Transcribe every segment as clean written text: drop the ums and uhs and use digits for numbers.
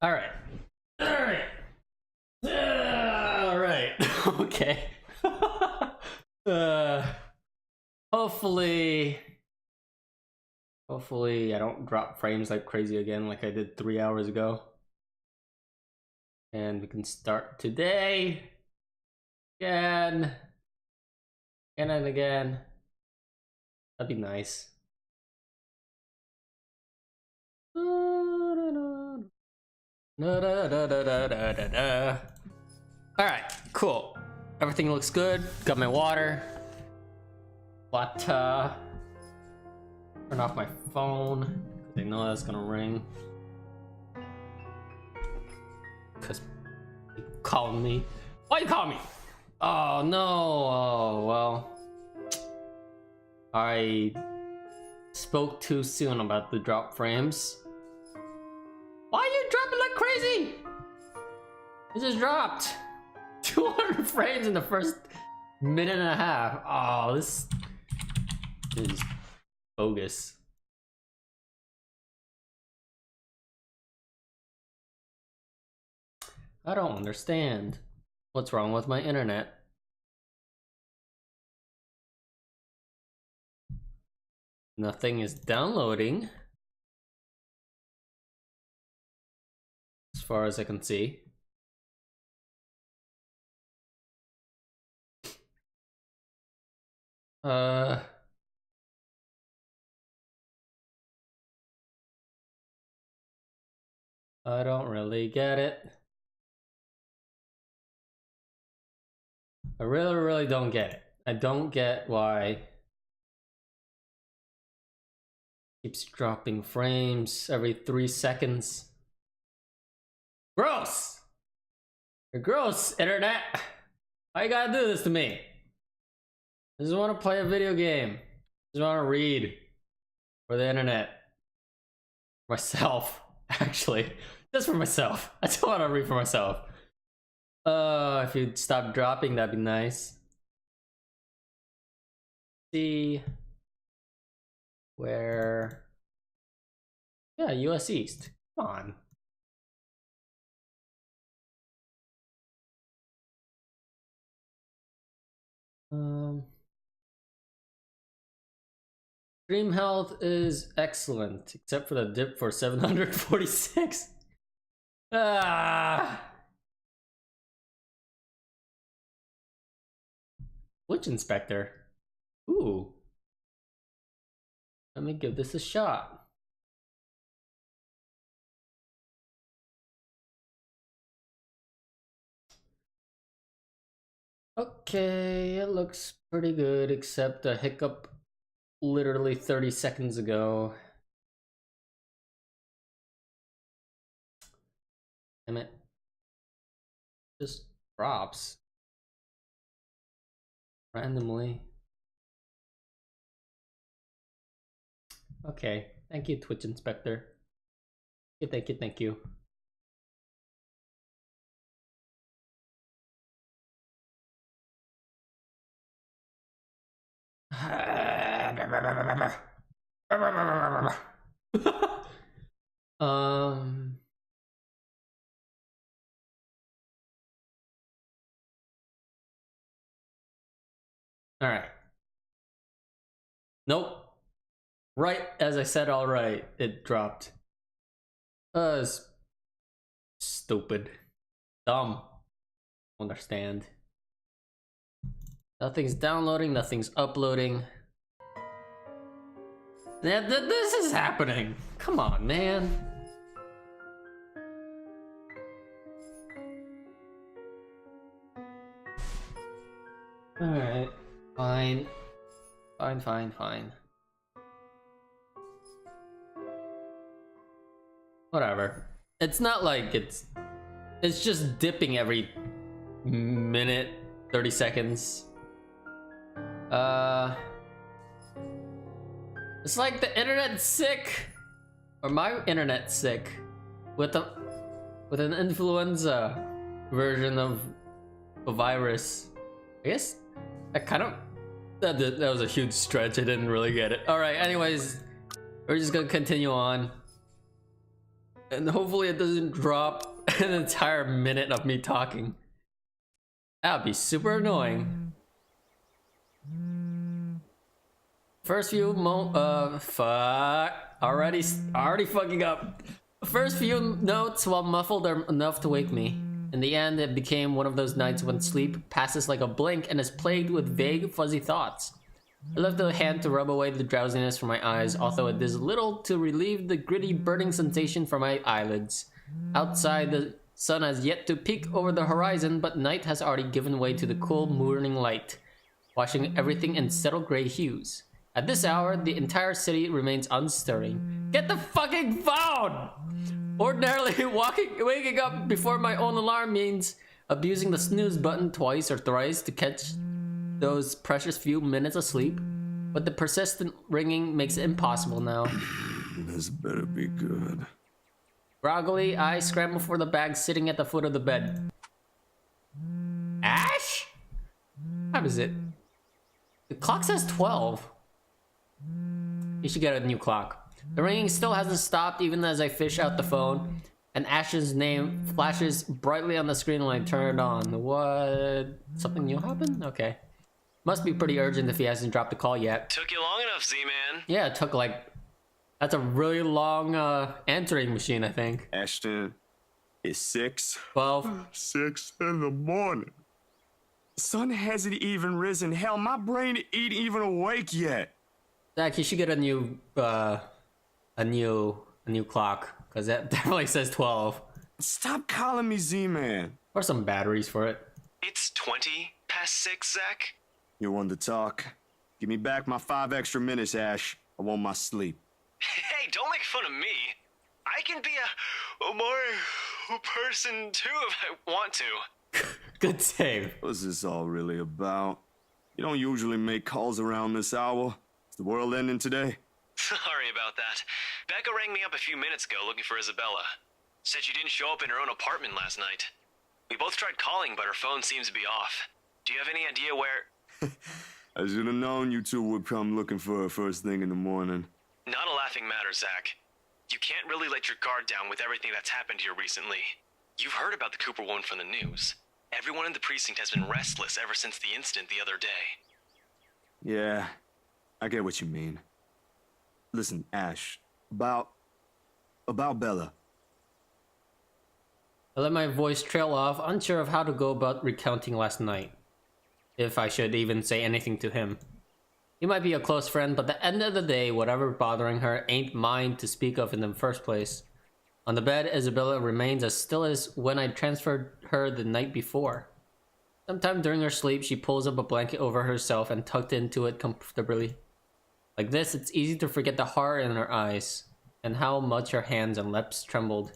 All right. All right. All right. Okay. uh, hopefully I don't drop frames like crazy again like I did 3 hours ago. And we can start today. Again. Again and again. That'd be nice. Alright, cool. Everything looks good. Got my water. But turn off my phone. They know that's gonna ring. Cause you called me. Why you call me? Oh no. Oh well. I spoke too soon about the drop frames. Why are you dropping like crazy? It just dropped 200 frames in the first minute and a half. Oh, this is bogus. I don't understand. What's wrong with my internet? Nothing is downloading. As far as I can see. I don't really get it. I really don't get it. I don't get why it keeps dropping frames every 3 seconds. Gross! You're gross, internet! Why you gotta do this to me? I just want to play a video game. I just want to read for the internet. Myself, actually. Just for myself. I just want to read for myself. If you'd stop dropping, that'd be nice. See where? Yeah, US East. Come on. Stream health is excellent, except for the dip for 746. Witch Inspector. Ooh. Let me give this a shot. Okay, it looks pretty good, except a hiccup literally 30 seconds ago. Damn it. Just drops. Randomly. Okay, thank you, Twitch Inspector. Thank you, thank you. All right. Nope. Right as I said, all right, it dropped. It's stupid. Dumb. Understand. Nothing's downloading, nothing's uploading. This is happening. Come on, man. Alright. Fine. Fine. Whatever. It's not like it's It's just dipping every minute, 30 seconds. It's like the internet's sick, or my internet's sick, with an influenza version of a virus. I guess that was a huge stretch. I didn't really get it. All right. Anyways, we're just gonna continue on, and hopefully it doesn't drop an entire minute of me talking. That would be super annoying. First few already fucking up. First few notes, while muffled, are enough to wake me. In the end, it became one of those nights when sleep passes like a blink and is plagued with vague, fuzzy thoughts. I left a hand to rub away the drowsiness from my eyes, although it does little to relieve the gritty, burning sensation from my eyelids. Outside, the sun has yet to peek over the horizon, but night has already given way to the cool morning light, washing everything in settled gray hues. At this hour, the entire city remains unstirring. Get the fucking phone! Ordinarily, waking up before my own alarm means abusing the snooze button twice or thrice to catch those precious few minutes of sleep, but the persistent ringing makes it impossible now. This better be good. Groggily, I scramble for the bag sitting at the foot of the bed. Ash? How is it? The clock says 12. You should get a new clock. The ringing still hasn't stopped even as I fish out the phone, and Ash's name flashes brightly on the screen when I turn it on. What? Something new happened? Okay. Must be pretty urgent if he hasn't dropped the call yet. Took you long enough, Z-Man. Yeah, it took like... That's a really long answering machine, I think. Ashton, it's 6. 12. 6 in the morning. Sun hasn't even risen. Hell, my brain ain't even awake yet. Zach, you should get a new clock, because that definitely says 12. Stop calling me Z-Man. Or some batteries for it. It's 20 past 6, Zach. You want to talk? Give me back my 5 extra minutes, Ash. I want my sleep. Hey, don't make fun of me. I can be a more person too if I want to. Good save. What's this all really about? You don't usually make calls around this hour. Is the world ending today? Sorry about that. Becca rang me up a few minutes ago looking for Isabella. Said she didn't show up in her own apartment last night. We both tried calling, but her phone seems to be off. Do you have any idea where... I should have known you two would come looking for her first thing in the morning. Not a laughing matter, Zach. You can't really let your guard down with everything that's happened here recently. You've heard about the Cooper woman from the news. Everyone in the precinct has been restless ever since the incident the other day. Yeah, I get what you mean. Listen, Ash, about Bella. I let my voice trail off, unsure of how to go about recounting last night. If I should even say anything to him. He might be a close friend, but at the end of the day, whatever bothering her ain't mine to speak of in the first place. On the bed, Isabella remains as still as when I transferred her the night before. Sometime during her sleep, she pulls up a blanket over herself and tucked into it comfortably. Like this, it's easy to forget the horror in her eyes, and how much her hands and lips trembled.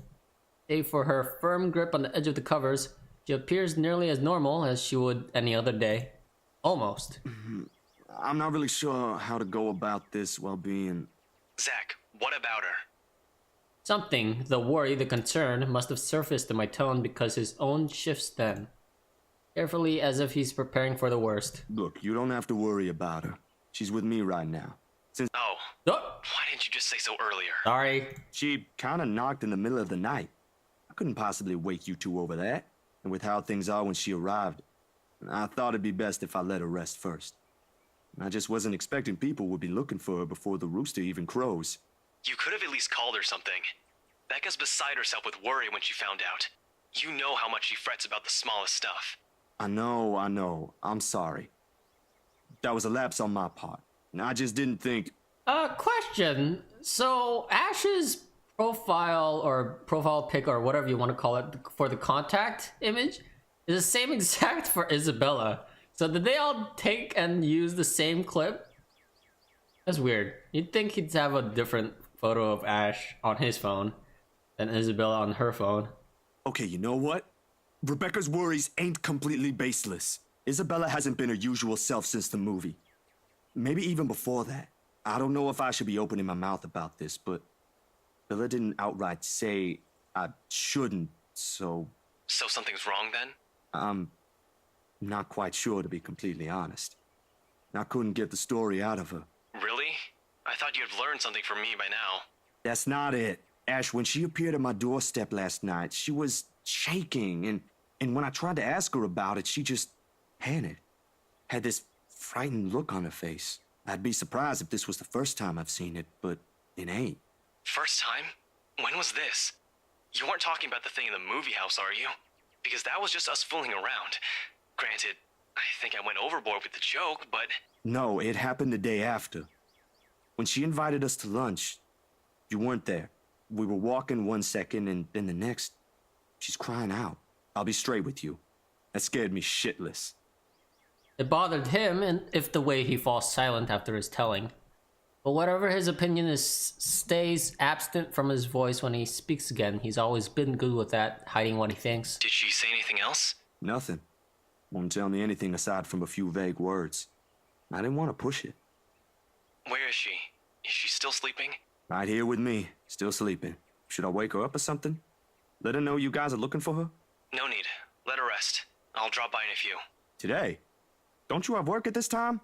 Save for her firm grip on the edge of the covers, she appears nearly as normal as she would any other day. Almost. I'm not really sure how to go about this while being... Zach, what about her? Something, the worry, the concern, must have surfaced in my tone because his own shifts then. Carefully, as if he's preparing for the worst. Look, you don't have to worry about her. She's with me right now. Since Oh, why didn't you just say so earlier? Sorry. she kind of knocked in the middle of the night. I couldn't possibly wake you two over that. And with how things are when she arrived, I thought it'd be best if I let her rest first. I just wasn't expecting people would be looking for her before the rooster even crows. You could have at least called her something. Becca's beside herself with worry when she found out. You know how much she frets about the smallest stuff. I know. I'm sorry. That was a lapse on my part. And I just didn't think... Question. So, Ash's profile pic or whatever you want to call it for the contact image is the same exact for Isabella. So did they all take and use the same clip? That's weird. You'd think he'd have a different photo of Ash on his phone than Isabella on her phone. Okay, you know what? Rebecca's worries ain't completely baseless. Isabella hasn't been her usual self since the movie. Maybe even before that. I don't know if I should be opening my mouth about this, but Bella didn't outright say I shouldn't, so... So something's wrong then? I'm not quite sure, to be completely honest. I couldn't get the story out of her. Really? I thought you'd have learned something from me by now. That's not it. Ash, when she appeared at my doorstep last night, she was shaking, and when I tried to ask her about it, she just panicked. Had this frightened look on her face. I'd be surprised if this was the first time I've seen it, but it ain't. First time? When was this? You weren't talking about the thing in the movie house, are you? Because that was just us fooling around. Granted, I think I went overboard with the joke, but... No, it happened the day after. When she invited us to lunch, you weren't there. We were walking one second, and then the next, she's crying out. I'll be straight with you. That scared me shitless. It bothered him, and if the way he falls silent after his telling. But whatever his opinion is, stays absent from his voice when he speaks again. He's always been good with that, hiding what he thinks. Did she say anything else? Nothing. Won't tell me anything aside from a few vague words. I didn't want to push it. Where is she? Is she still sleeping? Right here with me, still sleeping. Should I wake her up or something? Let her know you guys are looking for her? No need. Let her rest. I'll drop by in a few. Today? Don't you have work at this time?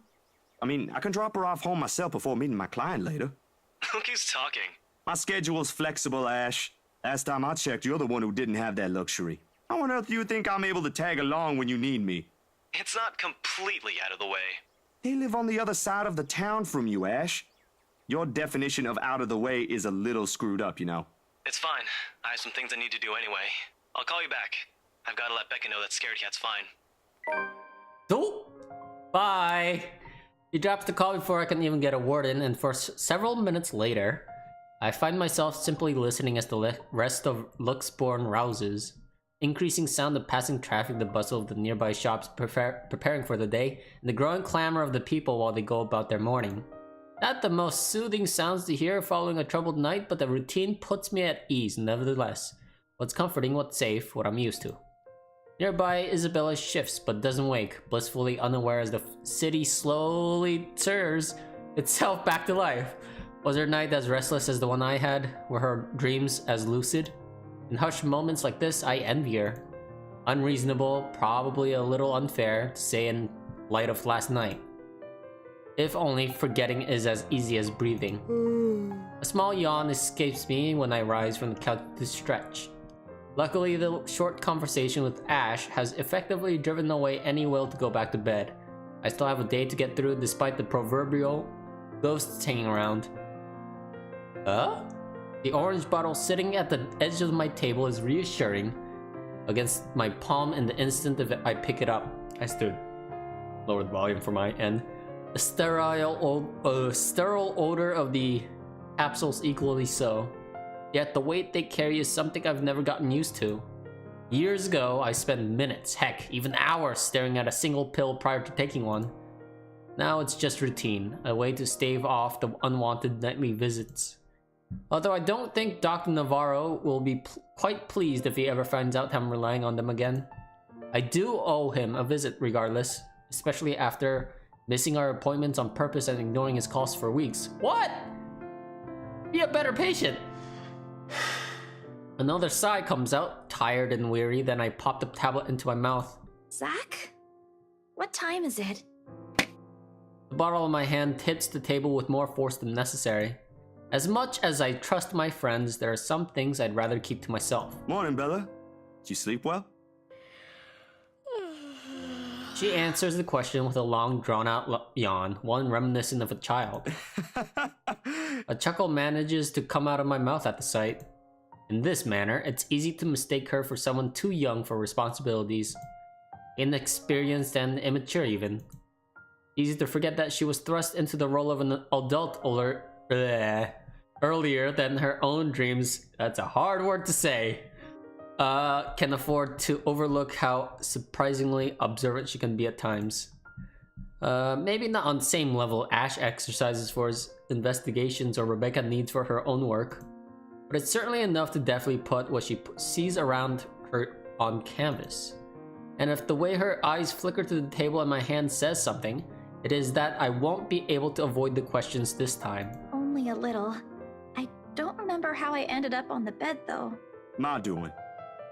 I mean, I can drop her off home myself before meeting my client later. Look who's talking. My schedule's flexible, Ash. Last time I checked, you're the one who didn't have that luxury. How on earth do you think I'm able to tag along when you need me? It's not completely out of the way. They live on the other side of the town from you, Ash. Your definition of out of the way is a little screwed up, you know. It's fine. I have some things I need to do anyway. I'll call you back. I've got to let Becca know that Scared Cat's fine. Oh, bye. He drops the call before I can even get a word in, and for several minutes later, I find myself simply listening as the rest of Luxborn rouses. Increasing sound of passing traffic, the bustle of the nearby shops preparing for the day, and the growing clamor of the people while they go about their morning. Not the most soothing sounds to hear following a troubled night, but the routine puts me at ease nevertheless. What's comforting, what's safe, what I'm used to. Nearby, Isabella shifts but doesn't wake, blissfully unaware as the city slowly stirs itself back to life. Was her night as restless as the one I had? Were her dreams as lucid? In hushed moments like this, I envy her. Unreasonable, probably a little unfair to say in light of last night. If only forgetting is as easy as breathing. A small yawn escapes me when I rise from the couch to stretch. Luckily, the short conversation with Ash has effectively driven away any will to go back to bed. I still have a day to get through despite the proverbial ghosts hanging around. The orange bottle sitting at the edge of my table is reassuring against my palm in the instant that I pick it up. I stood. Lowered the volume for my end. The sterile odor of the capsules equally so. Yet the weight they carry is something I've never gotten used to. Years ago, I spent minutes, heck, even hours staring at a single pill prior to taking one. Now it's just routine, a way to stave off the unwanted nightly visits. Although I don't think Dr. Navarro will be quite pleased if he ever finds out I'm relying on them again. I do owe him a visit regardless, especially after missing our appointments on purpose and ignoring his calls for weeks. What? Be a better patient! Another sigh comes out, tired and weary, then I pop the tablet into my mouth. Zach? What time is it? The bottle in my hand hits the table with more force than necessary. As much as I trust my friends, there are some things I'd rather keep to myself. Morning, Bella. Did you sleep well? She answers the question with a long, drawn-out yawn, one reminiscent of a child. A chuckle manages to come out of my mouth at the sight. In this manner, it's easy to mistake her for someone too young for responsibilities. Inexperienced and immature, even. Easy to forget that she was thrust into the role of an adult earlier than her own dreams, that's a hard word to say, can afford to overlook how surprisingly observant she can be at times. Maybe not on the same level Ash exercises for his investigations or Rebecca needs for her own work, but it's certainly enough to definitely put what she sees around her on canvas. And if the way her eyes flicker to the table and my hand says something, it is that I won't be able to avoid the questions this time. Only a little. I don't remember how I ended up on the bed, though. My doing.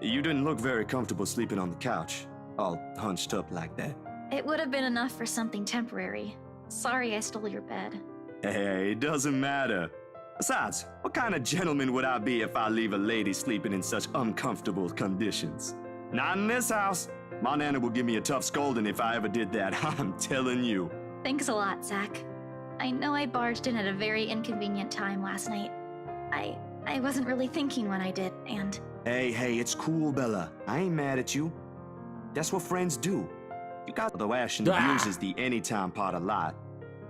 You didn't look very comfortable sleeping on the couch, all hunched up like that. It would have been enough for something temporary. Sorry I stole your bed. Hey, it doesn't matter. Besides, what kind of gentleman would I be if I leave a lady sleeping in such uncomfortable conditions? Not in this house. My nana would give me a tough scolding if I ever did that, I'm telling you. Thanks a lot, Zach. I know I barged in at a very inconvenient time last night. I wasn't really thinking when I did, and... Hey, it's cool, Bella. I ain't mad at you. That's what friends do. You got the Ashton abuses the anytime part a lot.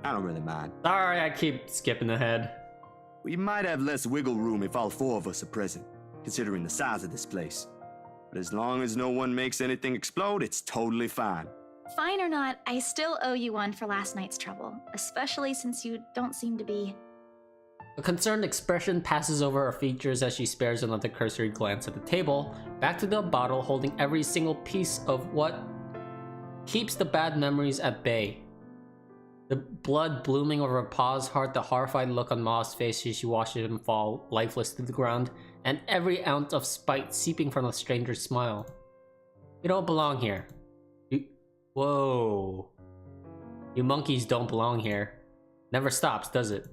I don't really mind. Sorry, I keep skipping ahead. We might have less wiggle room if all four of us are present, considering the size of this place. But as long as no one makes anything explode, it's totally fine. Fine or not, I still owe you one for last night's trouble, especially since you don't seem to be... A concerned expression passes over her features as she spares another cursory glance at the table, back to the bottle holding every single piece of what keeps the bad memories at bay. The blood blooming over Pa's heart, the horrified look on Ma's face as she watches him fall lifeless to the ground, and every ounce of spite seeping from the stranger's smile. You don't belong here. Whoa. You monkeys don't belong here. Never stops, does it?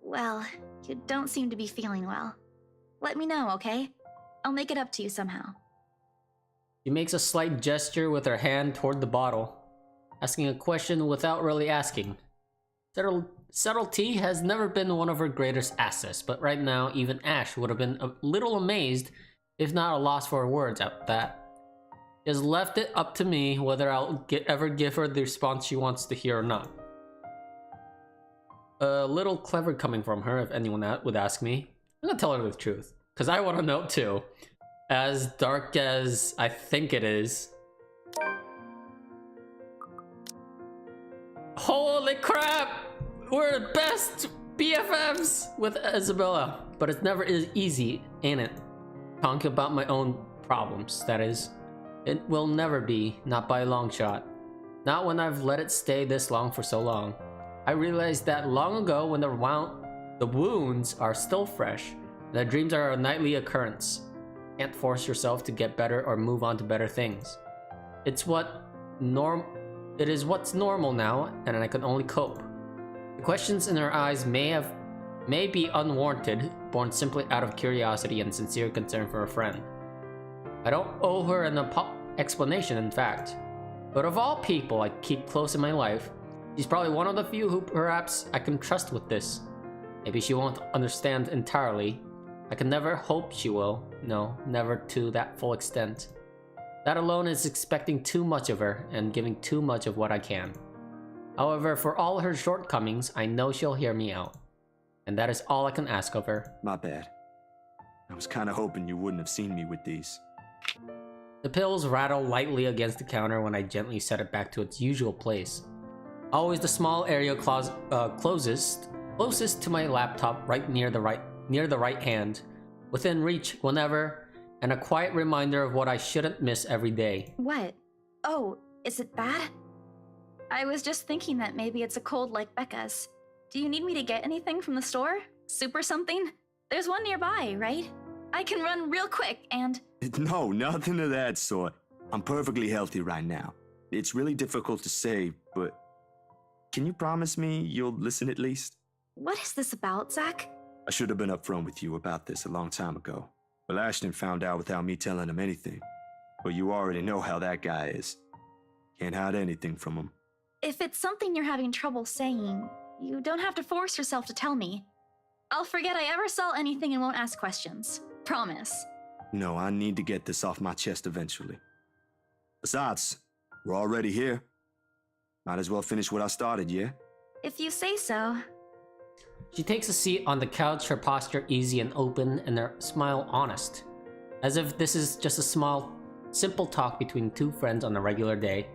Well, you don't seem to be feeling well. Let me know, okay? I'll make it up to you somehow. She makes a slight gesture with her hand toward the bottle, asking a question without really asking. Subtlety has never been one of her greatest assets, but right now even Ash would have been a little amazed, if not a loss for words at that. She has left it up to me whether I'll ever give her the response she wants to hear or not. A little clever coming from her, if anyone would ask me. I'm gonna tell her the truth, because I want to know too. As dark as I think it is. Holy crap! We're the best BFFs with Isabella. But it's never easy, ain't it? Talking about my own problems, that is. It will never be, not by a long shot. Not when I've let it stay this long for so long. I realized that long ago when the wounds are still fresh, and the dreams are a nightly occurrence. Can't force yourself to get better or move on to better things. It is what's normal now, and I can only cope. The questions in her eyes may be unwarranted, born simply out of curiosity and sincere concern for a friend. I don't owe her an explanation, in fact. But of all people I keep close in my life, she's probably one of the few who perhaps I can trust with this. Maybe she won't understand entirely. I can never hope she will. No, never to that full extent. That alone is expecting too much of her and giving too much of what I can. However, for all her shortcomings, I know she'll hear me out. And that is all I can ask of her. My bad. I was kinda hoping you wouldn't have seen me with these. The pills rattle lightly against the counter when I gently set it back to its usual place. Always the small area closest to my laptop, right near the right hand, within reach whenever, and a quiet reminder of what I shouldn't miss every day. What? Oh, is it bad? I was just thinking that maybe it's a cold like Becca's. Do you need me to get anything from the store? Soup or something? There's one nearby, right? I can run real quick and... No, nothing of that sort. I'm perfectly healthy right now. It's really difficult to say, but... Can you promise me you'll listen at least? What is this about, Zach? I should have been upfront with you about this a long time ago. Well, Ashton found out without me telling him anything. But you already know how that guy is. Can't hide anything from him. If it's something you're having trouble saying, you don't have to force yourself to tell me. I'll forget I ever saw anything and won't ask questions. Promise. No, I need to get this off my chest eventually. Besides, we're already here. Might as well finish what I started, yeah? If you say so. She takes a seat on the couch, her posture easy and open, and her smile honest. As if this is just a simple talk between two friends on a regular day.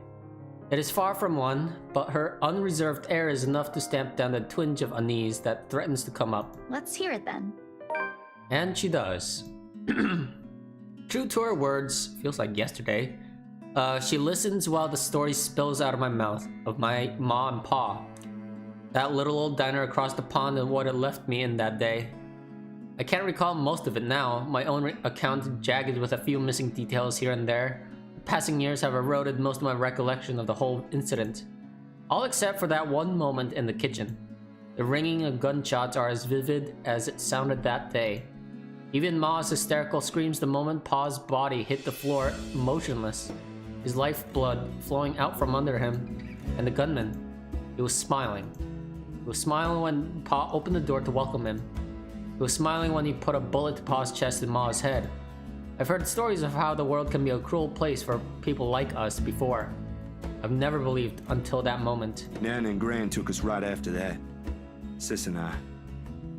It is far from one, but her unreserved air is enough to stamp down the twinge of unease that threatens to come up. Let's hear it then. And she does. True to her words, feels like yesterday, she listens while the story spills out of my mouth of my ma and pa. That little old diner across the pond and what it left me in that day. I can't recall most of it now. My own account is jagged with a few missing details here and there. The passing years have eroded most of my recollection of the whole incident. All except for that one moment in the kitchen. The ringing of gunshots are as vivid as it sounded that day. Even Ma's hysterical screams the moment Pa's body hit the floor motionless, his lifeblood flowing out from under him, and the gunman. He was smiling. He was smiling when Pa opened the door to welcome him. He was smiling when he put a bullet to Pa's chest and Ma's head. I've heard stories of how the world can be a cruel place for people like us before. I've never believed until that moment. Nan and Gran took us right after that. Sis and I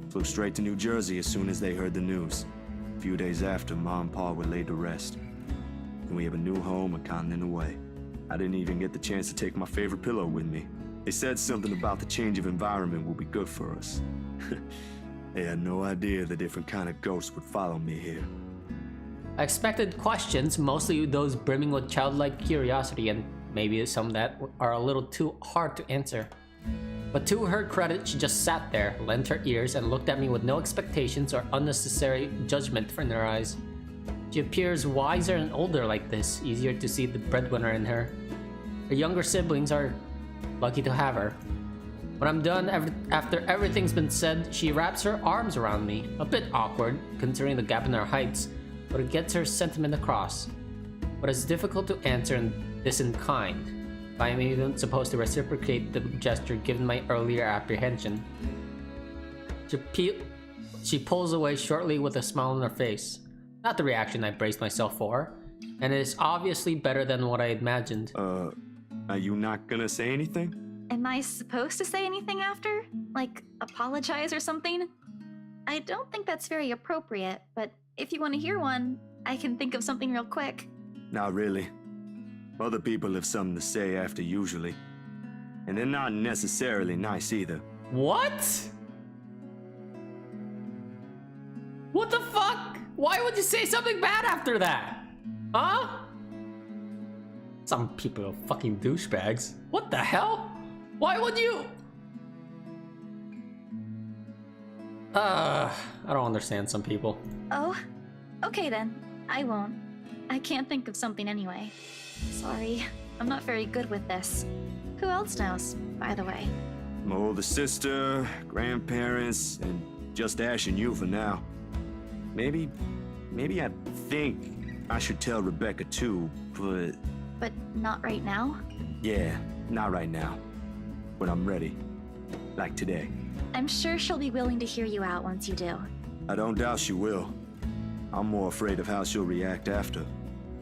flew straight to New Jersey as soon as they heard the news. A few days after, Ma and Pa were laid to rest. And we have a new home a continent away. I didn't even get the chance to take my favorite pillow with me. They said something about the change of environment will be good for us. They had no idea the different kind of ghosts would follow me here. I expected questions, mostly those brimming with childlike curiosity and maybe some that are a little too hard to answer. But to her credit, she just sat there, lent her ears, and looked at me with no expectations or unnecessary judgment in her eyes. She appears wiser and older like this, easier to see the breadwinner in her. Her younger siblings are lucky to have her. When I'm done, after everything's been said, she wraps her arms around me. A bit awkward, considering the gap in our heights, but it gets her sentiment across. But it's difficult to answer this in kind, if I am even supposed to reciprocate the gesture given my earlier apprehension. She pulls away shortly with a smile on her face. Not the reaction I braced myself for, and it is obviously better than what I imagined. Are you not gonna say anything? Am I supposed to say anything after? Like, apologize or something? I don't think that's very appropriate, but if you want to hear one, I can think of something real quick. Not really. Other people have something to say after usually. And they're not necessarily nice either. What? What the fuck? Why would you say something bad after that? Huh? Some people are fucking douchebags. What the hell? Why would you? I don't understand some people. Oh, okay then. I won't. I can't think of something anyway. Sorry, I'm not very good with this. Who else knows, by the way? My older sister, grandparents, and just Ash and you for now. Maybe I think I should tell Rebecca too, but... But not right now? Yeah, not right now. When I'm ready. Like today. I'm sure she'll be willing to hear you out once you do. I don't doubt she will. I'm more afraid of how she'll react after.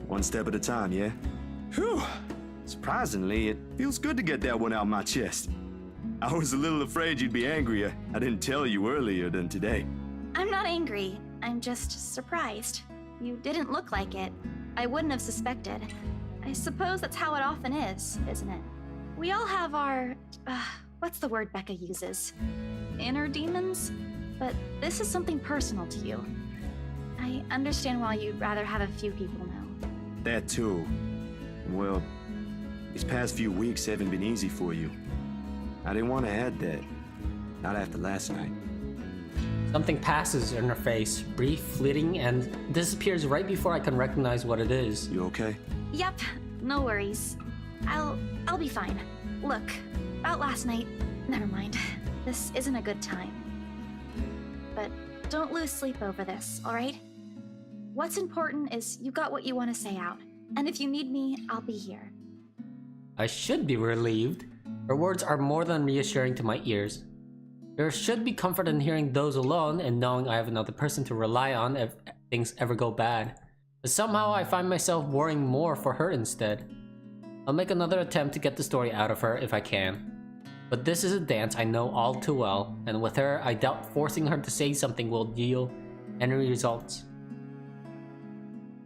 One step at a time, yeah? Whew! Surprisingly, it feels good to get that one out my chest. I was a little afraid you'd be angrier. I didn't tell you earlier than today. I'm not angry. I'm just surprised. You didn't look like it. I wouldn't have suspected. I suppose that's how it often is, isn't it? We all have our... what's the word Becca uses? Inner demons? But this is something personal to you. I understand why you'd rather have a few people know. That too. Well, these past few weeks haven't been easy for you. I didn't want to add that. Not after last night. Something passes in her face, brief, fleeting, and disappears right before I can recognize what it is. You okay? Yep, no worries. I'll be fine. Look, about last night, never mind. This isn't a good time. But don't lose sleep over this, alright? What's important is you got what you want to say out. And if you need me, I'll be here. I should be relieved. Her words are more than reassuring to my ears. There should be comfort in hearing those alone and knowing I have another person to rely on if things ever go bad. But somehow I find myself worrying more for her instead. I'll make another attempt to get the story out of her if I can. But this is a dance I know all too well, and with her, I doubt forcing her to say something will yield any results.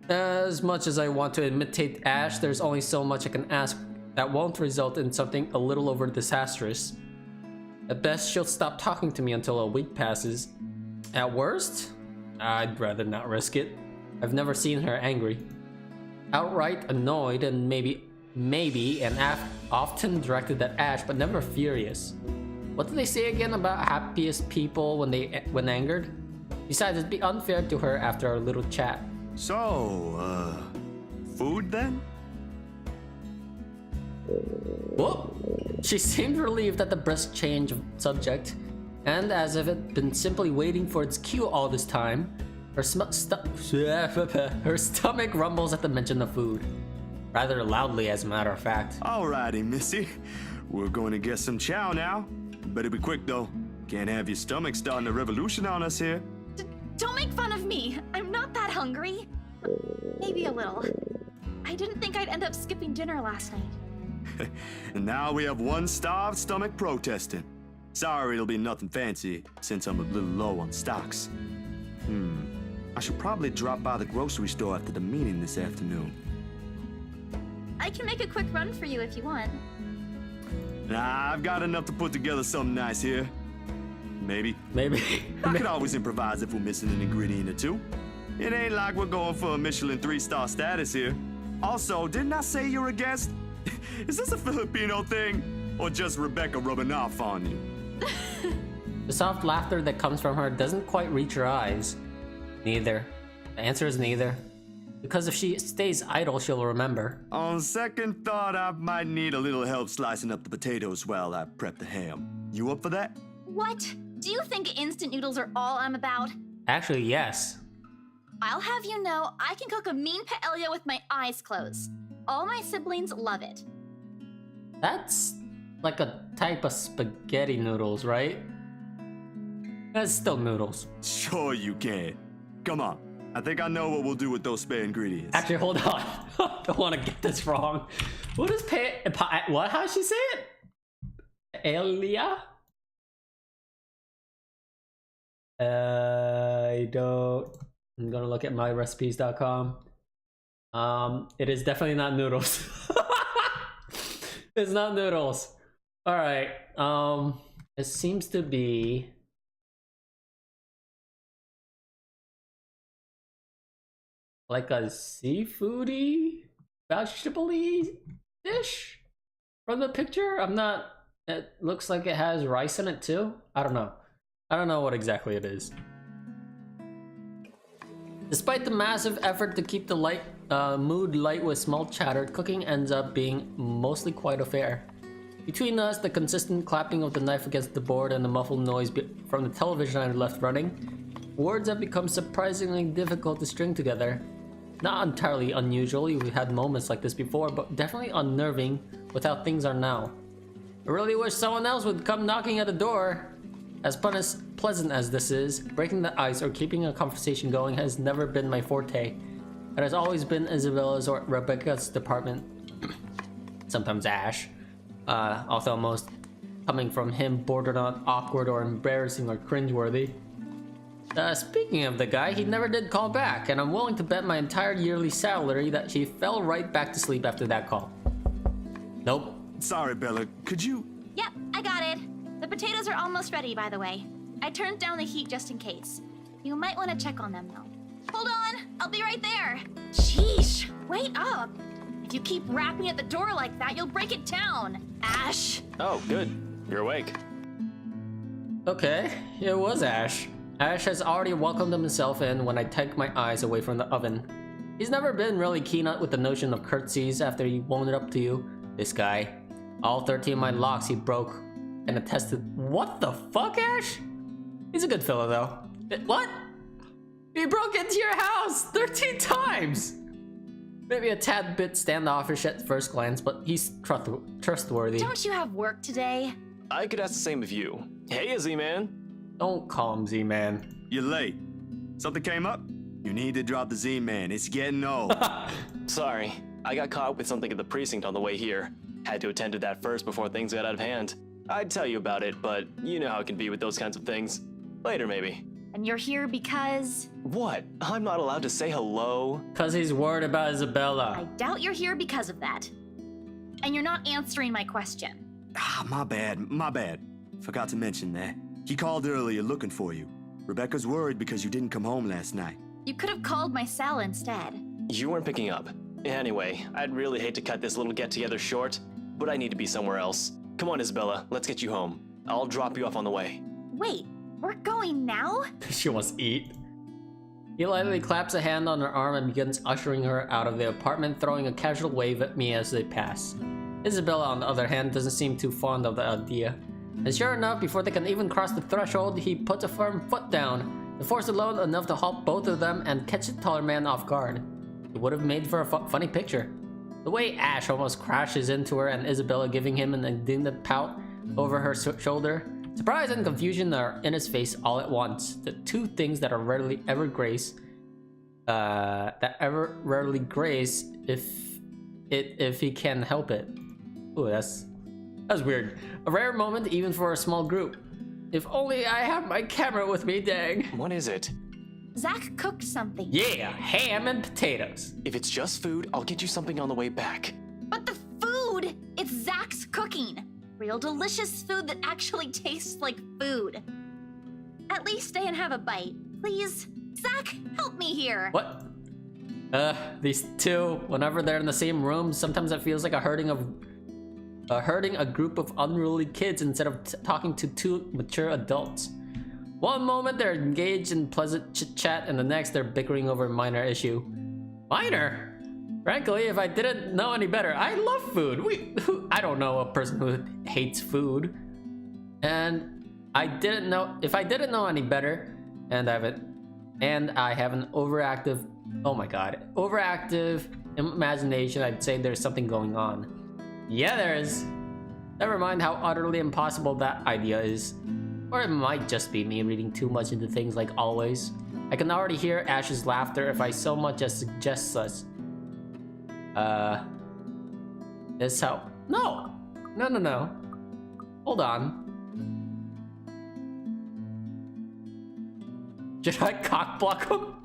As much as I want to imitate Ash, there's only so much I can ask that won't result in something a little over disastrous. At best, she'll stop talking to me until a week passes. At worst, I'd rather not risk it. I've never seen her angry. Outright annoyed and maybe often directed at Ash, but never furious. What did they say again about happiest people when angered? Besides, it'd be unfair to her after our little chat. So, food then? Whoa! She seemed relieved at the brisk change of subject, and as if it'd been simply waiting for its cue all this time, her stomach rumbles at the mention of food. Rather loudly, as a matter of fact. Alrighty, Missy. We're going to get some chow now. Better be quick, though. Can't have your stomach starting a revolution on us here. Don't make fun of me. I'm not that hungry. Maybe a little. I didn't think I'd end up skipping dinner last night. And now we have one starved stomach protesting. Sorry, it'll be nothing fancy, since I'm a little low on stocks. I should probably drop by the grocery store after the meeting this afternoon. I can make a quick run for you if you want. Nah, I've got enough to put together something nice here. Maybe. I could always improvise if we're missing an ingredient or two. It ain't like we're going for a Michelin 3-star status here. Also, didn't I say you're a guest? Is this a Filipino thing? Or just Rebecca rubbing off on you? The soft laughter that comes from her doesn't quite reach her eyes. Neither. The answer is neither. Because if she stays idle, she'll remember. On second thought, I might need a little help slicing up the potatoes while I prep the ham. You up for that? What? Do you think instant noodles are all I'm about? Actually, yes. I'll have you know I can cook a mean paella with my eyes closed. All my siblings love it. That's like a type of spaghetti noodles, right? That's still noodles. Sure you can. Come on. I think I know what we'll do with those spare ingredients. Actually, hold on. Don't want to get this wrong. What is what? How does she say it? Elia? I don't. I'm gonna look at myrecipes.com. It is definitely not noodles. It's not noodles. All right. It seems to be. Like a seafoody, vegetable-y dish from the picture. I'm not. It looks like it has rice in it too. I don't know. I don't know what exactly it is. Despite the massive effort to keep the mood light with small chatter, cooking ends up being mostly quite a fare. Between us, the consistent clapping of the knife against the board and the muffled noise from the television I left running, words have become surprisingly difficult to string together. Not entirely unusual, we've had moments like this before, but definitely unnerving with how things are now. I really wish someone else would come knocking at the door. As pleasant as this is, breaking the ice or keeping a conversation going has never been my forte. It has always been Isabella's or Rebecca's department. Sometimes Ash. Although most coming from him bordered on awkward or embarrassing or cringeworthy. Speaking of the guy, he never did call back, and I'm willing to bet my entire yearly salary that he fell right back to sleep after that call. Nope. Sorry, Bella. Could you... Yep, I got it. The potatoes are almost ready, by the way. I turned down the heat just in case. You might want to check on them, though. Hold on, I'll be right there. Sheesh, wait up. If you keep rapping at the door like that, you'll break it down. Ash. Oh, good. You're awake. Okay, it was Ash. Ash has already welcomed himself in when I take my eyes away from the oven. He's never been really keen with the notion of curtsies after he warmed it up to you. This guy. All 13 of my locks he broke and attested. What the fuck, Ash? He's a good fella, though. What? He broke into your house 13 times! Maybe a tad bit standoffish at first glance, but he's trustworthy. Don't you have work today? I could ask the same of you. Hey, Z-Man. Don't call him Z-Man. You're late. Something came up? You need to drop the Z-Man. It's getting old. Sorry, I got caught up with something at the precinct on the way here. Had to attend to that first before things got out of hand. I'd tell you about it, but you know how it can be with those kinds of things. Later, maybe. And you're here because... What? I'm not allowed to say hello? Cause he's worried about Isabella. I doubt you're here because of that. And you're not answering my question. My bad. Forgot to mention that. He called earlier looking for you. Rebecca's worried because you didn't come home last night. You could have called my cell instead. You weren't picking up. Anyway, I'd really hate to cut this little get-together short, but I need to be somewhere else. Come on, Isabella, let's get you home. I'll drop you off on the way. Wait, we're going now? She wants to eat. He lightly claps a hand on her arm and begins ushering her out of the apartment, throwing a casual wave at me as they pass. Isabella, on the other hand, doesn't seem too fond of the idea. And sure enough, before they can even cross the threshold, he puts a firm foot down, the force alone enough to halt both of them and catch the taller man off guard. It would have made for a funny picture. The way Ash almost crashes into her and Isabella giving him an indignant pout over her shoulder. Surprise and confusion are in his face all at once. The two things that are rarely ever grace, if he can help it. Ooh, that's weird. A rare moment even for a small group. If only I have my camera with me, dang. What is it? Zach cooked something. Yeah, ham and potatoes. If it's just food, I'll get you something on the way back. But the food! It's Zach's cooking. Real delicious food that actually tastes like food. At least stay and have a bite, please. Zach, help me here. What? These two, whenever they're in the same room, sometimes it feels like hurting a group of unruly kids instead of talking to two mature adults. One moment they're engaged in pleasant chit-chat, and the next they're bickering over a minor issue. Minor? Frankly, if I didn't know any better, I love food. I don't know a person who hates food. And if I didn't know any better, and I have an overactive imagination, I'd say there's something going on. Yeah, there is. Never mind how utterly impossible that idea is. Or it might just be me reading too much into things like always. I can already hear Ash's laughter if I so much as suggest such. This how? No. Hold on. Should I cock block him?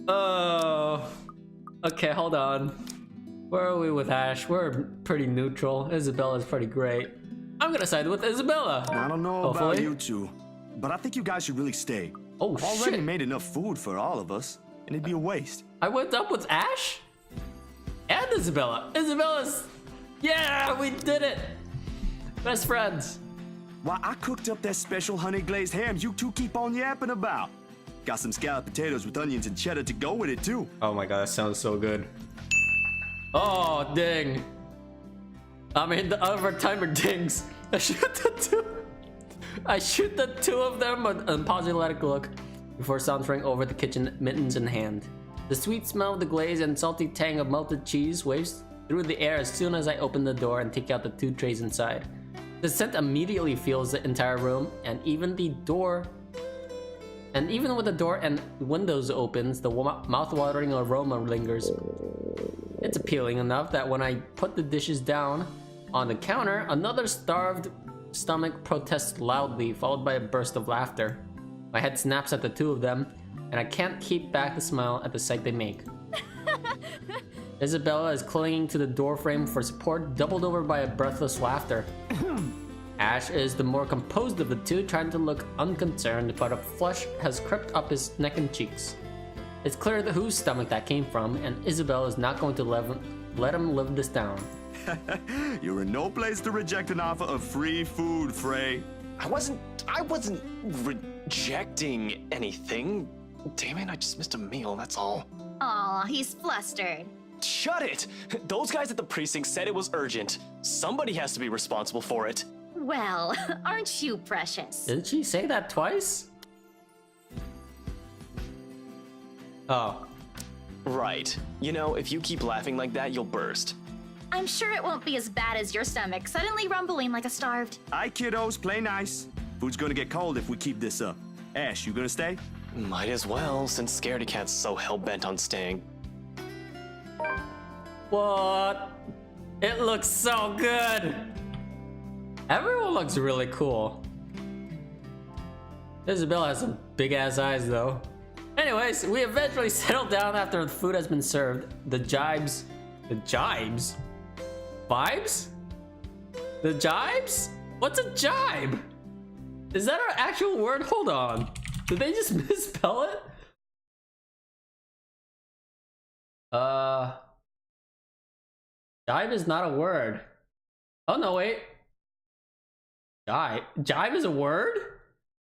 Oh. Okay, hold on. Where are we with Ash? We're pretty neutral. Isabella's pretty great. I'm gonna side with Isabella. I don't know Hopefully. about you two, but I think you guys should really stay. Oh, I've already shit. made enough food for all of us, and it'd be a waste. I went up with Ash and Isabella. Yeah, we did it. Best friends. Why, I cooked up that special honey glazed ham you two keep on yapping about. Got some scalloped potatoes with onions and cheddar to go with it too. Oh my god, that sounds so good. Oh, ding. I mean, the other timer dings. I shoot the two of them and pause to let it look before sauntering over the kitchen, mittens in hand. The sweet smell of the glaze and salty tang of melted cheese waves through the air as soon as I open the door and take out the two trays inside. The scent immediately fills the entire room, and even with the door and windows opens, the mouth-watering aroma lingers. It's appealing enough that when I put the dishes down on the counter, another starved stomach protests loudly, followed by a burst of laughter. My head snaps at the two of them, and I can't keep back the smile at the sight they make. Isabella is clinging to the doorframe for support, doubled over by a breathless laughter. Ash is the more composed of the two, trying to look unconcerned, but a flush has crept up his neck and cheeks. It's clear whose stomach that came from, and Isabella is not going to let him live this down. You're in no place to reject an offer of free food, Frey. I wasn't rejecting anything. Damn it, I just missed a meal, that's all. Aw, he's flustered. Shut it! Those guys at the precinct said it was urgent. Somebody has to be responsible for it. Well, aren't you precious? Didn't she say that twice? Oh. Right. You know, if you keep laughing like that, you'll burst. I'm sure it won't be as bad as your stomach suddenly rumbling like a starved. Aye, kiddos, play nice. Food's gonna get cold if we keep this up. Ash, you gonna stay? Might as well, since Scaredy Cat's so hell-bent on staying. What? It looks so good! Everyone looks really cool. Isabella has some big-ass eyes, though. Anyways, we eventually settle down after the food has been served. The jibes? Vibes? The jibes? What's a jibe? Is that an actual word? Hold on. Did they just misspell it? Jive is not a word. Oh no, wait. Jive is a word?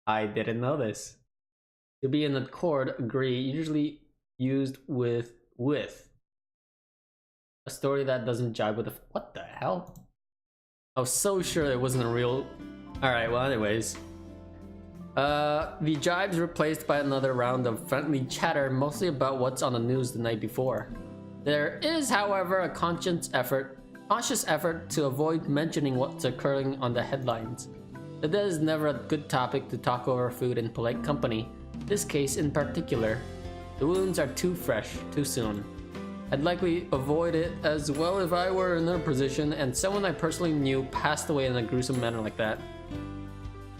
I didn't know this. To be in accord, agree, usually used with. A story that doesn't jive with what the hell? I was so sure it wasn't a real. Alright, well anyways. The jibe's replaced by another round of friendly chatter, mostly about what's on the news the night before. There is, however, a conscious effort to avoid mentioning what's occurring on the headlines. That is never a good topic to talk over food in polite company. This case in particular, the wounds are too fresh, too soon. I'd likely avoid it as well if I were in their position and someone I personally knew passed away in a gruesome manner like that.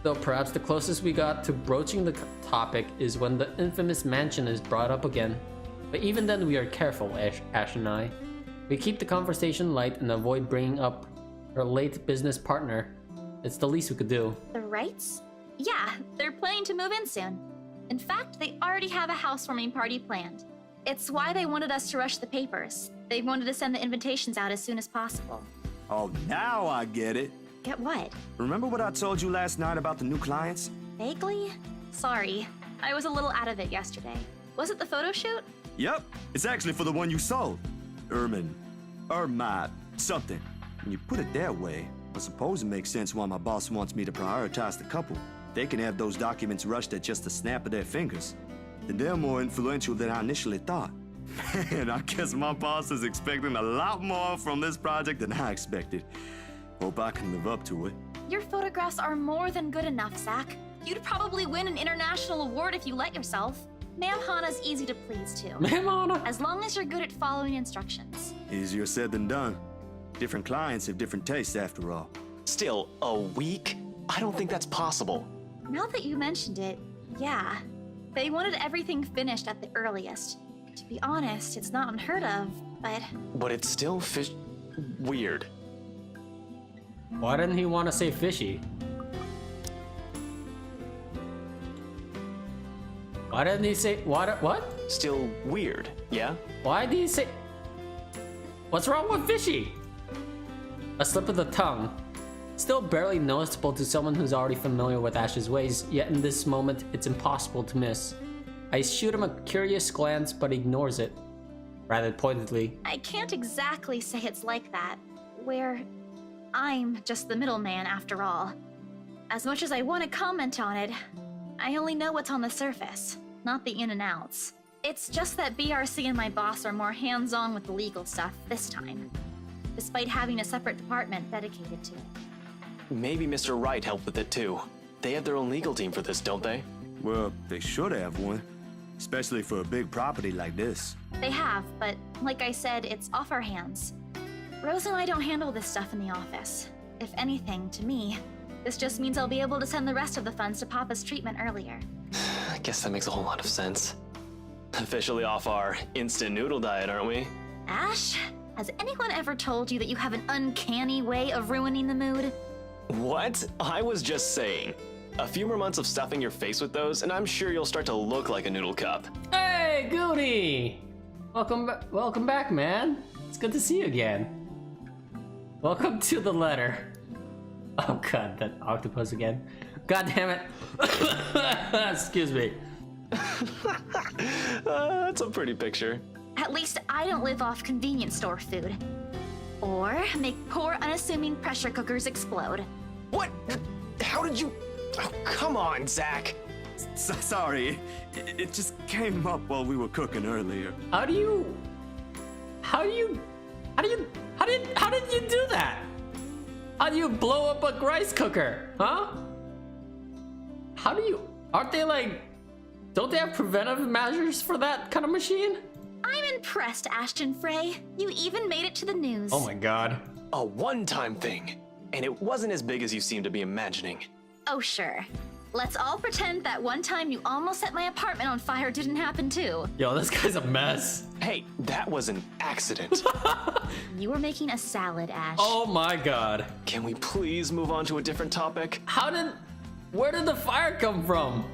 Though perhaps the closest we got to broaching the topic is when the infamous mansion is brought up again. But even then we are careful, Ash and I. We keep the conversation light and avoid bringing up her late business partner. It's the least we could do. The Wrights? Yeah, they're planning to move in soon. In fact, they already have a housewarming party planned. It's why they wanted us to rush the papers. They wanted to send the invitations out as soon as possible. Oh, now I get it. Get what? Remember what I told you last night about the new clients? Vaguely? Sorry, I was a little out of it yesterday. Was it the photo shoot? Yep, it's actually for the one you sold. Something. When you put it that way, I suppose it makes sense why my boss wants me to prioritize the couple. They can have those documents rushed at just the snap of their fingers. Then they're more influential than I initially thought. Man, I guess my boss is expecting a lot more from this project than I expected. Hope I can live up to it. Your photographs are more than good enough, Zach. You'd probably win an international award if you let yourself. Ma'am Hana's easy to please too. Ma'am Hana! As long as you're good at following instructions. Easier said than done. Different clients have different tastes after all. Still, a week? I don't think that's possible. Now that you mentioned it, yeah. They wanted everything finished at the earliest. To be honest, it's not unheard of, but... But it's still weird. Why didn't he want to say fishy? Why didn't he say what? Still weird, yeah? Why did he say? What's wrong with fishy? A slip of the tongue. Still barely noticeable to someone who's already familiar with Ash's ways, yet in this moment, it's impossible to miss. I shoot him a curious glance, but ignores it, rather pointedly. I can't exactly say it's like that, where I'm just the middleman after all. As much as I want to comment on it, I only know what's on the surface, not the in and outs. It's just that BRC and my boss are more hands-on with the legal stuff this time, despite having a separate department dedicated to it. Maybe Mr. Wright helped with it too. They have their own legal team for this, don't they? Well, they should have one, especially for a big property like this. They have, but like I said, it's off our hands. Rose and I don't handle this stuff in the office. If anything, to me, this just means I'll be able to send the rest of the funds to Papa's treatment earlier. I guess that makes a whole lot of sense. Officially off our instant noodle diet, aren't we? Ash, has anyone ever told you that you have an uncanny way of ruining the mood? What? I was just saying. A few more months of stuffing your face with those, and I'm sure you'll start to look like a noodle cup. Hey, Goody! Welcome back, man. It's good to see you again. Welcome to the letter. Oh god, that octopus again. God damn it. Excuse me. That's a pretty picture. At least I don't live off convenience store food. Or make poor, unassuming pressure cookers explode. What? How did you... Oh, come on, Zach. Sorry, it just came up while we were cooking earlier. How did you do that? How do you blow up a rice cooker? Huh? Aren't they like, don't they have preventive measures for that kind of machine? I'm impressed, Ashton Frey. You even made it to the news. Oh my god. A one-time thing. And it wasn't as big as you seem to be imagining. Oh, sure. Let's all pretend that one time you almost set my apartment on fire didn't happen too. Yo, this guy's a mess. Hey, that was an accident. You were making a salad, Ash. Oh my god. Can we please move on to a different topic? How did Where did the fire come from?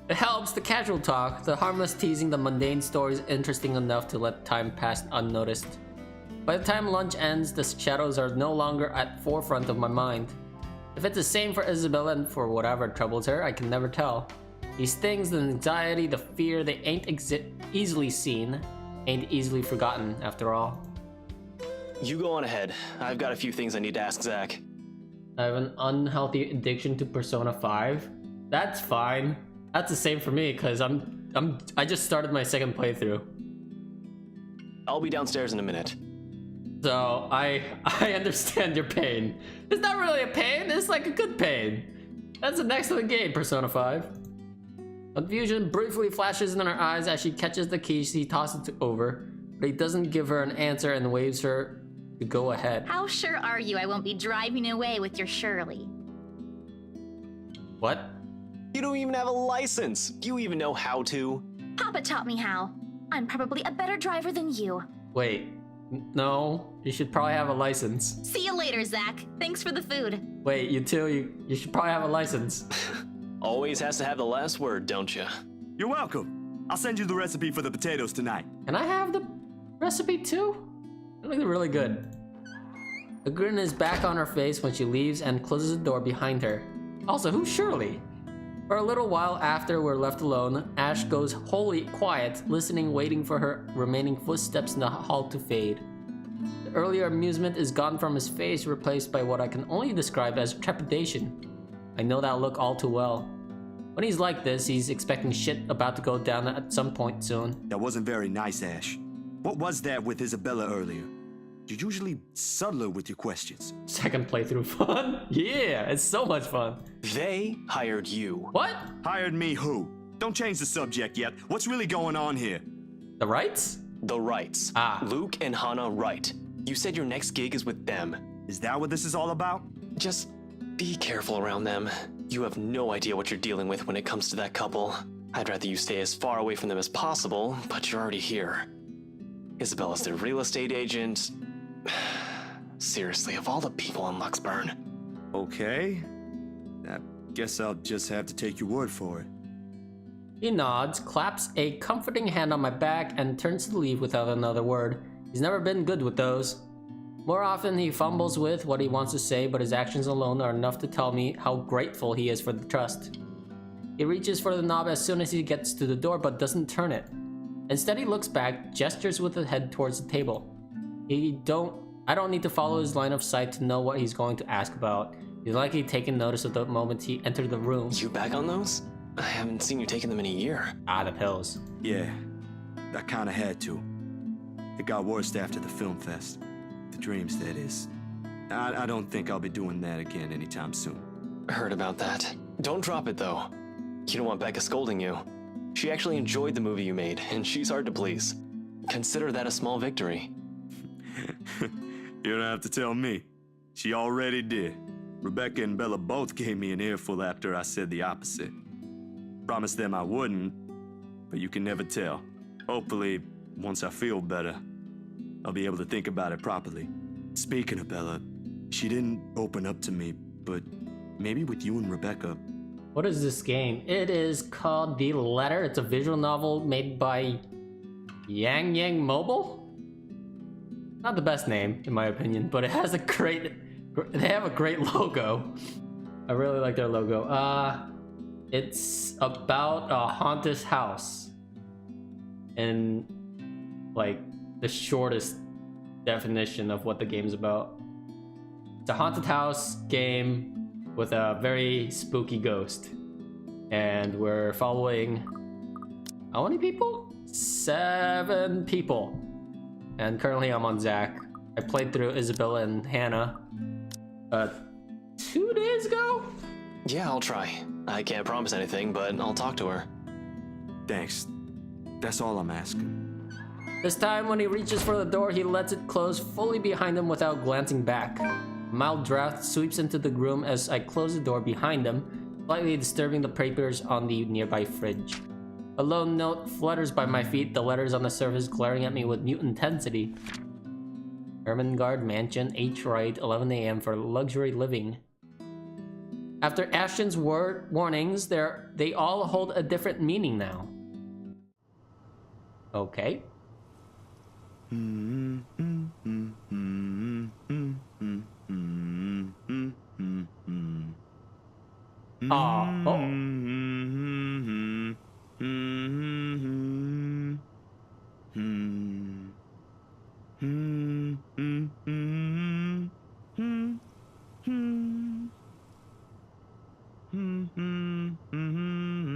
It helps the casual talk, the harmless teasing, the mundane stories interesting enough to let time pass unnoticed. By the time lunch ends, the shadows are no longer at forefront of my mind. If it's the same for Isabella and for whatever troubles her, I can never tell. These things, the anxiety, the fear, they ain't easily seen, ain't easily forgotten after all. You go on ahead. I've got a few things I need to ask Zach. I have an unhealthy addiction to Persona 5. That's fine. That's the same for me, cause I just started my second playthrough. I'll be downstairs in a minute. So I understand your pain. It's not really a pain, it's like a good pain. That's an excellent game, Persona 5. Confusion briefly flashes in her eyes as she catches the key. She tosses it over, but he doesn't give her an answer and waves her to go ahead. How sure are you I won't be driving away with your Shirley? What? You don't even have a license. Do you even know how to? Papa taught me how. I'm probably a better driver than you. Wait, no, you should probably have a license. See you later, Zach. Thanks for the food. Wait, you too, you should probably have a license. Always has to have the last word, don't you? You're welcome. I'll send you the recipe for the potatoes tonight. Can I have the recipe too? They look really good. A grin is back on her face when she leaves and closes the door behind her. Also, who's Shirley? For a little while after we're left alone, Ash goes wholly quiet, listening, waiting for her remaining footsteps in the hall to fade. The earlier amusement is gone from his face, replaced by what I can only describe as trepidation. I know that look all too well. When he's like this, he's expecting shit about to go down at some point soon. That wasn't very nice, Ash. What was that with Isabella earlier? You're usually subtler with your questions. Second playthrough fun? Yeah, it's so much fun. They hired you. What? Hired me who? Don't change the subject yet. What's really going on here? The rights? The Wrights. Ah. Luke and Hannah Wright. You said your next gig is with them. Is that what this is all about? Just be careful around them. You have no idea what you're dealing with when it comes to that couple. I'd rather you stay as far away from them as possible, but you're already here. Isabella's their real estate agent. Seriously, of all the people in Luxburn. Okay. I guess I'll just have to take your word for it. He nods, claps a comforting hand on my back, and turns to leave without another word. He's never been good with those. More often, he fumbles with what he wants to say, but his actions alone are enough to tell me how grateful he is for the trust. He reaches for the knob as soon as he gets to the door, but doesn't turn it. Instead, he looks back, gestures with his head towards the table. I don't need to follow his line of sight to know what he's going to ask about. He's likely taken notice of the moment he entered the room. You back on those? I haven't seen you taking them in a year. Ah, the pills. Yeah, I kinda had to. It got worse after the film fest. The dreams, that is. I don't think I'll be doing that again anytime soon. Heard about that. Don't drop it, though. You don't want Becca scolding you. She actually enjoyed the movie you made, and she's hard to please. Consider that a small victory. You don't have to tell me. She already did. Rebecca and Bella both gave me an earful after I said the opposite. Promised them I wouldn't, but you can never tell. Hopefully, once I feel better, I'll be able to think about it properly. Speaking of Bella, she didn't open up to me, but maybe with you and Rebecca. What is this game? It is called The Letter. It's a visual novel made by Yang Mobile? Not the best name, in my opinion, but it has a they have a great logo. I really like their logo. It's about a haunted house. And, like, the shortest definition of what the game's about. It's a haunted house game with a very spooky ghost. And we're following... how many people? 7 people. And currently I'm on Zach. I played through Isabella and Hannah 2 days ago? Yeah, I'll try. I can't promise anything, but I'll talk to her. Thanks. That's all I'm asking. This time when he reaches for the door, he lets it close fully behind him without glancing back. A mild draft sweeps into the room as I close the door behind him, slightly disturbing the papers on the nearby fridge. A lone note flutters by my feet, the letters on the surface glaring at me with new intensity. Ermengarde Mansion, H. Wright, 11 a.m. for luxury living. After Ashton's warnings, they all hold a different meaning now. Okay.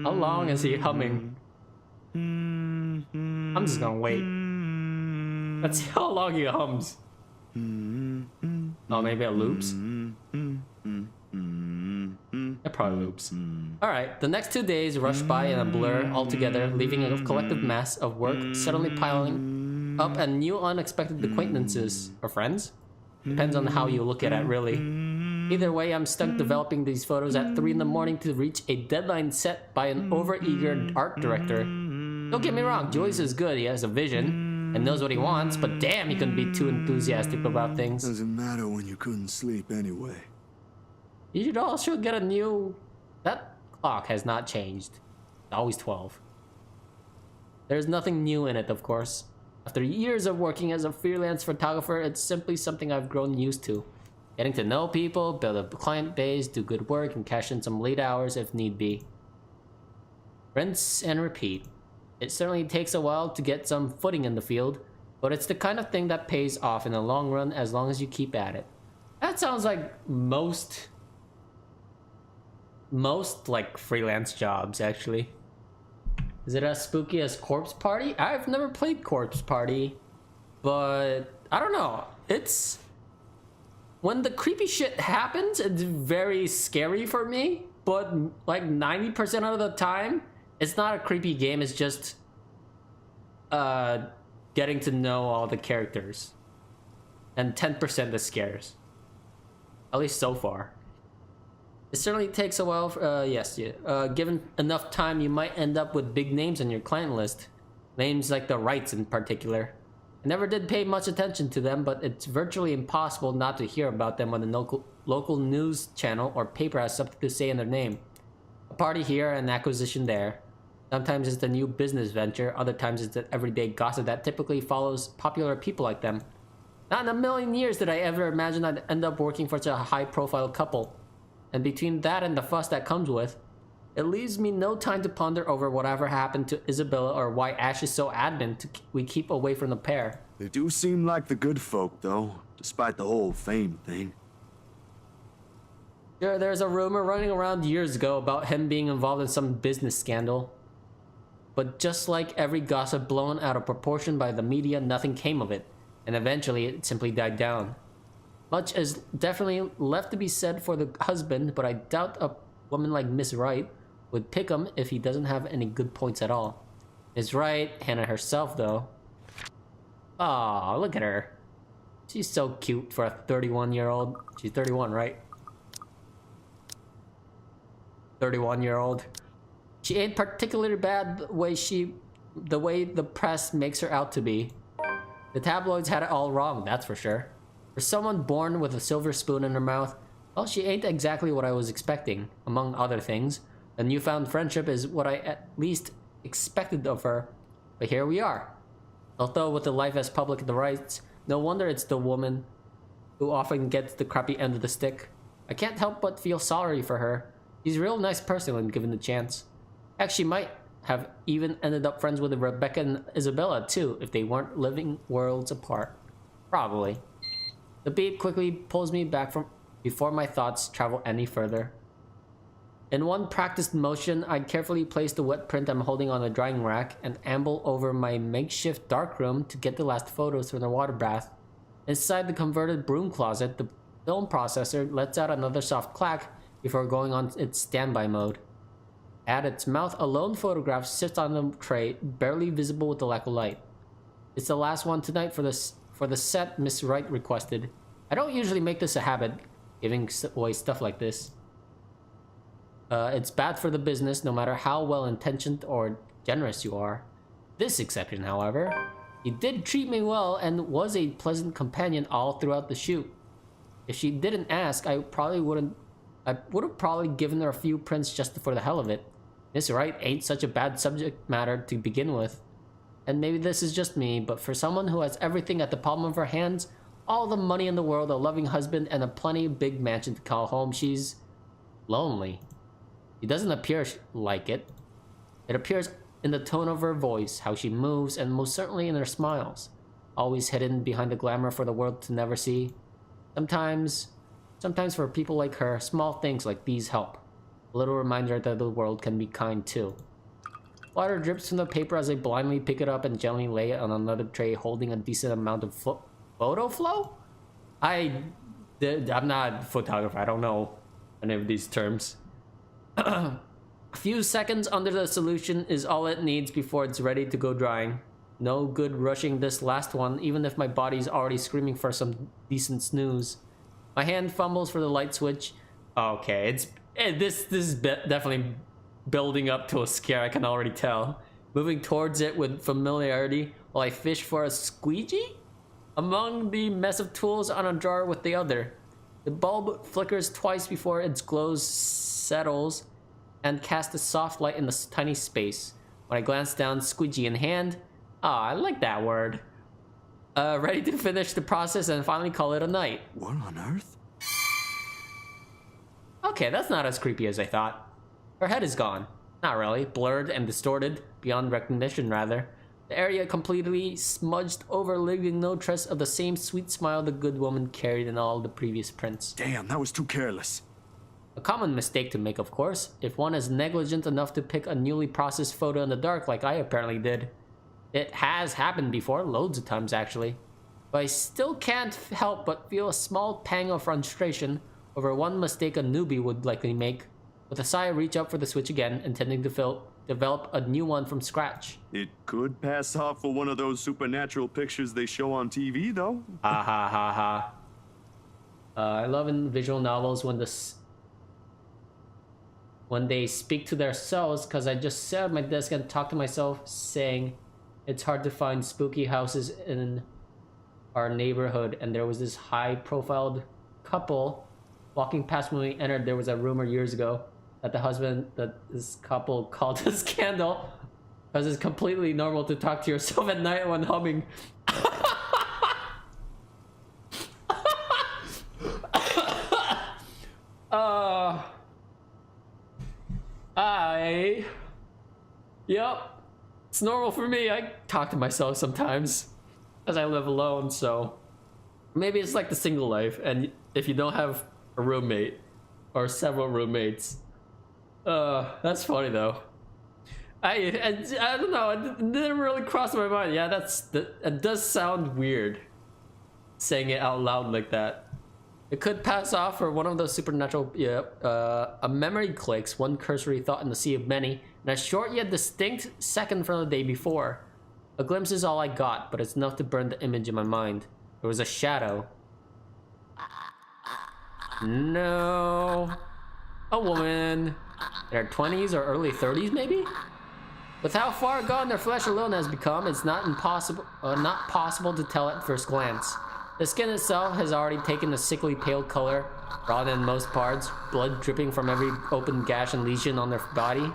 How long is he humming? I'm just gonna wait. Let's see how long he hums. Oh, maybe it loops? It probably loops. Alright, the next 2 days rushed by in a blur altogether, leaving a collective mass of work suddenly piling up and new unexpected acquaintances. Or friends? Depends on how you look at it, really. Either way, I'm stuck developing these photos at 3 in the morning to reach a deadline set by an overeager art director. Don't get me wrong, Joyce is good, he has a vision and knows what he wants, but damn, he couldn't be too enthusiastic about things. Doesn't matter when you couldn't sleep anyway. You should also get a new... That clock has not changed. It's always 12. There's nothing new in it, of course. After years of working as a freelance photographer, it's simply something I've grown used to. Getting to know people, build a client base, do good work, and cash in some late hours if need be. Rinse and repeat. It certainly takes a while to get some footing in the field, but it's the kind of thing that pays off in the long run as long as you keep at it. That sounds like most like freelance jobs, actually. Is it as spooky as Corpse Party? I've never played Corpse Party, but I don't know. It's... When the creepy shit happens, it's very scary for me, but like 90% of the time, it's not a creepy game, it's just getting to know all the characters. And 10% the scares. At least so far. It certainly takes a while, given enough time, you might end up with big names on your client list. Names like the Wrights in particular. I never did pay much attention to them, but it's virtually impossible not to hear about them when the local news channel or paper has something to say in their name. A party here, an acquisition there. Sometimes it's a new business venture, other times it's the everyday gossip that typically follows popular people like them. Not in a million years did I ever imagine I'd end up working for such a high-profile couple. And between that and the fuss that comes with, it leaves me no time to ponder over whatever happened to Isabella or why Ash is so adamant we keep away from the pair. They do seem like the good folk, though, despite the whole fame thing. Sure, there's a rumor running around years ago about him being involved in some business scandal. But just like every gossip blown out of proportion by the media, nothing came of it, and eventually it simply died down. Much is definitely left to be said for the husband, but I doubt a woman like Miss Wright would pick him if he doesn't have any good points at all. Miss Wright, Hannah herself though. Aw, look at her. She's so cute for a 31-year-old. She's 31, right? 31-year-old. She ain't particularly bad the way the press makes her out to be. The tabloids had it all wrong, that's for sure. For someone born with a silver spoon in her mouth, well, she ain't exactly what I was expecting, among other things. The newfound friendship is what I at least expected of her, but here we are. Although with the life as public as the Wrights, no wonder it's the woman who often gets the crappy end of the stick. I can't help but feel sorry for her. She's a real nice person when given the chance. Heck, she might have even ended up friends with Rebecca and Isabella too, if they weren't living worlds apart. Probably. The beat quickly pulls me back from before my thoughts travel any further. In one practiced motion, I carefully place the wet print I'm holding on the drying rack and amble over my makeshift darkroom to get the last photos from the water bath. Inside the converted broom closet, the film processor lets out another soft clack before going on its standby mode. At its mouth, a lone photograph sits on the tray, barely visible with the lack of light. It's the last one tonight for the set Miss Wright requested. I don't usually make this a habit, giving away stuff like this. It's bad for the business no matter how well-intentioned or generous you are. This exception, however, he did treat me well and was a pleasant companion all throughout the shoot. If she didn't ask, I probably wouldn't I would have probably given her a few prints just for the hell of it. Miss Wright ain't such a bad subject matter to begin with. And maybe this is just me, but for someone who has everything at the palm of her hands, all the money in the world, a loving husband, and a plenty big mansion to call home, she's lonely. She doesn't appear like it. It appears in the tone of her voice, how she moves, and most certainly in her smiles, always hidden behind the glamour for the world to never see. Sometimes for people like her, small things like these help. A little reminder that the world can be kind too. Water drips from the paper as I blindly pick it up and gently lay it on another tray, holding a decent amount of photo flow? I'm not a photographer, I don't know any of these terms. A few seconds under the solution is all it needs before it's ready to go drying. No good rushing this last one, even if my body's already screaming for some decent snooze. My hand fumbles for the light switch. Okay, this is definitely building up to a scare, I can already tell. Moving towards it with familiarity while I fish for a squeegee among the mess of tools on a drawer with the other. The bulb flickers twice before its glow settles and casts a soft light in the tiny space. When I glance down, squeegee in hand. I like that word. Ready to finish the process and finally call it a night. What on earth? Okay, that's not as creepy as I thought. Her head is gone. Not really. Blurred and distorted, beyond recognition rather. The area completely smudged over, leaving no trace of the same sweet smile the good woman carried in all the previous prints. Damn, that was too careless. A common mistake to make, of course, if one is negligent enough to pick a newly processed photo in the dark like I apparently did. It has happened before, loads of times actually. But I still can't help but feel a small pang of frustration over one mistake a newbie would likely make. With a sigh, I reach up for the switch again, intending to develop a new one from scratch. It could pass off for one of those supernatural pictures they show on TV, though. Ha ha ha ha. I love in visual novels when they speak to their selves, because I just sat at my desk and talked to myself, saying it's hard to find spooky houses in our neighborhood, and there was this high-profile couple walking past when we entered. There was a rumor years ago that this couple called a scandal, because it's completely normal to talk to yourself at night when humming. Yep, it's normal for me. I talk to myself sometimes, as I live alone, so maybe it's like the single life, and if you don't have a roommate or several roommates. That's funny though. I don't know, it didn't really cross my mind. Yeah, it does sound weird saying it out loud like that. It could pass off for one of those supernatural, a memory clicks, one cursory thought in the sea of many, and a short yet distinct second from the day before. A glimpse is all I got, but it's enough to burn the image in my mind. There was a shadow. No. A woman. In her 20s or early 30s, maybe? With how far gone their flesh alone has become, it's not possible to tell at first glance. The skin itself has already taken a sickly pale color, raw in most parts, blood dripping from every open gash and lesion on their body.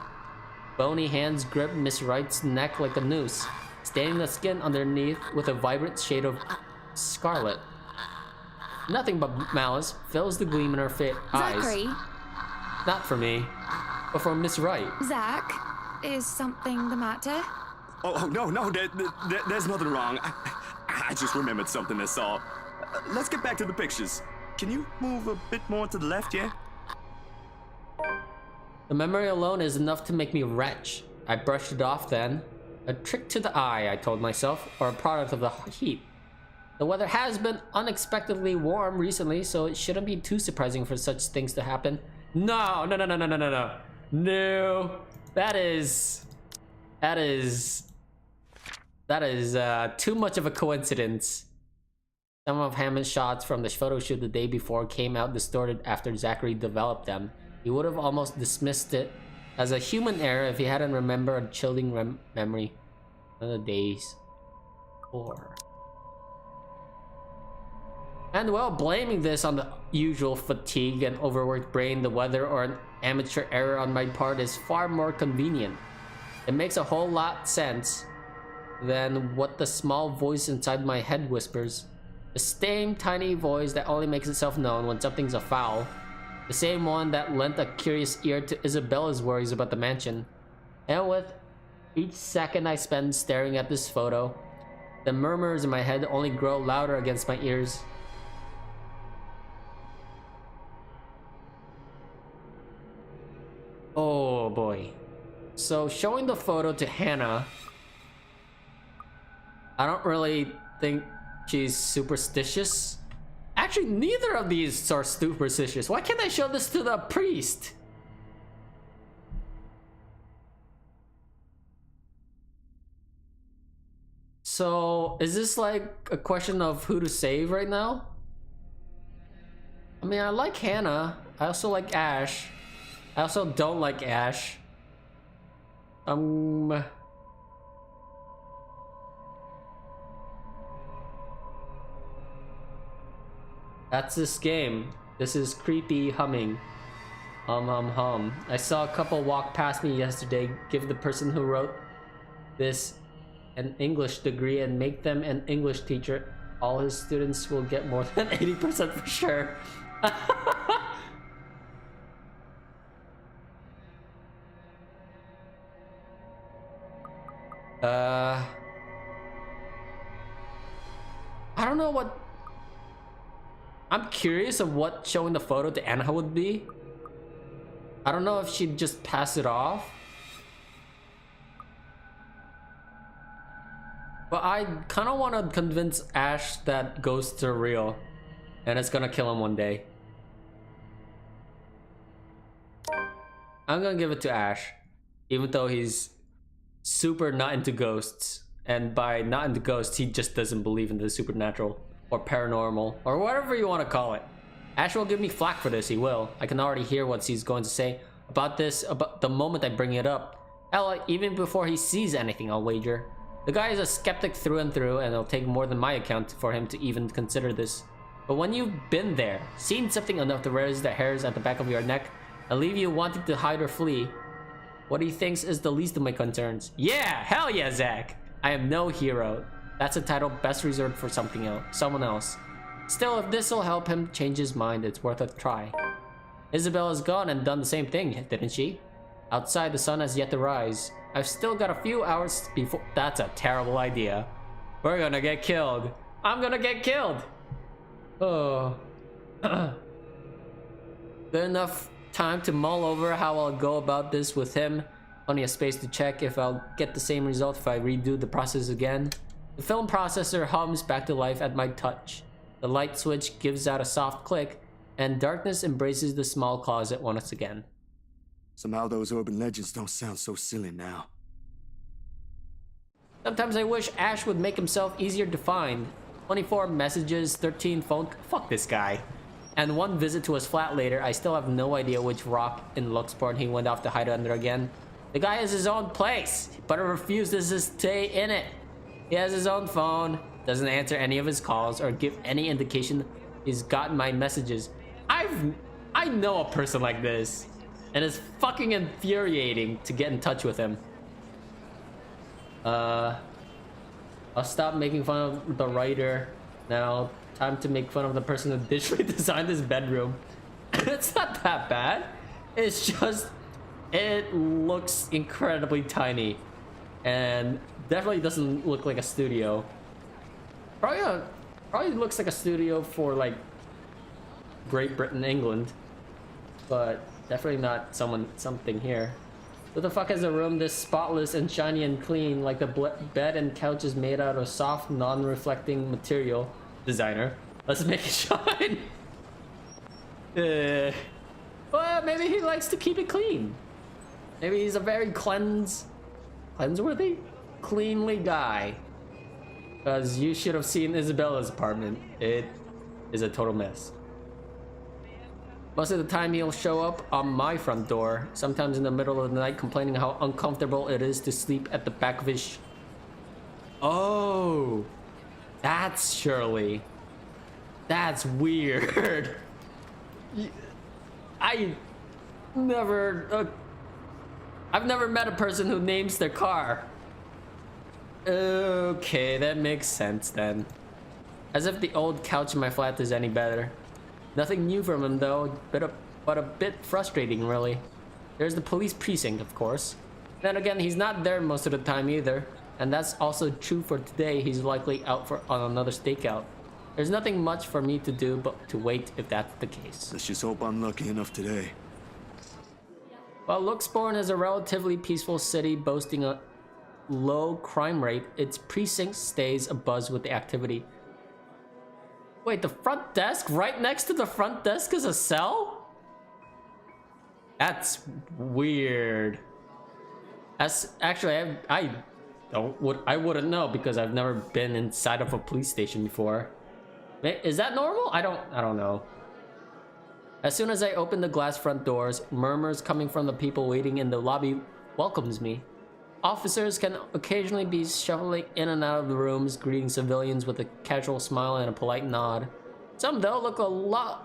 Bony hands grip Miss Wright's neck like a noose, staining the skin underneath with a vibrant shade of scarlet. Nothing but malice fills the gleam in her eyes. Zachary. Not for me, but for Miss Wright. Zach, is something the matter? Oh no, there's nothing wrong. I just remembered something, that's all. Let's get back to the pictures. Can you move a bit more to the left, yeah? The memory alone is enough to make me retch. I brushed it off then. A trick to the eye, I told myself, or a product of the heat. The weather has been unexpectedly warm recently, so it shouldn't be too surprising for such things to happen. No. No. That is too much of a coincidence. Some of Hammond's shots from the photo shoot the day before came out distorted after Zachary developed them. He would have almost dismissed it as a human error if he hadn't remembered a chilling memory of the days before. And well, blaming this on the usual fatigue and overworked brain, the weather, or an amateur error on my part is far more convenient. It makes a whole lot sense than what the small voice inside my head whispers. The same tiny voice that only makes itself known when something's a foul. The same one that lent a curious ear to Isabella's worries about the mansion. And with each second I spend staring at this photo, the murmurs in my head only grow louder against my ears. Oh boy. So showing the photo to Hannah, I don't really think she's superstitious. Actually, neither of these are superstitious. Why can't I show this to the priest? So, is this like a question of who to save right now? I mean, I like Hannah. I also like Ash. I also don't like Ash. That's this game. This is creepy humming. Hum. I saw a couple walk past me yesterday, give the person who wrote this an English degree and make them an English teacher. All his students will get more than 80% for sure. I don't know what... I'm curious of what showing the photo to Anna would be. I don't know if she'd just pass it off. But I kind of want to convince Ash that ghosts are real. And it's gonna kill him one day. I'm gonna give it to Ash. Even though he's super not into ghosts. And by not into ghosts, he just doesn't believe in the supernatural. Or paranormal. Or whatever you want to call it. Ash will give me flack for this, he will. I can already hear what he's going to say about this, about the moment I bring it up. Hell, even before he sees anything, I'll wager. The guy is a skeptic through and through, and it'll take more than my account for him to even consider this. But when you've been there, seen something enough to raise the hairs at the back of your neck, and leave you wanting to hide or flee, what he thinks is the least of my concerns. Yeah, hell yeah, Zach! I am no hero. That's a title best reserved for someone else. Still, if this'll help him change his mind, it's worth a try. Isabella's gone and done the same thing, didn't she? Outside, the sun has yet to rise. I've still got a few hours before... That's a terrible idea. We're gonna get killed. I'm gonna get killed! Oh. Good enough time to mull over how I'll go about this with him. Plenty of space to check if I'll get the same result if I redo the process again. The film processor hums back to life at my touch. The light switch gives out a soft click, and darkness embraces the small closet once again. Somehow those urban legends don't sound so silly now. Sometimes I wish Ash would make himself easier to find. 24 messages, 13 phone... Fuck this guy. And one visit to his flat later, I still have no idea which rock in Luxport he went off to hide under again. The guy has his own place, but refuses to stay in it. He has his own phone, doesn't answer any of his calls or give any indication he's gotten my messages. I know a person like this, and it's fucking infuriating to get in touch with him. I'll stop making fun of the writer. Now, time to make fun of the person who digitally designed this bedroom. It's not that bad. It's just, it looks incredibly tiny. And definitely doesn't look like a studio. Probably looks like a studio for like Great Britain, England. But definitely not something here. Who the fuck has a room this spotless and shiny and clean, like the bed and couch is made out of soft, non-reflecting material? Designer. Let's make it shine. Well, maybe he likes to keep it clean. Maybe he's a very cleanseworthy? Cleanly guy. Because you should have seen Isabella's apartment. It is a total mess. Most of the time he'll show up on my front door, sometimes in the middle of the night complaining how uncomfortable it is to sleep at the back of his... Oh, that's Shirley. That's weird. I never... I've never met a person who names their car. Okay, that makes sense then. As if the old couch in my flat is any better. Nothing new from him though, but a bit frustrating really. There's the police precinct, of course. Then again, he's not there most of the time either. And that's also true for today. He's likely out on another stakeout. There's nothing much for me to do but to wait if that's the case. Let's just hope I'm lucky enough today. While Luxborn is a relatively peaceful city boasting a low crime rate, its precinct stays abuzz with the activity. Wait, the front desk? Right next to the front desk is a cell? That's weird. Actually, I wouldn't know because I've never been inside of a police station before. Is that normal? I don't know. As soon as I open the glass front doors, murmurs coming from the people waiting in the lobby welcomes me. Officers can occasionally be shuffling in and out of the rooms, greeting civilians with a casual smile and a polite nod. Some, though, look a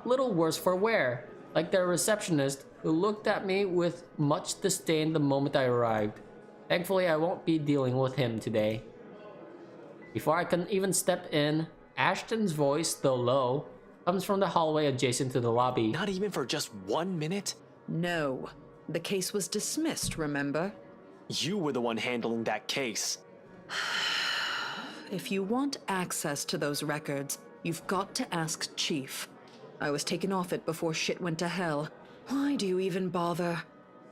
little worse for wear, like their receptionist, who looked at me with much disdain the moment I arrived. Thankfully, I won't be dealing with him today. Before I can even step in, Ashton's voice, though low, comes from the hallway adjacent to the lobby. Not even for just 1 minute? No. The case was dismissed, remember? You were the one handling that case. If you want access to those records, you've got to ask Chief. I was taken off it before shit went to hell. Why do you even bother?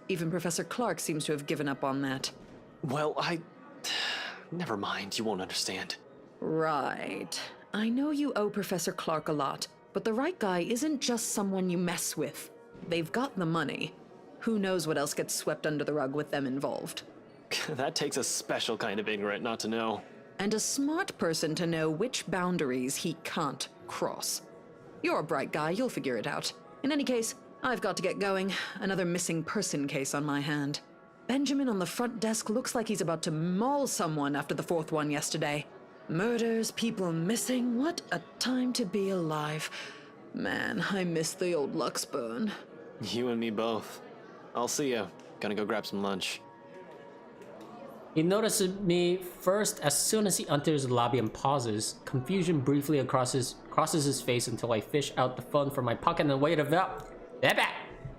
Even Professor Clark seems to have given up on that. Well, never mind, you won't understand. Right. I know you owe Professor Clark a lot, but the right guy isn't just someone you mess with. They've got the money. Who knows what else gets swept under the rug with them involved. That takes a special kind of ignorant not to know. And a smart person to know which boundaries he can't cross. You're a bright guy, you'll figure it out. In any case, I've got to get going. Another missing person case on my hand. Benjamin on the front desk looks like he's about to maul someone after the 4th one yesterday. Murders, people missing, what a time to be alive. Man, I miss the old Luxburn. You and me both. I'll see ya. Gonna go grab some lunch. He notices me first as soon as he enters the lobby and pauses. Confusion briefly crosses his face until I fish out the phone from my pocket and wait it up.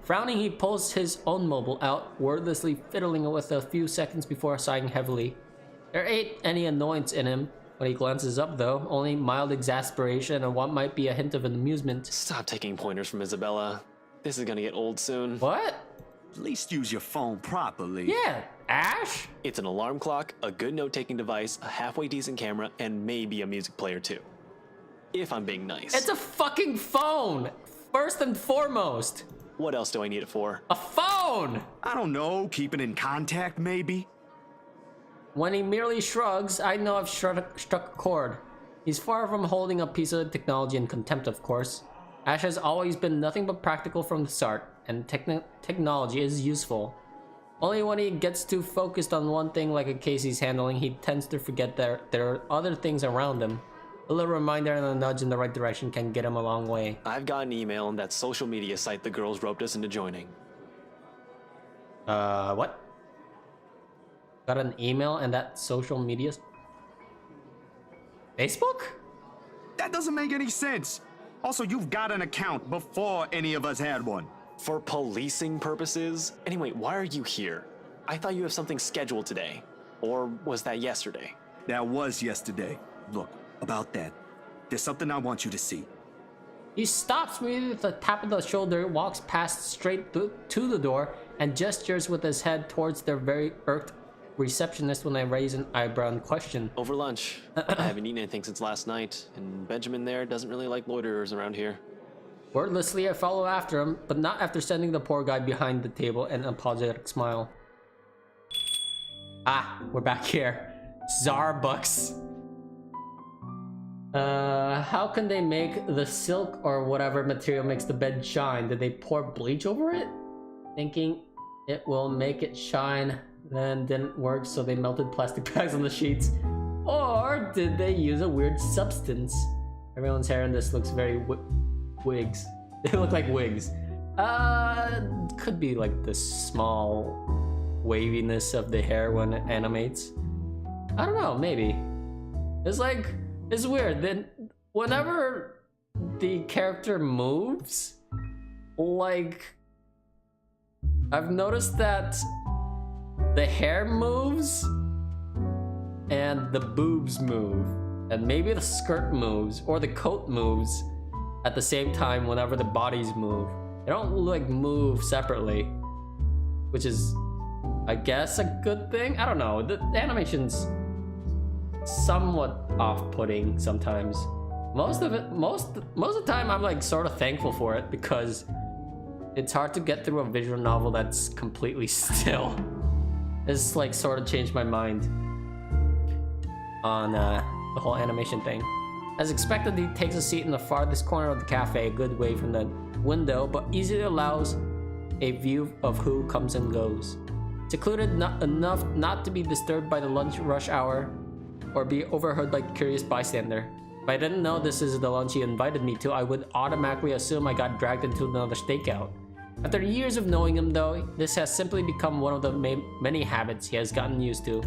Frowning, he pulls his own mobile out, wordlessly fiddling with it a few seconds before sighing heavily. There ain't any annoyance in him when he glances up, though, only mild exasperation and what might be a hint of amusement. Stop taking pointers from Isabella. This is gonna get old soon. What? At least use your phone properly. Yeah, Ash? It's an alarm clock, a good note-taking device, a halfway decent camera, and maybe a music player too. If I'm being nice. It's a fucking phone! First and foremost! What else do I need it for? A phone! I don't know, keep it in contact maybe? When he merely shrugs, I know I've struck a chord. He's far from holding a piece of technology in contempt, of course. Ash has always been nothing but practical from the start, and technology is useful. Only when he gets too focused on one thing like a case he's handling, he tends to forget that there are other things around him. A little reminder and a nudge in the right direction can get him a long way. I've got an email on that social media site the girls roped us into joining. What? Got an email and that social media? Facebook? That doesn't make any sense. Also, you've got an account before any of us had one. For policing purposes? Anyway, why are you here? I thought you have something scheduled today. Or was that yesterday? That was yesterday. Look, about that, there's something I want you to see. He stops me with a tap of the shoulder, walks past straight to the door, and gestures with his head towards their very irked receptionist when I raise an eyebrow and question. Over lunch. I haven't eaten anything since last night, and Benjamin there doesn't really like loiterers around here. Wordlessly, I follow after him, but not after sending the poor guy behind the table an apologetic smile. Ah, we're back here. Zarbucks. How can they make the silk or whatever material makes the bed shine? Did they pour bleach over it? Thinking it will make it shine, then didn't work, so they melted plastic bags on the sheets. Or did they use a weird substance? Everyone's hair in this looks very wigs. They look like wigs. Could be like the small waviness of the hair when it animates. I don't know, maybe. It's weird. Then whenever the character moves, like, I've noticed that the hair moves and the boobs move, and maybe the skirt moves or the coat moves at the same time whenever the bodies move. They don't like move separately, which is, I guess, a good thing. I don't know. The animation's somewhat off-putting sometimes. Most of the time I'm like sort of thankful for it, because it's hard to get through a visual novel that's completely still. It's like sort of changed my mind on the whole animation thing. As expected, he takes a seat in the farthest corner of the cafe, a good way from the window, but easily allows a view of who comes and goes. Secluded enough not to be disturbed by the lunch rush hour or be overheard by a curious bystander. If I didn't know this is the lunch he invited me to, I would automatically assume I got dragged into another stakeout. After years of knowing him, though, this has simply become one of the many habits he has gotten used to.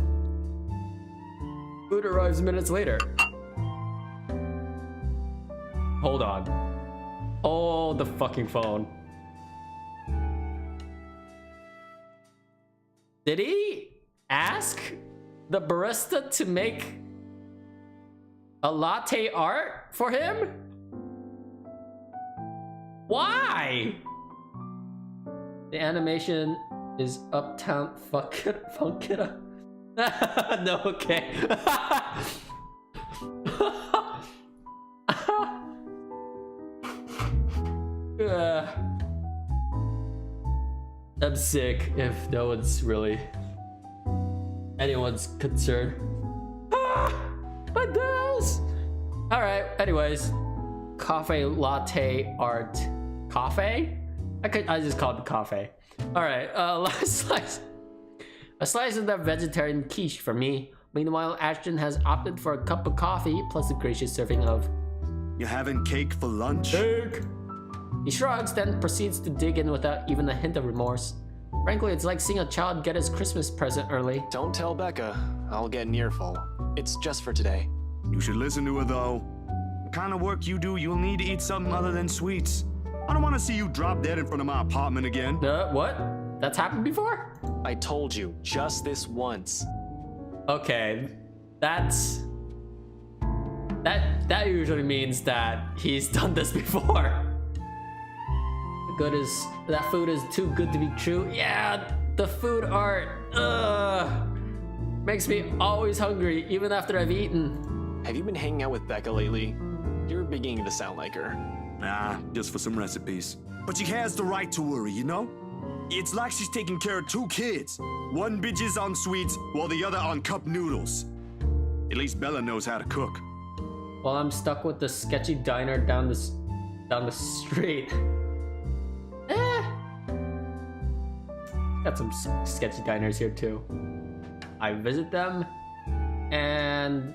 Food arrives minutes later. Hold on. Oh, the fucking phone. Did he ask the barista to make a latte art for him? Why? The animation is uptown fuck it up. No, okay. I'm sick if no one's really anyone's concerned. My nose! Alright, anyways. Cafe latte art. Cafe? I just called it cafe. Alright, last slice. A slice of that vegetarian quiche for me. Meanwhile, Ashton has opted for a cup of coffee plus a gracious serving of... You having cake for lunch? Cake! He shrugs, then proceeds to dig in without even a hint of remorse. Frankly, it's like seeing a child get his Christmas present early. Don't tell Becca. I'll get near full. It's just for today. You should listen to her, though. The kind of work you do, you'll need to eat something other than sweets. I don't want to see you drop dead in front of my apartment again. What? That's happened before? I told you, just this once. Okay, that usually means that he's done this before. That food is too good to be true. Yeah, the food art, makes me always hungry, even after I've eaten. Have you been hanging out with Becca lately? You're beginning to sound like her. Nah, just for some recipes. But she has the right to worry, you know? It's like she's taking care of two kids. One bitches on sweets, while the other on cup noodles. At least Bella knows how to cook. Well, I'm stuck with the sketchy diner down the street. Got some sketchy diners here too. I visit them, and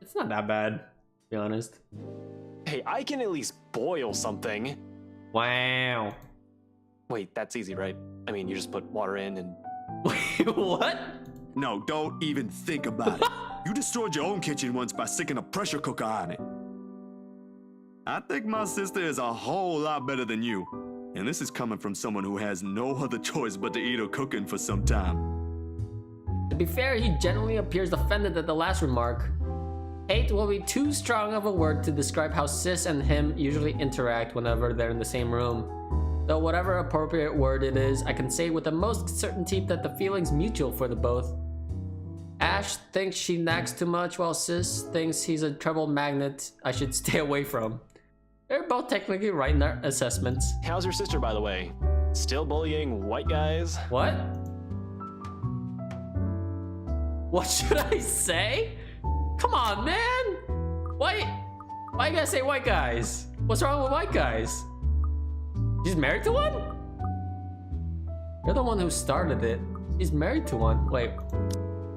it's not that bad, to be honest. Hey, I can at least boil something. Wow. Wait, that's easy, right? I mean, you just put water in and... Wait, what? No, don't even think about it. You destroyed your own kitchen once by sticking a pressure cooker on it. I think my sister is a whole lot better than you. And this is coming from someone who has no other choice but to eat her cooking for some time. To be fair, he generally appears offended at the last remark. Hate will be too strong of a word to describe how Sis and him usually interact whenever they're in the same room. Though whatever appropriate word it is, I can say with the most certainty that the feeling's mutual for the both. Ash thinks she nags too much, while Sis thinks he's a trouble magnet I should stay away from. They're both technically right in their assessments. How's your sister, by the way? Still bullying white guys? What? What should I say? Come on, man! Why you gotta say white guys? What's wrong with white guys? She's married to one? You're the one who started it. She's married to one. Wait,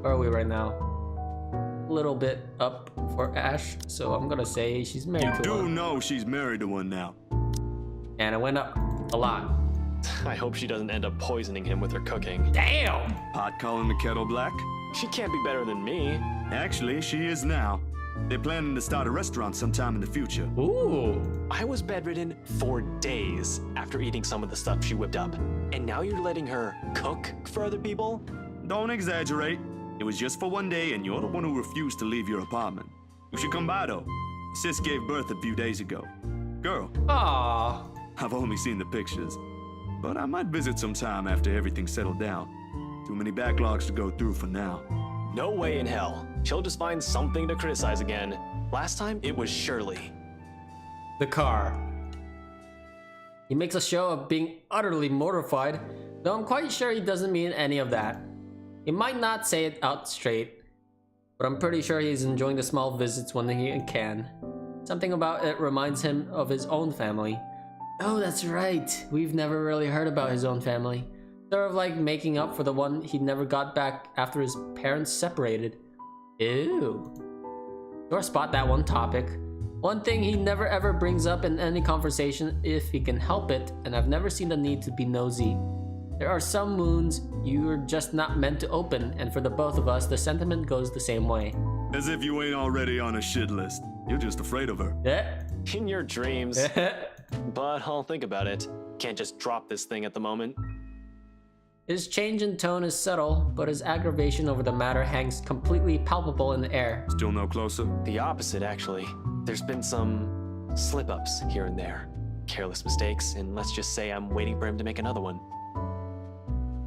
where are we right now? little bit up for Ash, so I'm gonna say she's married You to do one. know she's married to one now. And it went up a lot. I hope she doesn't end up poisoning him with her cooking. Damn! Pot calling the kettle black? She can't be better than me. Actually, she is now. They're planning to start a restaurant sometime in the future. Ooh. I was bedridden for days after eating some of the stuff she whipped up. And now you're letting her cook for other people? Don't exaggerate. It was just for one day, and you're the one who refused to leave your apartment. You should come by, though. Sis gave birth a few days ago. Girl, Aww. I've only seen the pictures. But I might visit sometime after everything's settled down. Too many backlogs to go through for now. No way in hell. She'll just find something to criticize again. Last time, it was Shirley. The car. He makes a show of being utterly mortified, though I'm quite sure he doesn't mean any of that. He might not say it out straight, but I'm pretty sure he's enjoying the small visits when he can. Something about it reminds him of his own family. Oh, that's right. We've never really heard about his own family. Sort of like making up for the one he never got back after his parents separated. Ew. Sure spot that one topic. One thing he never ever brings up in any conversation if he can help it, and I've never seen the need to be nosy. There are some wounds you're just not meant to open, and for the both of us, the sentiment goes the same way. As if you ain't already on a shit list. You're just afraid of her. Yeah. In your dreams. But I'll think about it. Can't just drop this thing at the moment. His change in tone is subtle, but his aggravation over the matter hangs completely palpable in the air. Still no closer? The opposite, actually. There's been some slip-ups here and there. Careless mistakes, and let's just say I'm waiting for him to make another one.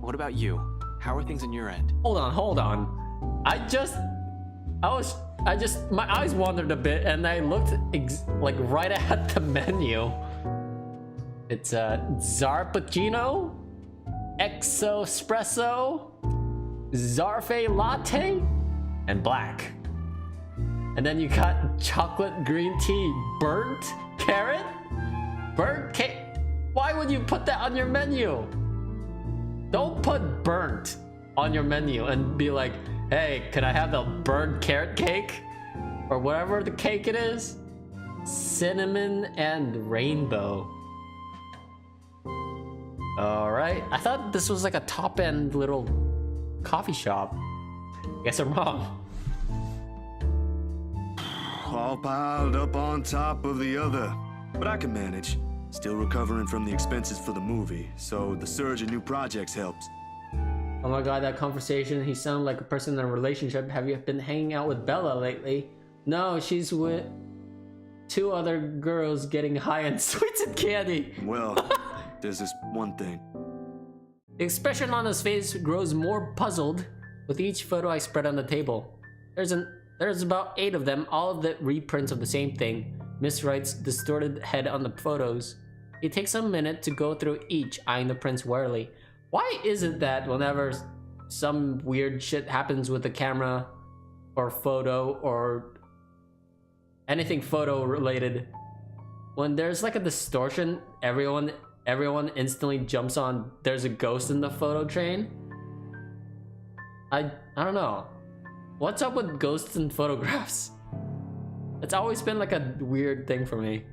What about you? How are things on your end? Hold on. My eyes wandered a bit, and I looked like right at the menu. It's Zarpacino, Exo Espresso, Zarfe Latte, and black. And then you got chocolate green tea, burnt carrot, burnt cake. Why would you put that on your menu? Don't put burnt on your menu and be like, hey, can I have the burnt carrot cake? Or whatever the cake it is. Cinnamon and rainbow. Alright, I thought this was like a top-end little coffee shop. Guess I'm wrong. All piled up on top of the other. But I can manage. Still recovering from the expenses for the movie, so the surge in new projects helps. Oh my god, that conversation, he sounded like a person in a relationship. Have you been hanging out with Bella lately? No, she's with 2 other girls getting high on sweets and candy. Well, there's this one thing. The expression on his face grows more puzzled with each photo I spread on the table. There's about 8 of them, all of the reprints of the same thing. Miss Wright's distorted head on the photos. It takes a minute to go through each, eyeing the prints warily. Why is it that whenever some weird shit happens with the camera or photo or anything photo related, when there's like a distortion, everyone instantly jumps on there's a ghost in the photo train? I don't know. What's up with ghosts in photographs? It's always been like a weird thing for me.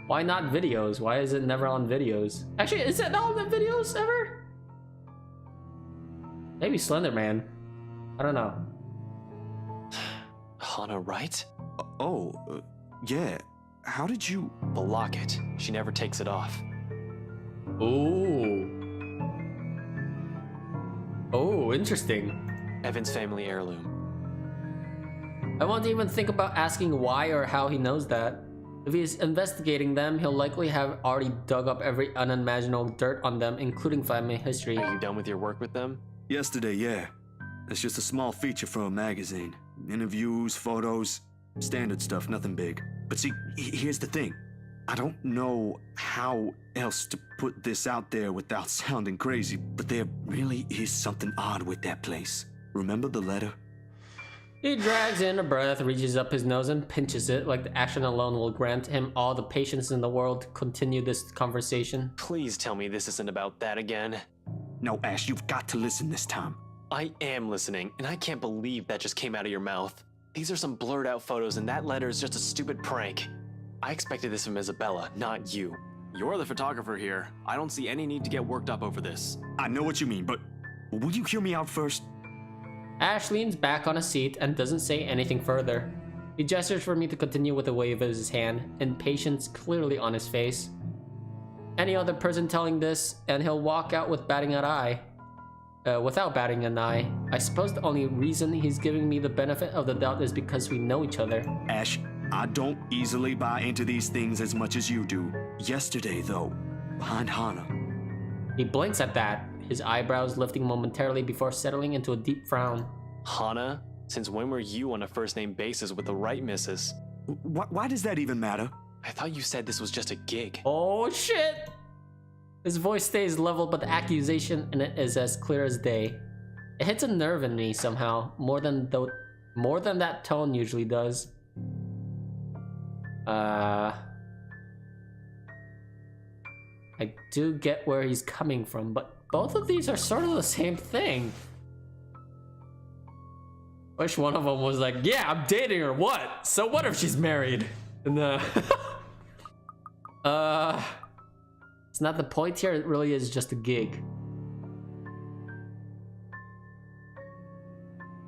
Why not videos? Why is it never on videos? Actually, is it not on the videos ever? Maybe Slender Man. I don't know. Hana Wright? Yeah. How did you... The locket. She never takes it off. Ooh. Oh, interesting. Evan's family heirloom. I won't even think about asking why or how he knows that. If he's investigating them, he'll likely have already dug up every unimaginable dirt on them, including family history. Are you done with your work with them? Yesterday, yeah. It's just a small feature for a magazine. Interviews, photos, standard stuff, nothing big. But see, here's the thing. I don't know how else to put this out there without sounding crazy, but there really is something odd with that place. Remember the letter? He drags in a breath, reaches up his nose and pinches it like the action alone will grant him all the patience in the world to continue this conversation. Please tell me this isn't about that again. No, Ash, you've got to listen this time. I am listening, and I can't believe that just came out of your mouth. These are some blurred out photos, and that letter is just a stupid prank. I expected this from Isabella, not you. You're the photographer here. I don't see any need to get worked up over this. I know what you mean, but will you hear me out first? Ash leans back on a seat and doesn't say anything further. He gestures for me to continue with a wave of his hand, impatience clearly on his face. Any other person telling this, and he'll walk out with batting an eye. Without batting an eye. I suppose the only reason he's giving me the benefit of the doubt is because we know each other. Ash, I don't easily buy into these things as much as you do. Yesterday, though, behind Hana. He blinks at that, his eyebrows lifting momentarily before settling into a deep frown. Hana? Since when were you on a first-name basis with the right missus? Why does that even matter? I thought you said this was just a gig. Oh shit! His voice stays level, but the accusation in it is as clear as day. It hits a nerve in me somehow, more than that tone usually does. I do get where he's coming from, but both of these are sort of the same thing. Wish one of them was like, yeah, I'm dating her, what? So what if she's married? No. It's not the point here, it really is just a gig.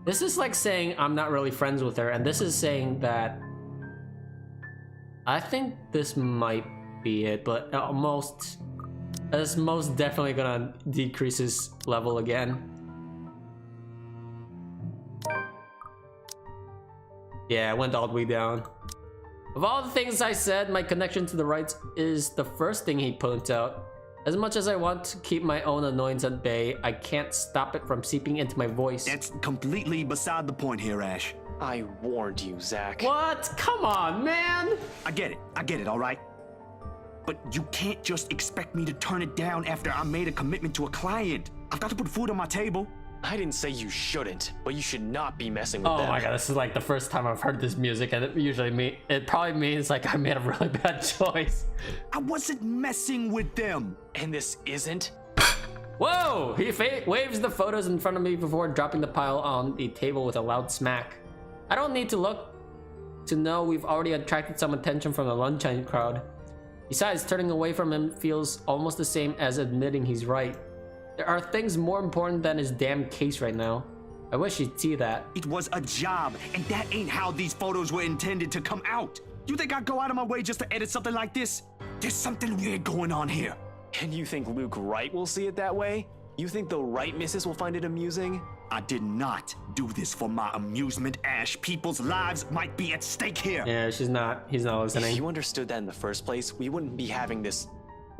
This is like saying I'm not really friends with her, and this is saying that I think this might be it, but it's most definitely gonna decrease his level again. Yeah, it went all the way down. Of all the things I said, my connection to the rights is the first thing he points out. As much as I want to keep my own annoyance at bay, I can't stop it from seeping into my voice. That's completely beside the point here, Ash. I warned you, Zach. What? Come on, man! I get it, all right? But you can't just expect me to turn it down after I made a commitment to a client. I've got to put food on my table. I didn't say you shouldn't, but you should not be messing with them. Oh my god, this is like the first time I've heard this music, and it probably means like I made a really bad choice. I wasn't messing with them. And this isn't? Whoa! He waves the photos in front of me before dropping the pile on the table with a loud smack. I don't need to look to know we've already attracted some attention from the lunchtime crowd. Besides, turning away from him feels almost the same as admitting he's right. There are things more important than his damn case right now. I wish he'd see that. It was a job, and that ain't how these photos were intended to come out. You think I'd go out of my way just to edit something like this? There's something weird going on here. And you think Luke Wright will see it that way? You think the right missus will find it amusing? I did not do this for my amusement, Ash. People's lives might be at stake here. Yeah, he's not listening. If you understood that in the first place, we wouldn't be having this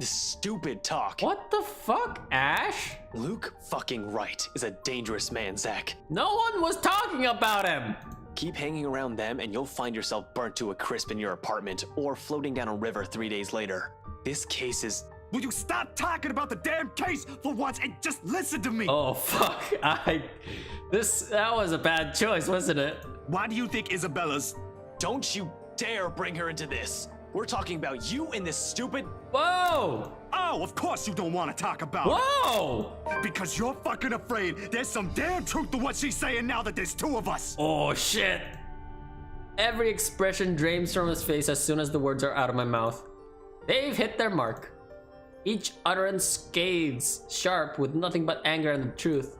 stupid talk. What the fuck, Ash? Luke fucking Wright is a dangerous man, Zach. No one was talking about him! Keep hanging around them and you'll find yourself burnt to a crisp in your apartment or floating down a river 3 days later. This case is... Will you stop talking about the damn case for once and just listen to me? Oh fuck, that was a bad choice, wasn't it? Why do you think Isabella's... Don't you dare bring her into this! We're talking about you and this stupid... Whoa! Oh, of course you don't want to talk about it. Whoa! Because you're fucking afraid there's some damn truth to what she's saying now that there's two of us. Oh shit. Every expression drains from his face as soon as the words are out of my mouth. They've hit their mark. Each utterance scathes, sharp, with nothing but anger and the truth.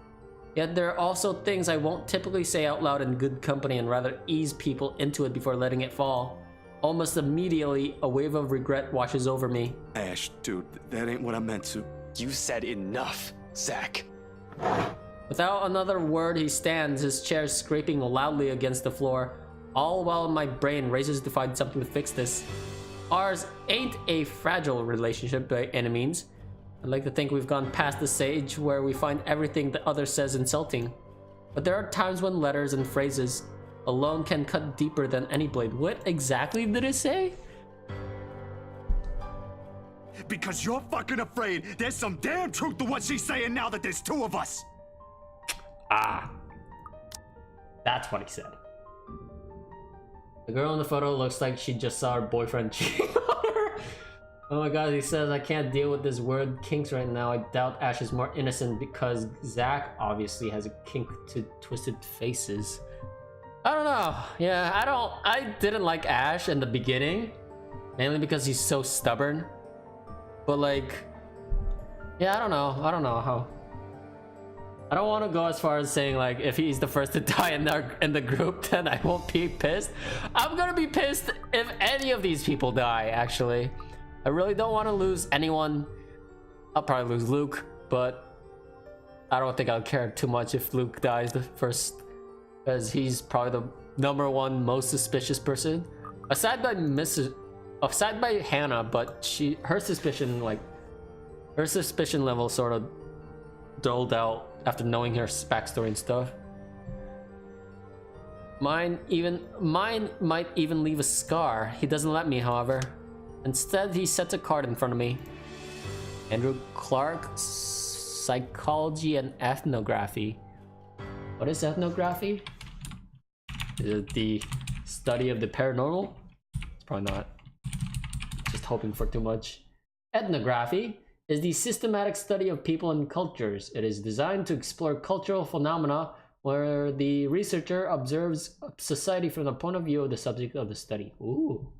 Yet there are also things I won't typically say out loud in good company and rather ease people into it before letting it fall. Almost immediately, a wave of regret washes over me. Ash, dude, that ain't what I meant to. You said enough, Zach. Without another word, he stands, his chair scraping loudly against the floor, all while my brain races to find something to fix this. Ours ain't a fragile relationship by any means. I'd like to think we've gone past the stage where we find everything the other says insulting. But there are times when letters and phrases alone can cut deeper than any blade. What exactly did it say? Because you're fucking afraid there's some damn truth to what she's saying now that there's two of us. Ah. That's what he said. The girl in the photo looks like she just saw her boyfriend cheating on her. Oh my god, he says I can't deal with this word kinks right now. I doubt Ash is more innocent because Zach obviously has a kink to twisted faces. I don't know. Yeah, I didn't like Ash in the beginning. Mainly because he's so stubborn. But like, yeah, I don't know how. I don't want to go as far as saying like if he's the first to die in the group, then I won't be pissed. I'm gonna be pissed if any of these people die, actually. I really don't want to lose anyone. I'll probably lose Luke, but I don't think I'll care too much if Luke dies the first, because he's probably the #1 most suspicious person. Aside by Hannah, but her suspicion level sort of dulled out after knowing her backstory and stuff. Mine might even leave a scar. He doesn't let me, however. Instead, he sets a card in front of me. Andrew Clark, Psychology and Ethnography. What is ethnography? Is it the study of the paranormal? It's probably not. Just hoping for too much. Ethnography is the systematic study of people and cultures. It is designed to explore cultural phenomena where the researcher observes society from the point of view of the subject of the study. Ooh,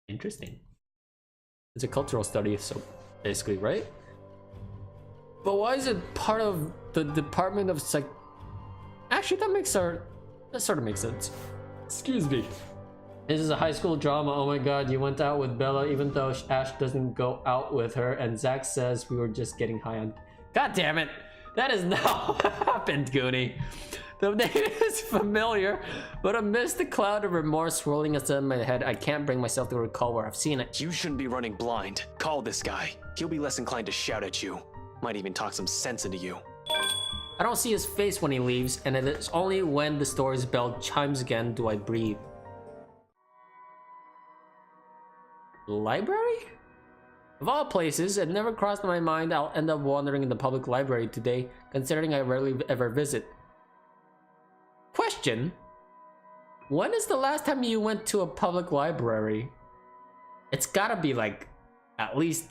interesting. It's a cultural study, so basically, right? But why is it part of the Department of Psych? Actually, that sort of makes sense. Excuse me. This is a high school drama. Oh my god, you went out with Bella even though Ash doesn't go out with her, and Zach says we were just getting high on. God damn it! That is not what happened, Goonie. The name is familiar, but amidst the cloud of remorse swirling inside my head, I can't bring myself to recall where I've seen it. You shouldn't be running blind. Call this guy. He'll be less inclined to shout at you. Might even talk some sense into you. I don't see his face when he leaves, and it is only when the store's bell chimes again do I breathe. Library? Of all places, it never crossed my mind I'll end up wandering in the public library today, considering I rarely ever visit. Question: when is the last time you went to a public library? It's gotta be like at least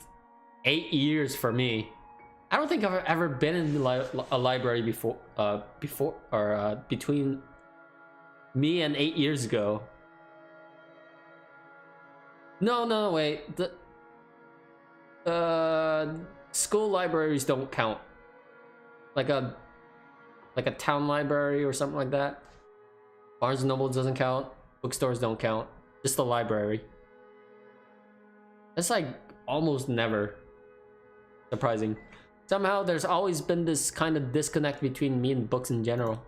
8 years for me. I don't think I've ever been in a library between me and 8 years ago. No, wait. The school libraries don't count. Like a town library or something like that. Barnes & Noble doesn't count. Bookstores don't count. Just the library. It's like almost never. Surprising. Somehow there's always been this kind of disconnect between me and books in general.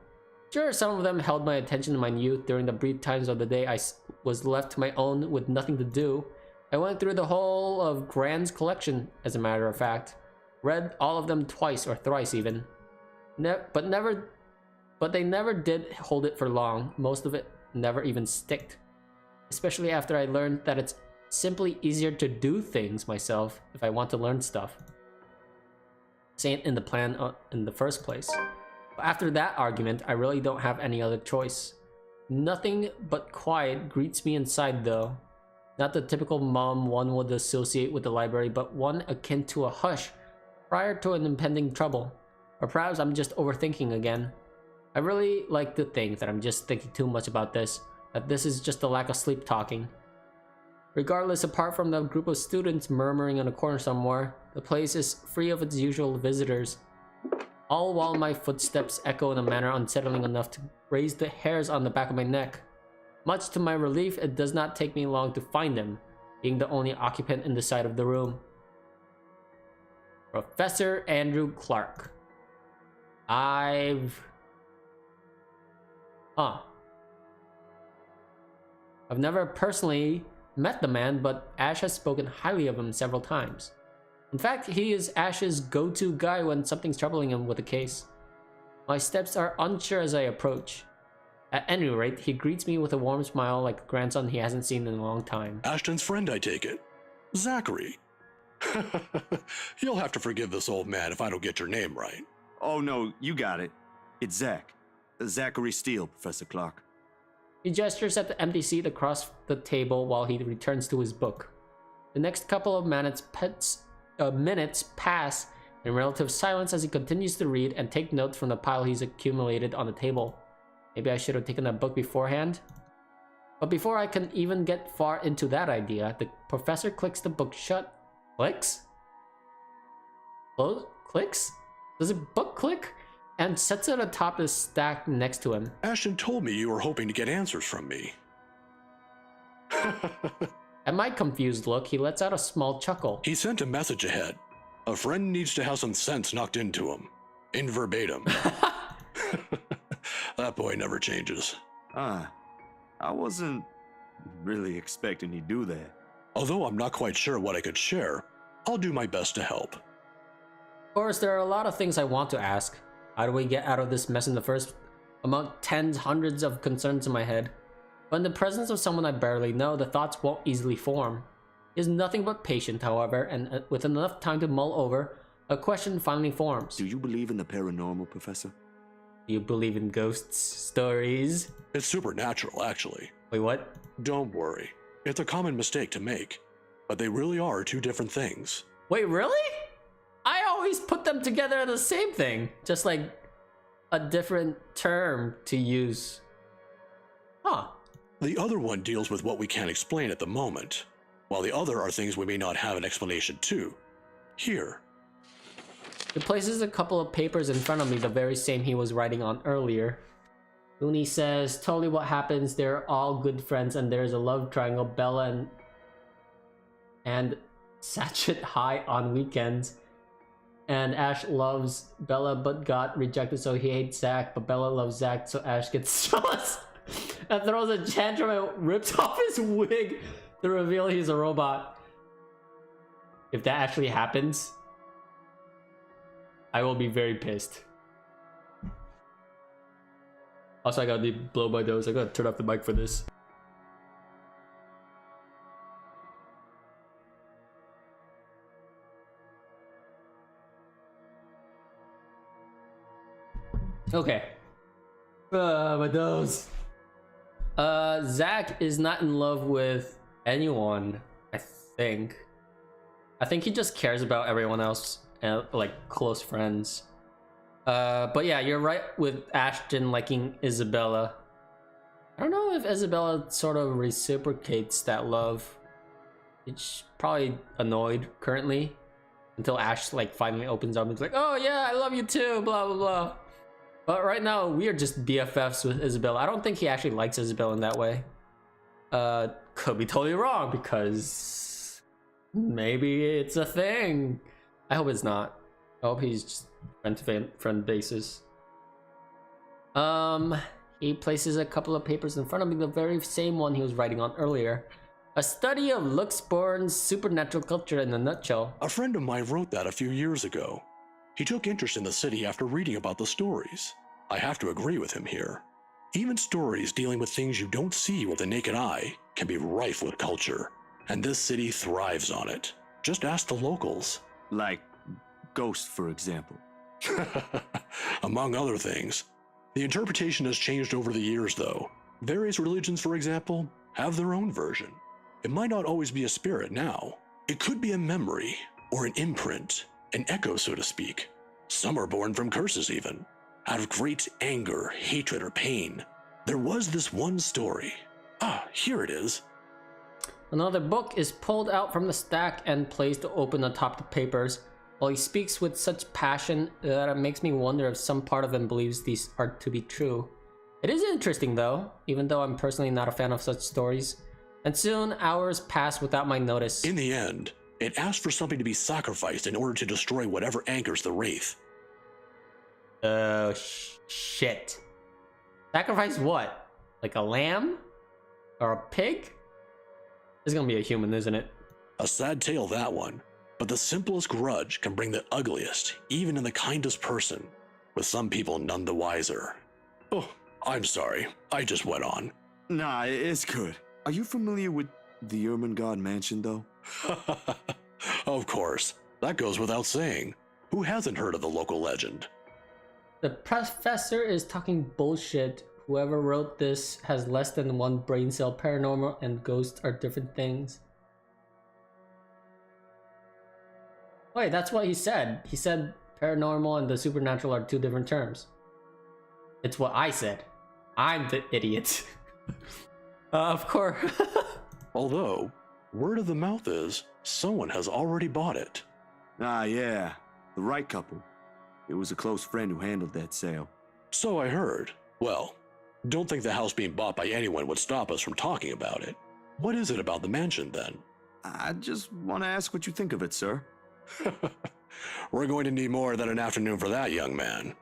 Sure, some of them held my attention in my youth during the brief times of the day I was left to my own with nothing to do. I went through the whole of Grand's collection, as a matter of fact. Read all of them twice or thrice even. But they never did hold it for long. Most of it never even sticked. Especially after I learned that it's simply easier to do things myself if I want to learn stuff. This ain't in the plan in the first place. But after that argument, I really don't have any other choice. Nothing but quiet greets me inside though. Not the typical mom one would associate with the library, but one akin to a hush prior to an impending trouble. Or perhaps I'm just overthinking again. I really like to think that I'm just thinking too much about this, that this is just a lack of sleep talking. Regardless, apart from the group of students murmuring in a corner somewhere, the place is free of its usual visitors. All while my footsteps echo in a manner unsettling enough to raise the hairs on the back of my neck. Much to my relief, it does not take me long to find him, being the only occupant in the side of the room. Professor Andrew Clark. I've never personally met the man, but Ash has spoken highly of him several times. In fact, he is Ash's go-to guy when something's troubling him with a case. My steps are unsure as I approach. At any rate, he greets me with a warm smile like a grandson he hasn't seen in a long time. Ashton's friend, I take it. Zachary. You'll have to forgive this old man if I don't get your name right. Oh no, you got it. It's Zach. Zachary Steele, Professor Clark. He gestures at the empty seat across the table while he returns to his book. The next couple of minutes pass in relative silence as he continues to read and take notes from the pile he's accumulated on the table. Maybe I should have taken that book beforehand. But before I can even get far into that idea, the professor clicks the book shut. Clicks? Clicks? Does a book click? And sets it atop the stack next to him. Ashton told me you were hoping to get answers from me. At my confused look, he lets out a small chuckle. He sent a message ahead. A friend needs to have some sense knocked into him. In verbatim. That boy never changes. I wasn't really expecting he'd do that. Although I'm not quite sure what I could share, I'll do my best to help. Of course, there are a lot of things I want to ask. How do we get out of this mess in the first? Among tens, hundreds of concerns in my head. But in the presence of someone I barely know, the thoughts won't easily form. He is nothing but patient, however, and with enough time to mull over, a question finally forms. Do you believe in the paranormal, Professor? Do you believe in ghosts, stories? It's supernatural, actually. Wait, what? Don't worry. It's a common mistake to make. But they really are two different things. Wait, really? I always put them together as the same thing. Just like a different term to use. Huh. The other one deals with what we can't explain at the moment, while the other are things we may not have an explanation to. Here. He places a couple of papers in front of me, the very same he was writing on earlier. Looney says, totally what happens, they're all good friends and there's a love triangle, Bella and Satchet high on weekends. And Ash loves Bella but got rejected so he hates Zach, but Bella loves Zach so Ash gets jealous and throws a tantrum and rips off his wig to reveal he's a robot. If that actually happens, I will be very pissed. Also, I gotta blow my nose. I gotta turn off the mic for this. Okay. My nose. Zach is not in love with anyone, I think. I think he just cares about everyone else and like close friends. But yeah, you're right with Ashton liking Isabella. I don't know if Isabella sort of reciprocates that love. It's probably annoyed currently until Ash like finally opens up and is like, oh yeah, I love you too, blah blah blah. But right now we are just BFFs with Isabella. I don't think he actually likes Isabella in that way. Could be totally wrong because maybe it's a thing. I hope it's not. I hope he's just friend basis. He places a couple of papers in front of me, the very same one he was writing on earlier. A study of Luxborn's supernatural culture in a nutshell. A friend of mine wrote that a few years ago. He took interest in the city after reading about the stories. I have to agree with him here. Even stories dealing with things you don't see with the naked eye can be rife with culture, and this city thrives on it. Just ask the locals. Like ghosts, for example. Among other things. The interpretation has changed over the years, though. Various religions, for example, have their own version. It might not always be a spirit now. It could be a memory, or an imprint, an echo, so to speak. Some are born from curses, even. Out of great anger, hatred, or pain. There was this one story. Ah, here it is. Another book is pulled out from the stack and placed open atop the papers, while he speaks with such passion that it makes me wonder if some part of him believes these are to be true. It is interesting though, even though I'm personally not a fan of such stories. And soon, hours pass without my notice. In the end, it asked for something to be sacrificed in order to destroy whatever anchors the Wraith. Shit. Sacrifice what? Like a lamb? Or a pig? It's gonna be a human, isn't it? A sad tale, that one. But the simplest grudge can bring the ugliest, even in the kindest person, with some people none the wiser. Oh, I'm sorry. I just went on. Nah, it's good. Are you familiar with the Ermengarde Mansion, though? Of course. That goes without saying. Who hasn't heard of the local legend? The professor is talking bullshit. Whoever wrote this has less than one brain cell. Paranormal and ghosts are different things. Wait, that's what he said. He said paranormal and the supernatural are two different terms. It's what I said. I'm the idiot. Of course. Although, word of the mouth is, someone has already bought it. Ah, yeah. The right couple. It was a close friend who handled that sale. So I heard. Well, don't think the house being bought by anyone would stop us from talking about it. What is it about the mansion, then? I just want to ask what you think of it, sir. We're going to need more than an afternoon for that, young man.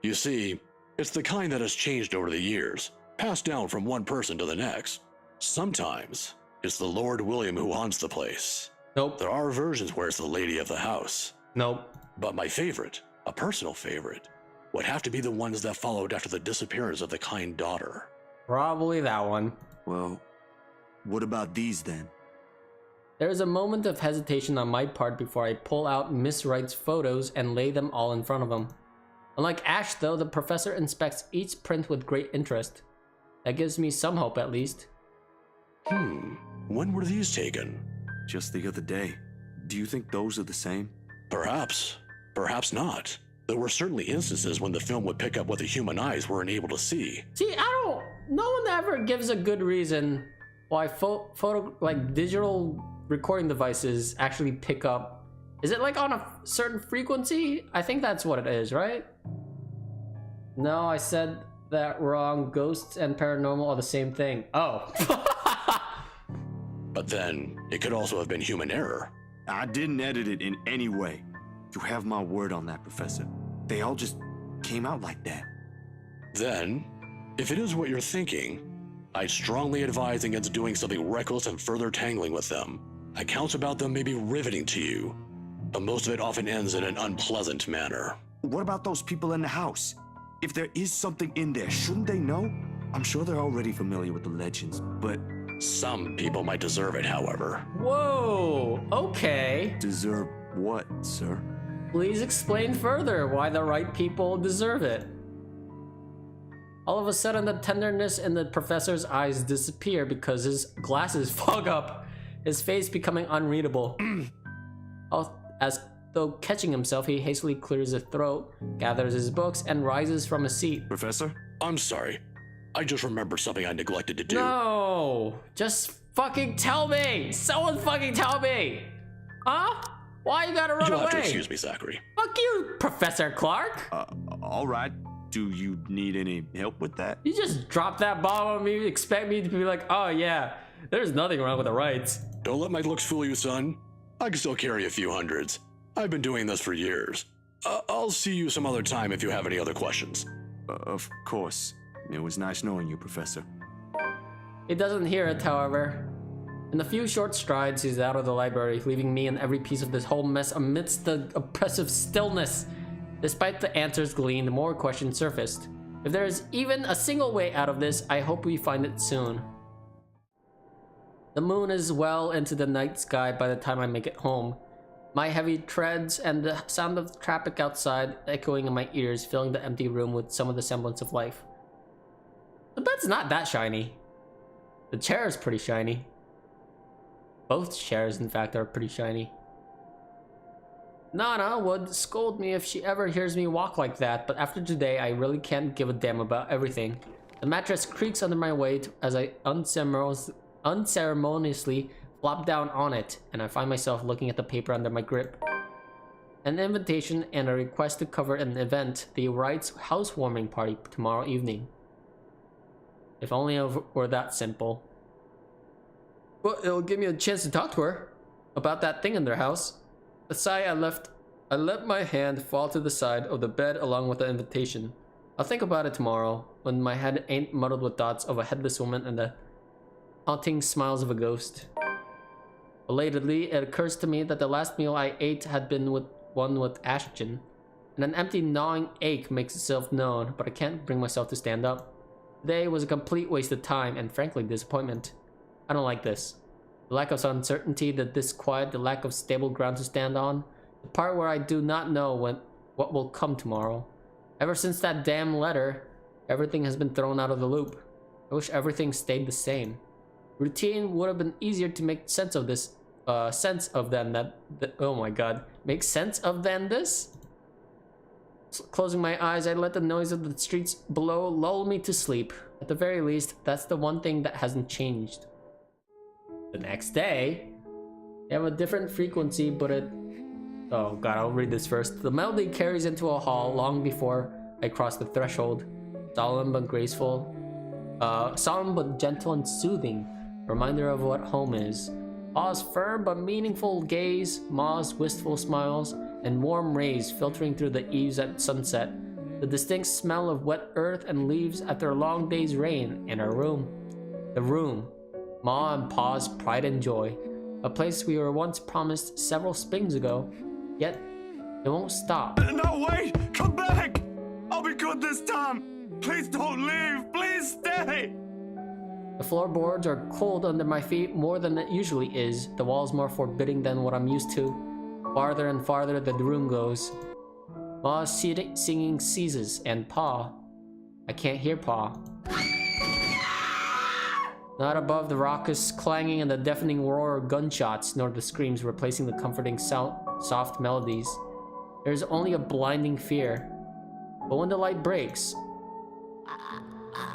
You see, it's the kind that has changed over the years, passed down from one person to the next. Sometimes, it's the Lord William who haunts the place. Nope. There are versions where it's the lady of the house. Nope. But my favorite, a personal favorite, would have to be the ones that followed after the disappearance of the kind daughter. Probably that one. Well, what about these then? There is a moment of hesitation on my part before I pull out Miss Wright's photos and lay them all in front of him. Unlike Ash, though, the professor inspects each print with great interest. That gives me some hope, at least. When were these taken? Just the other day. Do you think those are the same? Perhaps. Perhaps not. There were certainly instances when the film would pick up what the human eyes weren't able to see. See, no one ever gives a good reason why digital recording devices actually pick up. Is it like on a certain frequency? I think that's what it is, right? No, I said that wrong. Ghosts and paranormal are the same thing. Oh. But then, it could also have been human error. I didn't edit it in any way. You have my word on that, Professor. They all just came out like that. Then, if it is what you're thinking, I'd strongly advise against doing something reckless and further tangling with them. Accounts about them may be riveting to you, but most of it often ends in an unpleasant manner. What about those people in the house? If there is something in there, shouldn't they know? I'm sure they're already familiar with the legends, but... Some people might deserve it, however. Whoa, okay. Deserve what, sir? Please explain further why the right people deserve it. All of a sudden, the tenderness in the professor's eyes disappear because his glasses fog up, his face becoming unreadable. As though catching himself, he hastily clears his throat, gathers his books, and rises from his seat. Professor? I'm sorry. I just remembered something I neglected to do. No! Just fucking tell me! Someone fucking tell me! Huh? Why you gotta run You'll away? have to excuse me, Zachary. Fuck you, Professor Clark! All right. Do you need any help with that? You just dropped that bomb on me, expect me to be like, oh yeah, there's nothing wrong with the rights. Don't let my looks fool you, son. I can still carry a few hundreds. I've been doing this for years. I'll see you some other time if you have any other questions. Of course. It was nice knowing you, Professor. He doesn't hear it, however. In a few short strides, he's out of the library, leaving me and every piece of this whole mess amidst the oppressive stillness. Despite the answers gleaned, more questions surfaced. If there is even a single way out of this, I hope we find it soon. The moon is well into the night sky by the time I make it home. My heavy treads and the sound of traffic outside echoing in my ears, filling the empty room with some of the semblance of life. The bed's not that shiny. The chair is pretty shiny. Both chairs, in fact, are pretty shiny. Nana would scold me if she ever hears me walk like that, but after today, I really can't give a damn about everything. The mattress creaks under my weight as I unceremoniously flop down on it, and I find myself looking at the paper under my grip. An invitation and a request to cover an event, the Wright's housewarming party tomorrow evening. If only it were that simple. Well, it'll give me a chance to talk to her about that thing in their house. A sigh, I let my hand fall to the side of the bed along with the invitation. I'll think about it tomorrow, when my head ain't muddled with thoughts of a headless woman and the haunting smiles of a ghost. Belatedly, it occurs to me that the last meal I ate had been one with Ashton, and an empty gnawing ache makes itself known, but I can't bring myself to stand up. Today was a complete waste of time and frankly disappointment. I don't like this. The lack of uncertainty, the disquiet, the lack of stable ground to stand on. The part where I do not know what will come tomorrow. Ever since that damn letter, everything has been thrown out of the loop. I wish everything stayed the same. Routine would have been easier to make sense of this sense of them oh my god, make sense of than this? Closing my eyes, I let the noise of the streets below lull me to sleep. At the very least, that's the one thing that hasn't changed. The next day, they have a different frequency, but oh god, I'll read this first. The melody carries into a hall long before I cross the threshold. Solemn but graceful. Solemn but gentle and soothing. Reminder of what home is. Pa's firm but meaningful gaze, Ma's wistful smiles, and warm rays filtering through the eaves at sunset. The distinct smell of wet earth and leaves after a long day's rain in our room. The room. Ma and Pa's pride and joy. A place we were once promised several springs ago. Yet, it won't stop. No, wait! Come back! I'll be good this time! Please don't leave! Please stay! The floorboards are cold under my feet more than it usually is. The walls more forbidding than what I'm used to. Farther and farther the room goes. Ma's singing ceases, and Pa. I can't hear Pa. Not above the raucous clanging and the deafening roar of gunshots, nor the screams replacing the comforting soft melodies. There's only a blinding fear. But when the light breaks,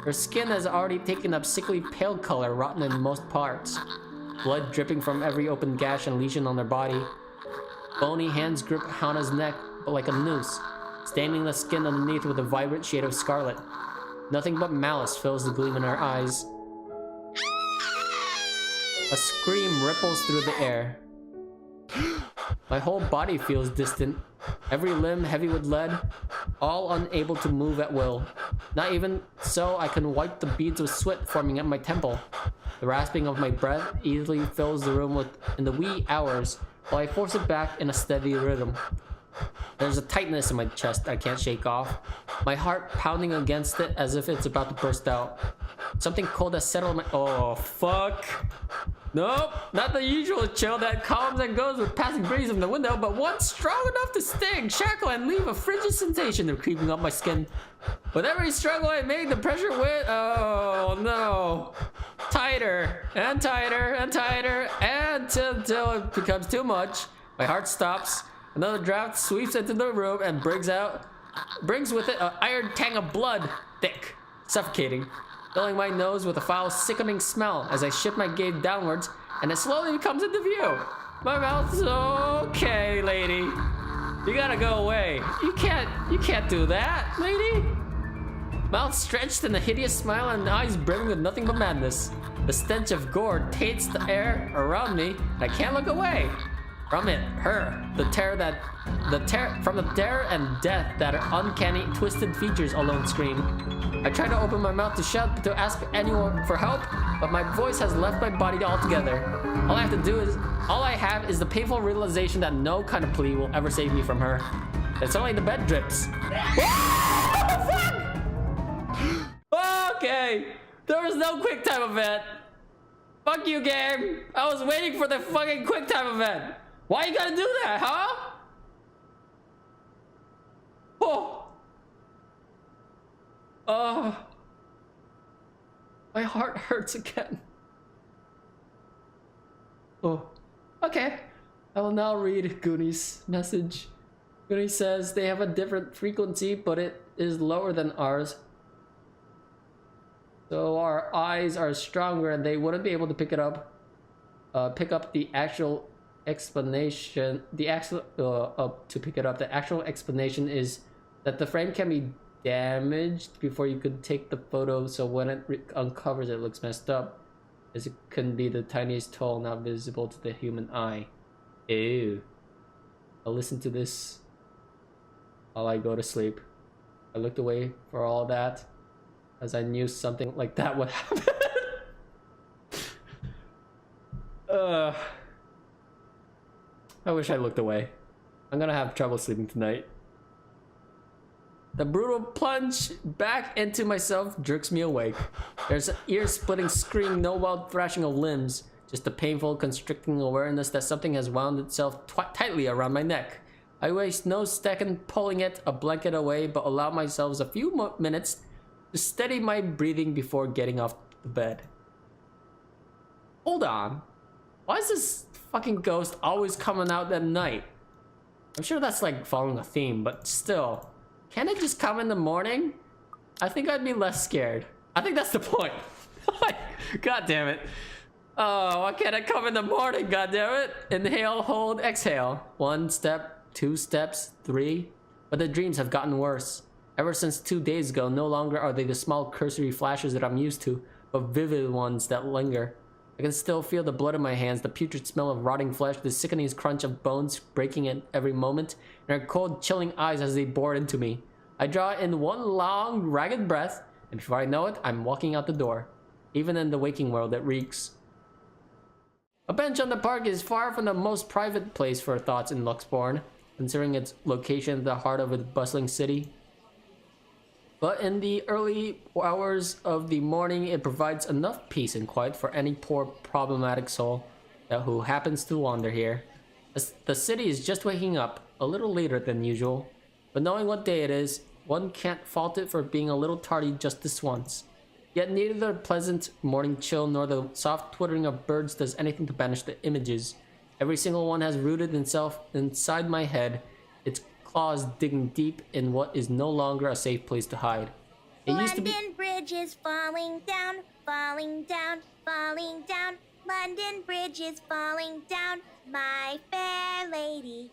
her skin has already taken up sickly pale color, rotten in most parts. Blood dripping from every open gash and lesion on her body. Bony hands grip Hana's neck like a noose, staining the skin underneath with a vibrant shade of scarlet. Nothing but malice fills the gleam in her eyes. A scream ripples through the air. My whole body feels distant, every limb heavy with lead, all unable to move at will. Not even so I can wipe the beads of sweat forming at my temple. The rasping of my breath easily fills the room in the wee hours, while I force it back in a steady rhythm. There's a tightness in my chest I can't shake off, my heart pounding against it as if it's about to burst out. Something cold has settled my— oh, fuck. Nope, not the usual chill that comes and goes with passing breeze from the window, but one strong enough to sting, shackle, and leave a frigid sensation of creeping up my skin. With every struggle I make, the pressure went— oh no. Tighter, and tighter, and tighter, until it becomes too much. My heart stops. Another draft sweeps into the room and brings with it an iron tang of blood, thick, suffocating, filling my nose with a foul, sickening smell as I shift my gaze downwards, and it slowly comes into view. My mouth's okay, lady. You gotta go away. You can't do that, lady. Mouth stretched in a hideous smile and eyes brimming with nothing but madness. The stench of gore taints the air around me, and I can't look away. From it, from the terror and death that her uncanny, twisted features alone scream. I try to open my mouth to shout, to ask anyone for help, but my voice has left my body altogether. All I have is the painful realization that no kind of plea will ever save me from her. It's only the bed drips. Okay, there was no quick time event. Fuck you, game. I was waiting for the fucking quick time event. Why you gotta do that, huh? My heart hurts again. Oh, okay. I will now read Gooni's message. Goonie says they have a different frequency, but it is lower than ours. So our eyes are stronger and they wouldn't be able to pick up the actual explanation. The actual explanation is that the frame can be damaged before you could take the photo, so when it uncovers it looks messed up, as it can be the tiniest toll not visible to the human eye. Ew. I'll listen to this while I go to sleep. I looked away for all that, as I knew something like that would happen. I wish I looked away. I'm gonna have trouble sleeping tonight. The brutal plunge back into myself jerks me awake. There's an ear-splitting scream, no wild thrashing of limbs, just a painful, constricting awareness that something has wound itself tightly around my neck. I waste no second pulling a blanket away, but allow myself a few minutes to steady my breathing before getting off the bed. Hold on. Why is this fucking ghost always coming out at night? I'm sure that's like following a theme, but still. Can't it just come in the morning? I think I'd be less scared. I think that's the point. God damn it. Oh, why can't it come in the morning, god damn it? Inhale, hold, exhale. 1 step, 2 steps, 3. But the dreams have gotten worse. Ever since 2 days ago, no longer are they the small cursory flashes that I'm used to, but vivid ones that linger. I can still feel the blood in my hands, the putrid smell of rotting flesh, the sickening crunch of bones breaking at every moment, and her cold, chilling eyes as they bore into me. I draw in one long, ragged breath, and before I know it, I'm walking out the door. Even in the waking world, it reeks. A bench on the park is far from the most private place for thoughts in Luxborn, considering its location at the heart of a bustling city. But in the early hours of the morning, it provides enough peace and quiet for any poor problematic soul who happens to wander here. The city is just waking up, a little later than usual, but knowing what day it is, one can't fault it for being a little tardy just this once. Yet neither the pleasant morning chill nor the soft twittering of birds does anything to banish the images. Every single one has rooted itself inside my head, its claws digging deep in what is no longer a safe place to hide. It used to be— London Bridge is falling down, falling down, falling down. London Bridge is falling down, my fair lady.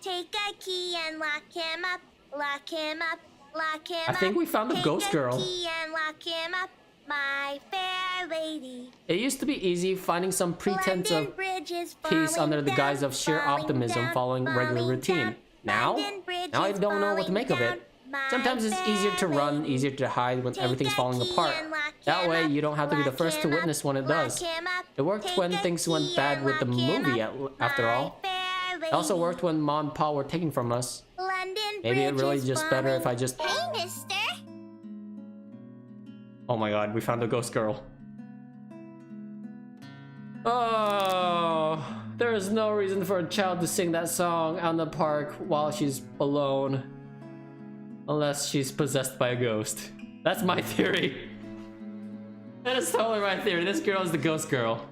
Take a key and lock him up, lock him up, lock him up. I think we found the ghost girl. Take a key and lock him up, my fair lady. It used to be easy finding some pretense of peace under the guise of sheer optimism following regular routine. Now I don't know what to make of it. Sometimes it's easier to run, easier to hide when everything's falling apart. That way you don't have to be the first to witness when it does. It worked when things went bad with the movie after all. It also worked when Mom and Pa were taken from us. Maybe it really just better if I just— Hey, mister. Oh my god, we found the ghost girl. Oh, there is no reason for a child to sing that song out in the park while she's alone. Unless she's possessed by a ghost. That's my theory. That is totally my theory. This girl is the ghost girl.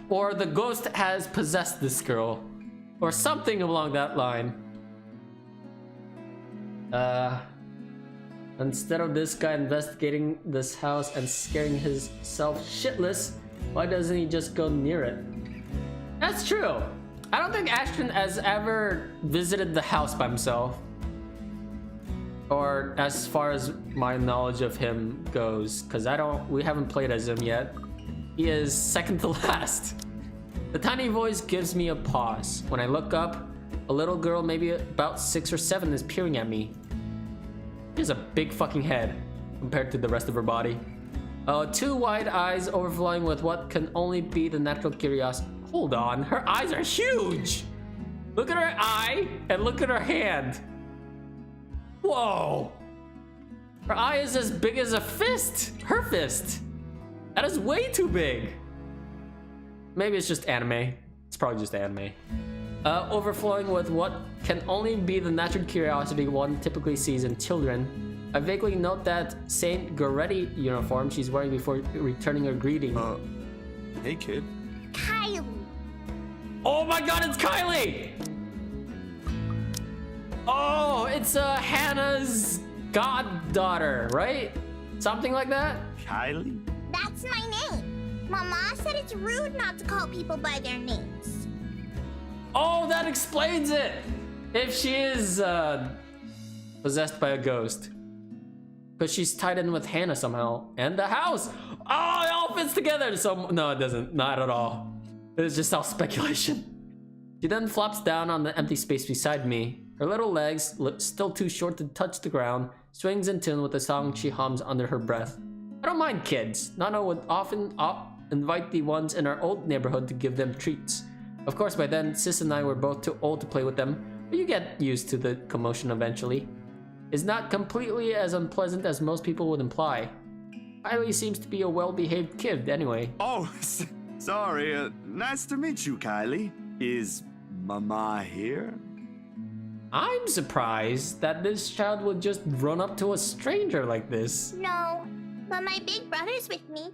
Or the ghost has possessed this girl. Or something along that line. Instead of this guy investigating this house and scaring himself shitless, why doesn't he just go near it? That's true. I don't think Ashton has ever visited the house by himself. Or as far as my knowledge of him goes, because we haven't played as him yet. He is second to last. The tiny voice gives me a pause. When I look up, a little girl maybe about 6 or 7 is peering at me. She has a big fucking head compared to the rest of her body. 2 wide eyes overflowing with what can only be the natural curiosity. Hold on, her eyes are huge! Look at her eye and look at her hand. Whoa! Her eye is as big as a fist! Her fist! That is way too big! Maybe it's just anime. It's probably just anime. Overflowing with what can only be the natural curiosity one typically sees in children. I vaguely note that Saint Goretti uniform she's wearing before returning her greeting. Hey kid. Kylie. Oh my god, it's Kylie! Oh, it's Hannah's goddaughter, right? Something like that? Kylie? That's my name. Mama said it's rude not to call people by their names. Oh, that explains it! If she is possessed by a ghost. Because she's tied in with Hannah somehow. And the house! Oh, it all fits together! So, no, it doesn't. Not at all. It's just all speculation. She then flops down on the empty space beside me. Her little legs, still too short to touch the ground, swings in tune with the song she hums under her breath. I don't mind kids. Nana would often invite the ones in our old neighborhood to give them treats. Of course, by then, Sis and I were both too old to play with them, but you get used to the commotion eventually. It's not completely as unpleasant as most people would imply. Kylie seems to be a well-behaved kid anyway. Oh, sorry. Nice to meet you, Kylie. Is Mama here? I'm surprised that this child would just run up to a stranger like this. No, but my big brother's with me.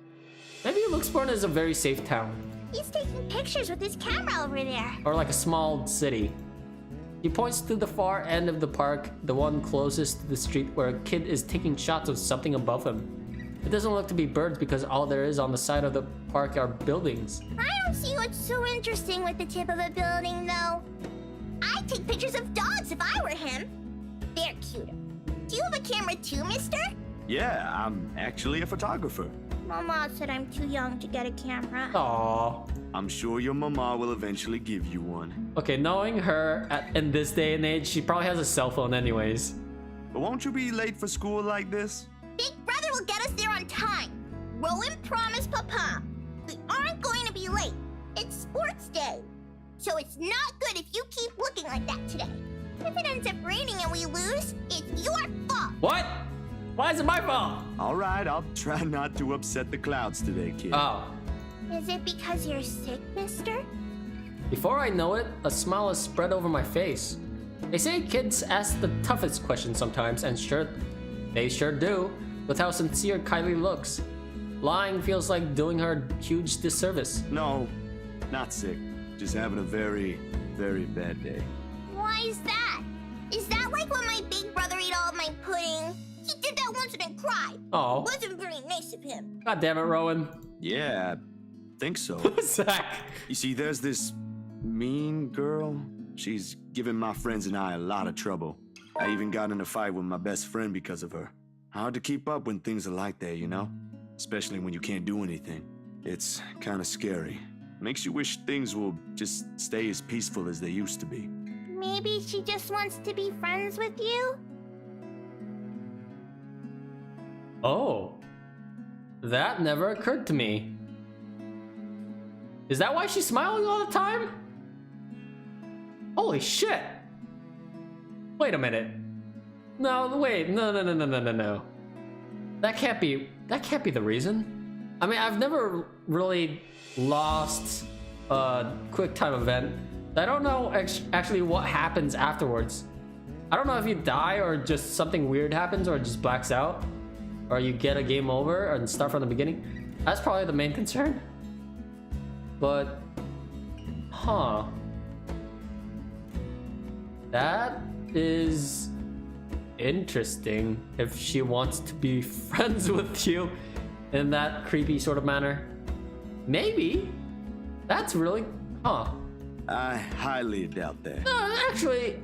Maybe Luxborn is a very safe town. He's taking pictures with his camera over there. Or like a small city. He points to the far end of the park, the one closest to the street where a kid is taking shots of something above him. It doesn't look to be birds because all there is on the side of the park are buildings. I don't see what's so interesting with the tip of a building, though. I'd take pictures of dogs if I were him. They're cuter. Do you have a camera too, mister? Yeah, I'm actually a photographer. Mama said I'm too young to get a camera. Aww. I'm sure your mama will eventually give you one. Okay, knowing her in this day and age, she probably has a cell phone anyways. But won't you be late for school like this? Big brother will get us there on time. Rowan promised Papa. We aren't going to be late. It's sports day. So it's not good if you keep looking like that today. If it ends up raining and we lose, it's your fault. What? Why is it my fault? All right, I'll try not to upset the clouds today, kid. Oh. Is it because you're sick, mister? Before I know it, a smile is spread over my face. They say kids ask the toughest questions sometimes, and they sure do, with how sincere Kylie looks. Lying feels like doing her a huge disservice. No, not sick. Just having a very, very bad day. Why is that? Is that like when my big brother ate all of my pudding? He did that once and then cried. Oh. Wasn't very nice of him. God damn it, Rowan. Yeah, I think so. Zach. You see, there's this mean girl. She's given my friends and I a lot of trouble. I even got in a fight with my best friend because of her. Hard to keep up when things are like that, you know? Especially when you can't do anything. It's kind of scary. Makes you wish things will just stay as peaceful as they used to be. Maybe she just wants to be friends with you? Oh. That never occurred to me. Is that why she's smiling all the time? Holy shit. Wait a minute. No, wait. No. That can't be the reason. I mean, I've never really lost a quick time event. I don't know actually what happens afterwards. I don't know if you die or just something weird happens or it just blacks out. Or you get a game over and start from the beginning. That's probably the main concern. But, huh. That is interesting if she wants to be friends with you in that creepy sort of manner. That That's really, huh? I highly doubt that. Actually,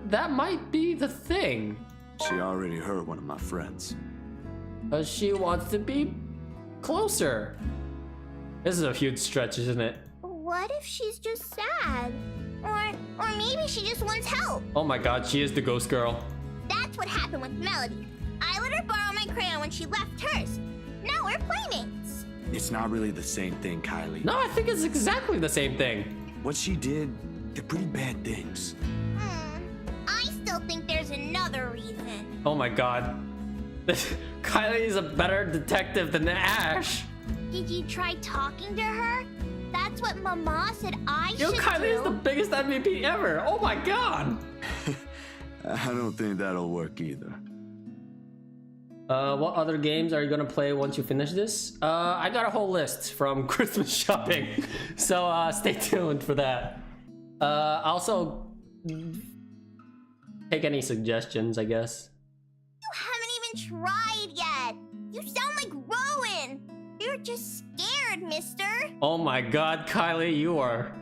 that might be the thing. She already hurt one of my friends. She wants to be closer. This is a huge stretch, isn't it? What if she's just sad? Or maybe she just wants help. Oh my god, she is the ghost girl. That's what happened with Melody. I let her borrow my crayon when she left hers. Now we're playmates. It's not really the same thing, Kylie. No, I think it's exactly the same thing. What she did, they're pretty bad things. I still think there's another reason. Oh my god. Kylie is a better detective than Ash. Did you try talking to her? That's what Mama said I should do. Kylie is the biggest MVP ever. Oh my god. I don't think that'll work either. What other games are you gonna play once you finish this? I got a whole list from Christmas shopping, so stay tuned for that. Also, take any suggestions, I guess. You haven't even tried yet. You sound like Rowan. You're just scared, mister. Oh my god, Kylie, you are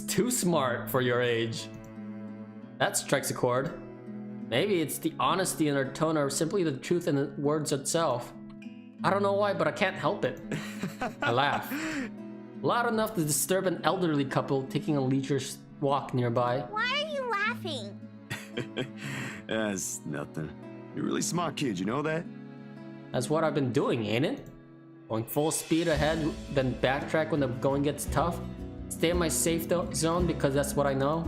too smart for your age. That strikes a chord. Maybe it's the honesty in her tone or simply the truth in the words itself. I don't know why, but I can't help it. I laugh. Loud enough to disturb an elderly couple taking a leisure walk nearby. Why are you laughing? That's nothing. You're a really smart kid, you know that? That's what I've been doing, ain't it? Going full speed ahead, then backtrack when the going gets tough. Stay in my safe zone because that's what I know.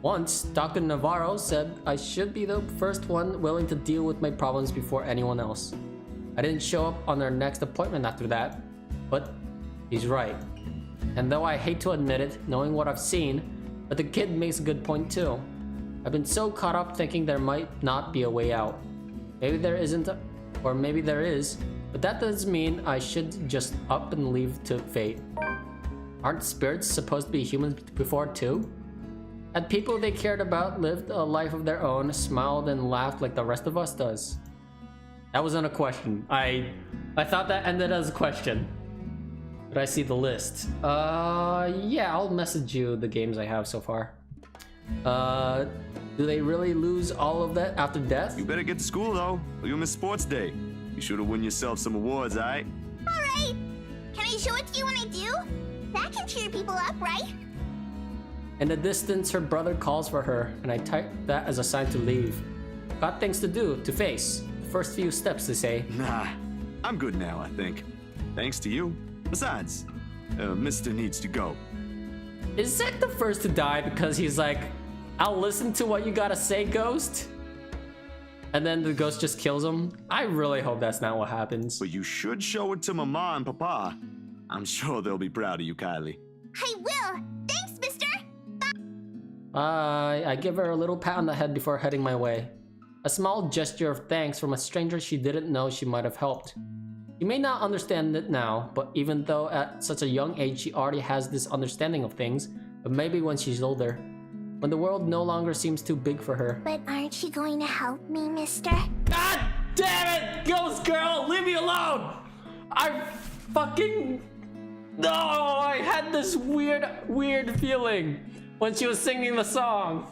Once, Dr. Navarro said I should be the first one willing to deal with my problems before anyone else. I didn't show up on our next appointment after that, but he's right. And though I hate to admit it, knowing what I've seen, but the kid makes a good point too. I've been so caught up thinking there might not be a way out. Maybe there isn't, or maybe there is, But that doesn't mean I should just up and leave to fate. Aren't spirits supposed to be humans before too? Had people they cared about lived a life of their own, smiled and laughed like the rest of us does? That wasn't a question. I thought that ended as a question. But I see the list. Yeah, I'll message you the games I have so far. Do they really lose all of that after death? You better get to school, though, or you'll miss sports day. You should have won yourself some awards, alright? Alright. Can I show it to you when I do? That can cheer people up, right? In the distance, her brother calls for her, and I type that as a sign to leave. Got things to do, to face. The first few steps, they say. Nah, I'm good now, I think. Thanks to you. Besides, Mr. needs to go. Is Zach the first to die because he's like, I'll listen to what you gotta say, Ghost? And then the ghost just kills him? I really hope that's not what happens. But you should show it to Mama and Papa. I'm sure they'll be proud of you, Kylie. I will. Thanks, mister. I give her a little pat on the head before heading my way. A small gesture of thanks from a stranger she didn't know she might have helped. She may not understand it now, but even though at such a young age she already has this understanding of things, but maybe when she's older, when the world no longer seems too big for her. But aren't you going to help me, mister? God damn it! Ghost girl, leave me alone! I fucking... No, I had this weird feeling when she was singing the song.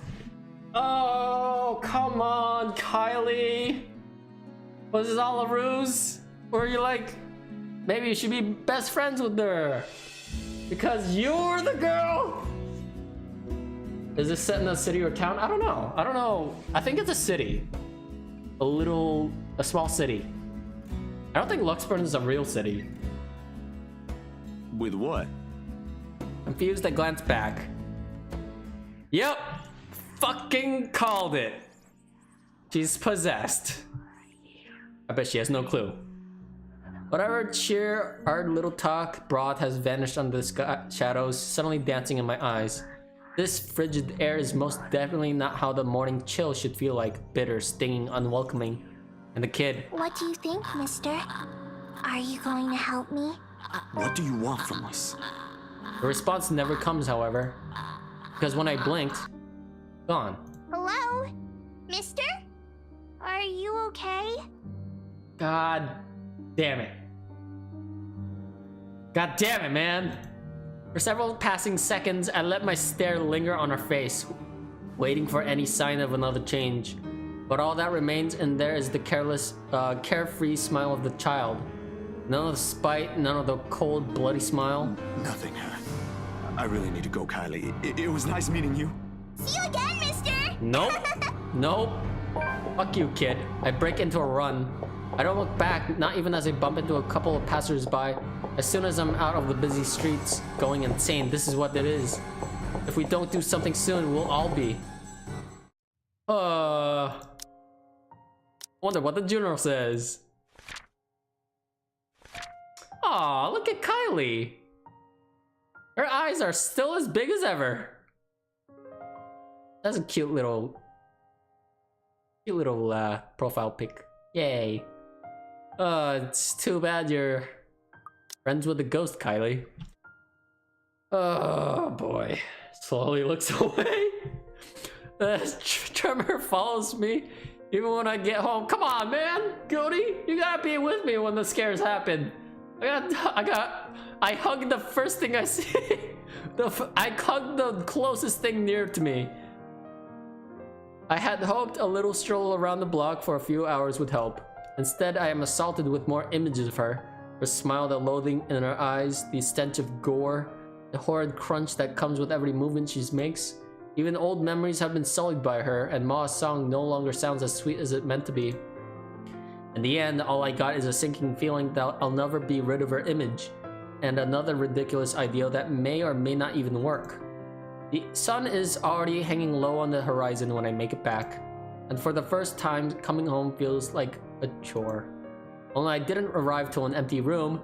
Oh, come on, Kylie. Was this all a ruse? Or you like, maybe you should be best friends with her? Because you're the girl? Is this set in a city or town? I don't know. I think it's a city. A small city. I don't think Luxburn is a real city. With what? Confused, I glance back. Yep, fucking called it. She's possessed. I bet she has no clue. Whatever cheer, our little talk brought has vanished under the shadows, suddenly dancing in my eyes. This frigid air is most definitely not how the morning chill should feel like, bitter, stinging, unwelcoming. And the kid. What do you think, mister? Are you going to help me? What do you want from us? The response never comes, however, because when I blinked, gone. Hello? Mister? Are you okay? God damn it. God damn it, man. For several passing seconds, I let my stare linger on her face, waiting for any sign of another change. But all that remains in there is the careless, carefree smile of the child. None of the spite, none of the cold, bloody smile. Nothing. I really need to go, Kylie. It was nice meeting you. See you again, mister! Nope. Nope. Fuck you, kid. I break into a run. I don't look back, not even as I bump into a couple of passers-by. As soon as I'm out of the busy streets, going insane, this is what it is. If we don't do something soon, we'll all be. Wonder what the journal says. Aw, look at Kylie. Her eyes are still as big as ever. That's a cute little profile pic. Yay. It's too bad you're friends with the ghost, Kylie. Oh boy. Slowly looks away. The tremor follows me even when I get home. Come on, man, Goody, you gotta be with me when the scares happen. I hug the first thing I see. I hug the closest thing near to me. I had hoped a little stroll around the block for a few hours would help. Instead, I am assaulted with more images of her. Her smile, the loathing in her eyes, the stench of gore, the horrid crunch that comes with every movement she makes. Even old memories have been sullied by her, and Ma's song no longer sounds as sweet as it meant to be. In the end, all I got is a sinking feeling that I'll never be rid of her image, and another ridiculous ideal that may or may not even work. The sun is already hanging low on the horizon when I make it back, and for the first time, coming home feels like a chore. Only I didn't arrive to an empty room.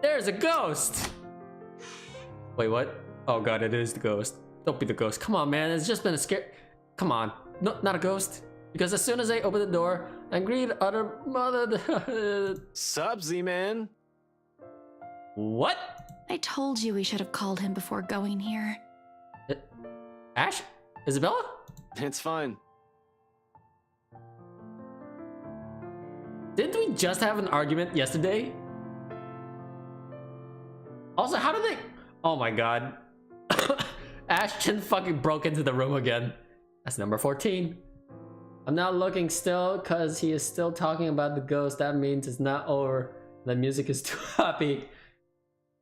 There's a ghost! Wait, what? Oh god, it is the ghost. Don't be the ghost. Come on, man, it's just been a scare. Come on, no, not a ghost. Because as soon as I open the door, Agreed, other mother. Sup, Z-Man? What? I told you we should have called him before going here. Ash? Isabella? It's fine. Didn't we just have an argument yesterday? Also, how did they... Oh my god. Ashton fucking broke into the room again. That's number 14. I'm not looking still because he is still talking about the ghost. That means it's not over. The music is too happy.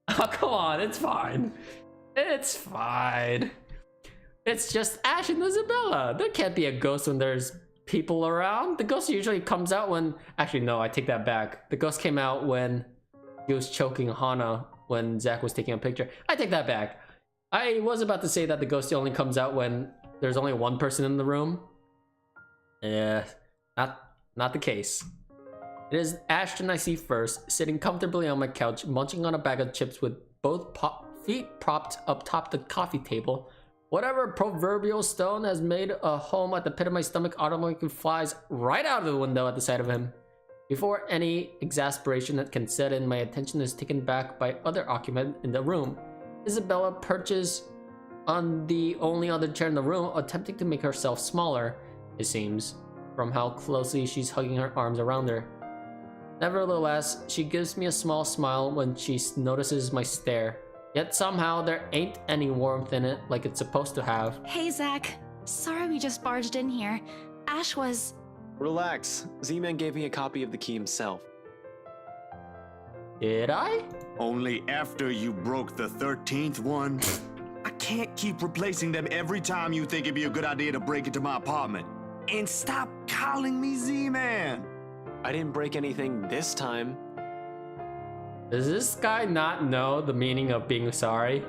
Oh, come on. It's fine. It's fine. It's just Ash and Isabella. There can't be a ghost when there's people around. The ghost usually comes out when... Actually, no, I take that back. The ghost came out when he was choking Hana when Zach was taking a picture. I take that back. I was about to say that the ghost only comes out when there's only one person in the room. Yeah, not the case. It is Ashton I see first, sitting comfortably on my couch, munching on a bag of chips with both feet propped up top the coffee table. Whatever proverbial stone has made a home at the pit of my stomach automatically flies right out of the window at the sight of him. Before any exasperation that can set in, my attention is taken back by other occupant in the room. Isabella perches on the only other chair in the room, attempting to make herself smaller, it seems, from how closely she's hugging her arms around her. Nevertheless, she gives me a small smile when she notices my stare. Yet somehow there ain't any warmth in it like it's supposed to have. Hey, Zach. Sorry we just barged in here. Ash was... Relax. Z-Man gave me a copy of the key himself. Did I? Only after you broke the 13th one. I can't keep replacing them every time you think it'd be a good idea to break into my apartment. And stop calling me Z-Man. I didn't break anything this time. Does this guy not know the meaning of being sorry?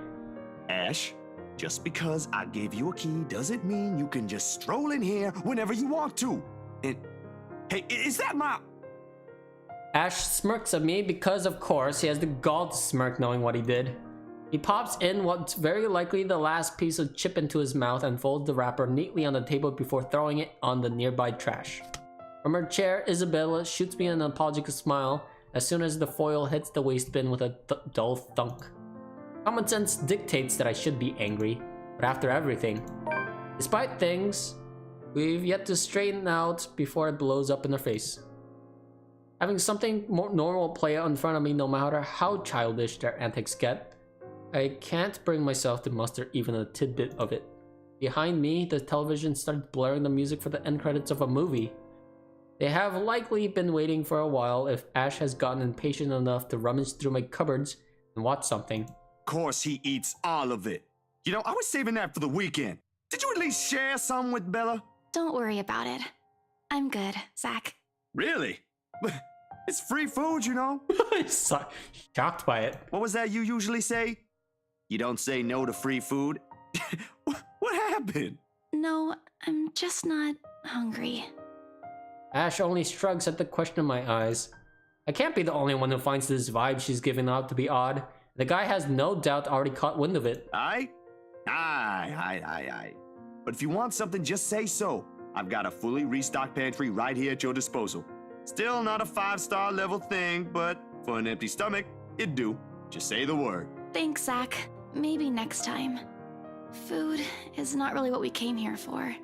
Ash, just because I gave you a key doesn't mean you can just stroll in here whenever you want to. And, hey, is that my... Ash smirks at me because, of course, he has the gall to smirk knowing what he did. He pops in what's very likely the last piece of chip into his mouth and folds the wrapper neatly on the table before throwing it on the nearby trash. From her chair, Isabella shoots me an apologetic smile as soon as the foil hits the waste bin with a dull thunk. Common sense dictates that I should be angry, but after everything, despite things, we've yet to straighten out before it blows up in her face. Having something more normal play out in front of me, no matter how childish their antics get, I can't bring myself to muster even a tidbit of it. Behind me, the television started blaring the music for the end credits of a movie. They have likely been waiting for a while if Ash has gotten impatient enough to rummage through my cupboards and watch something. Of course he eats all of it. You know, I was saving that for the weekend. Did you at least share some with Bella? Don't worry about it. I'm good, Zach. Really? It's free food, you know? He's shocked by it. What was that you usually say? You don't say no to free food? What happened? No, I'm just not hungry. Ash only shrugs at the question in my eyes. I can't be the only one who finds this vibe she's giving out to be odd. The guy has no doubt already caught wind of it. Aye. But if you want something, just say so. I've got a fully restocked pantry right here at your disposal. Still not a 5-star level thing, but for an empty stomach, it'd do. Just say the word. Thanks, Zach. Maybe next time. Food is not really what we came here for.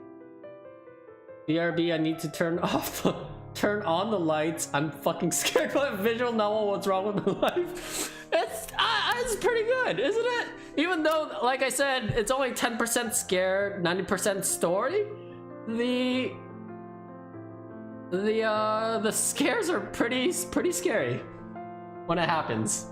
BRB, I need to turn on the lights. I'm fucking scared by a visual novel. What's wrong with my life? It's pretty good, isn't it? Even though, like I said, it's only 10% scare, 90% story. The scares are pretty scary when it happens.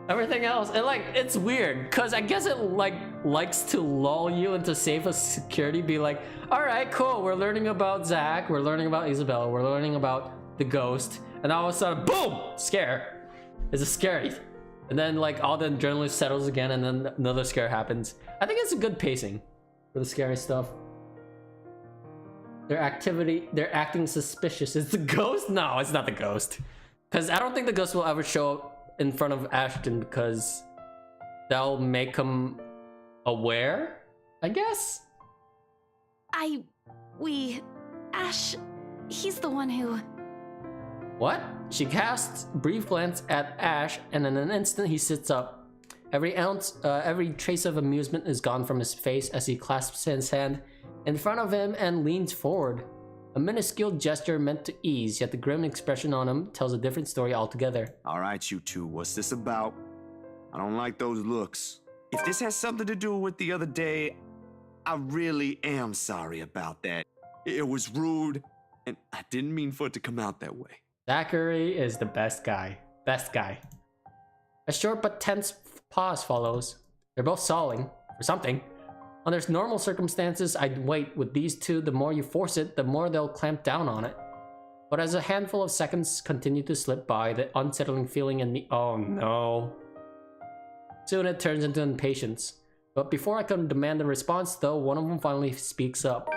Everything else, it's weird, cause I guess it likes to lull you into safe security. Be like, all right, cool. We're learning about Zach. We're learning about Isabella. We're learning about the ghost, and all of a sudden, boom, scare. It's a scary, and then all the adrenaline settles again, and then another scare happens. I think it's a good pacing for the scary stuff. They're acting suspicious. Is the ghost? No, it's not the ghost, cause I don't think the ghost will ever show up in front of Ashton because that'll make him aware, I guess. Ash He's the one who... What? She casts a brief glance at Ash, and in an instant he sits up. Every trace of amusement is gone from his face as he clasps his hand in front of him and leans forward. A minuscule gesture meant to ease, yet the grim expression on him tells a different story altogether. All right, you two, what's this about? I don't like those looks. If this has something to do with the other day, I really am sorry about that. It was rude, and I didn't mean for it to come out that way. Zachary is the best guy. Best guy. A short but tense pause follows. They're both stalling for something. Under normal circumstances, I'd wait. With these two, the more you force it, the more they'll clamp down on it. But as a handful of seconds continue to slip by, the unsettling feeling in me— oh no. Soon it turns into impatience. But before I can demand a response though, one of them finally speaks up.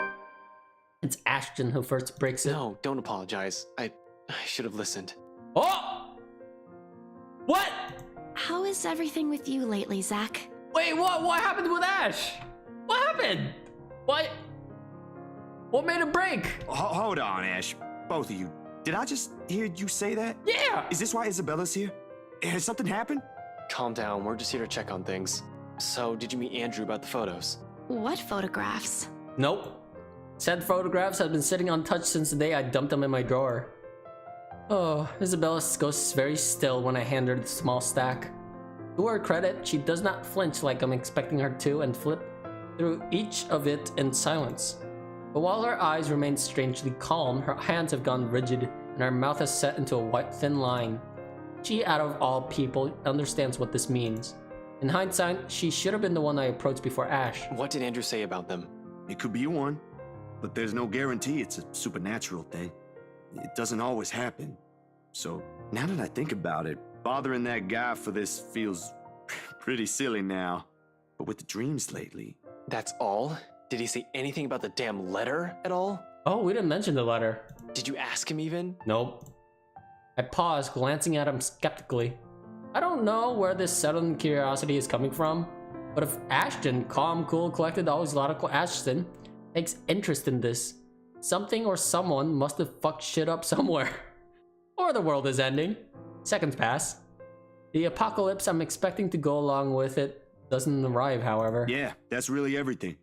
It's Ashton who first breaks it. No, don't apologize. I should have listened. Oh! What? How is everything with you lately, Zach? Wait, what happened with Ash? What happened? What made it break? Hold on, Ash. Both of you. Did I just hear you say that? Yeah! Is this why Isabella's here? Has something happened? Calm down, we're just here to check on things. So, did you meet Andrew about the photos? What photographs? Nope. Said photographs had been sitting untouched since the day I dumped them in my drawer. Oh, Isabella goes very still when I hand her the small stack. To her credit, she does not flinch like I'm expecting her to and flip through each of it in silence. But while her eyes remain strangely calm, her hands have gone rigid and her mouth has set into a white thin line. She, out of all people, understands what this means. In hindsight, she should have been the one I approached before Ash. What did Andrew say about them? It could be one, but there's no guarantee it's a supernatural thing. It doesn't always happen. So, now that I think about it, bothering that guy for this feels pretty silly now. But with the dreams lately... That's all? Did he say anything about the damn letter at all? Oh, we didn't mention the letter. Did you ask him even? Nope. I paused, glancing at him skeptically. I don't know where this sudden curiosity is coming from, but if Ashton, calm, cool, collected, always logical Ashton, takes interest in this, something or someone must have fucked shit up somewhere. Or the world is ending. Seconds pass. The apocalypse I'm expecting to go along with it doesn't arrive, however. Yeah, that's really everything.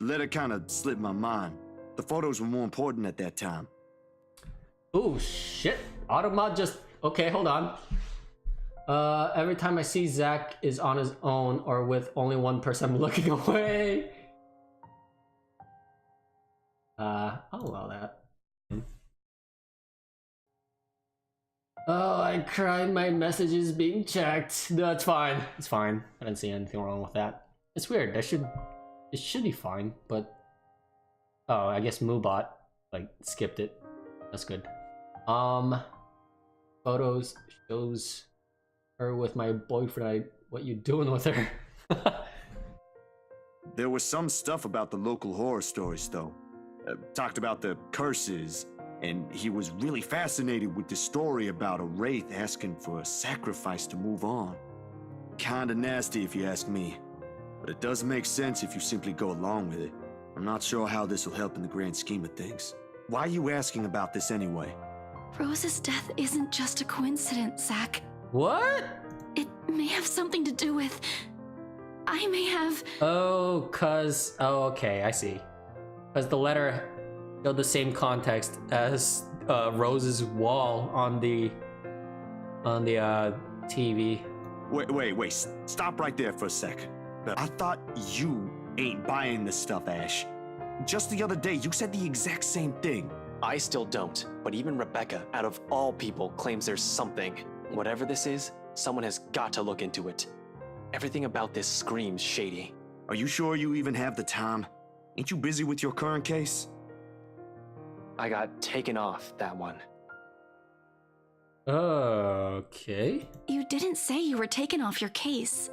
The letter kind of slipped my mind. The photos were more important at that time. Ooh, shit. Automod just... Okay, hold on. Every time I see Zach is on his own or with only one person, I'm looking away. I'll allow that. Oh, I cried. My messages being checked. No, it's fine. It's fine. I didn't see anything wrong with that. It's weird. It should be fine, but... Oh, I guess Moobot, like, skipped it. That's good. Photos shows her with my boyfriend. What you doing with her? There was some stuff about the local horror stories, though. Talked about the curses, and he was really fascinated with the story about a wraith asking for a sacrifice to move on. Kinda nasty if you ask me, but it does make sense if you simply go along with it. I'm not sure how this will help in the grand scheme of things. Why are you asking about this anyway? Rose's death isn't just a coincidence, Zach. What? It may have something to do with... I may have... Oh, okay, I see. Because the letter showed the same context as Rose's wall on the TV. Wait, stop right there for a sec. I thought you ain't buying this stuff, Ash. Just the other day, you said the exact same thing. I still don't, but even Rebecca, out of all people, claims there's something. Whatever this is, someone has got to look into it. Everything about this screams shady. Are you sure you even have the time? Ain't you busy with your current case? I got taken off that one. Okay. You didn't say you were taken off your case.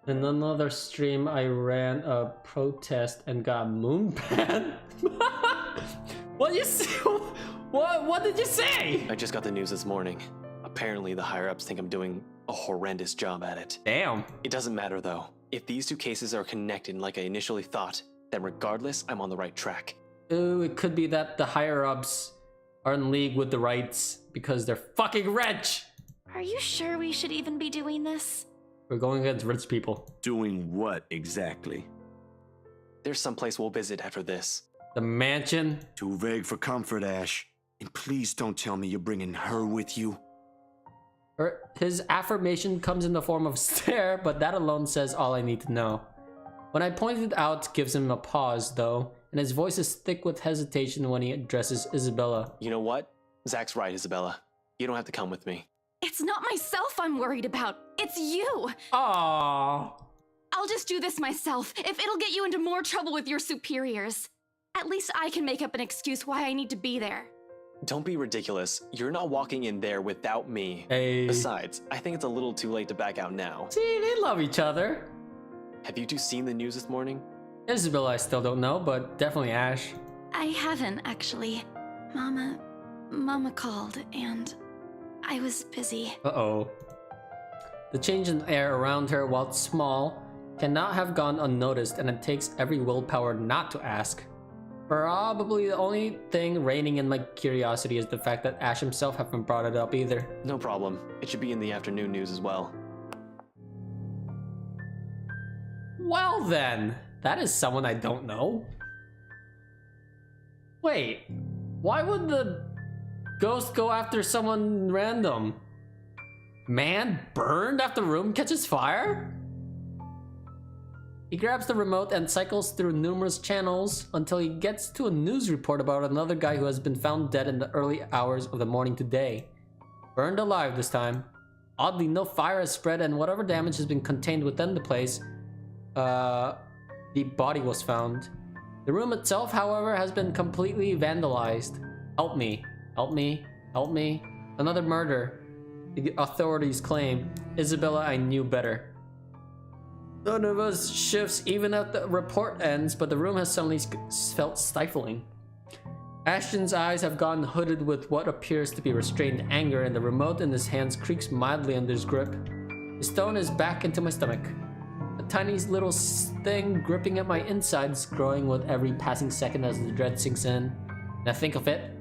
In another stream, I ran a protest and got moon banned. What you say? What did you say? I just got the news this morning. Apparently, the higher-ups think I'm doing a horrendous job at it. Damn. It doesn't matter, though. If these two cases are connected like I initially thought, then regardless, I'm on the right track. Ooh, it could be that the higher-ups are in league with the rights because they're fucking rich! Are you sure we should even be doing this? We're going against rich people. Doing what exactly? There's someplace we'll visit after this. The mansion? Too vague for comfort, Ash. And please don't tell me you're bringing her with you. His affirmation comes in the form of stare, but that alone says all I need to know. When I pointed out, gives him a pause, though, and his voice is thick with hesitation when he addresses Isabella. You know what? Zach's right, Isabella. You don't have to come with me. It's not myself I'm worried about. It's you. Aww. I'll just do this myself, if it'll get you into more trouble with your superiors. At least I can make up an excuse why I need to be there. Don't be ridiculous. You're not walking in there without me. Hey. Besides, I think it's a little too late to back out now. See, they love each other. Have you two seen the news this morning? Isabella I still don't know, but definitely Ash. I haven't, actually. Mama called, and I was busy. Uh-oh. The change in air around her, while small, cannot have gone unnoticed, and it takes every willpower not to ask. Probably the only thing reigning in my curiosity is the fact that Ash himself haven't brought it up either. No problem. It should be in the afternoon news as well. Well then, that is someone I don't know. Wait, why would the ghost go after someone random? Man burned after room catches fire? He grabs the remote and cycles through numerous channels until he gets to a news report about another guy who has been found dead in the early hours of the morning today. Burned alive this time. Oddly, no fire has spread, and whatever damage has been contained within the place, the body was found. The room itself, however, has been completely vandalized. Help me. Help me. Help me. Another murder. The authorities claim. Isabella, I knew better. None of us shifts even at the report ends, but the room has suddenly felt stifling. Ashton's eyes have gone hooded with what appears to be restrained anger, and the remote in his hands creaks mildly under his grip. The stone is back into my stomach. A tiny little thing gripping at my insides, growing with every passing second as the dread sinks in. Now think of it.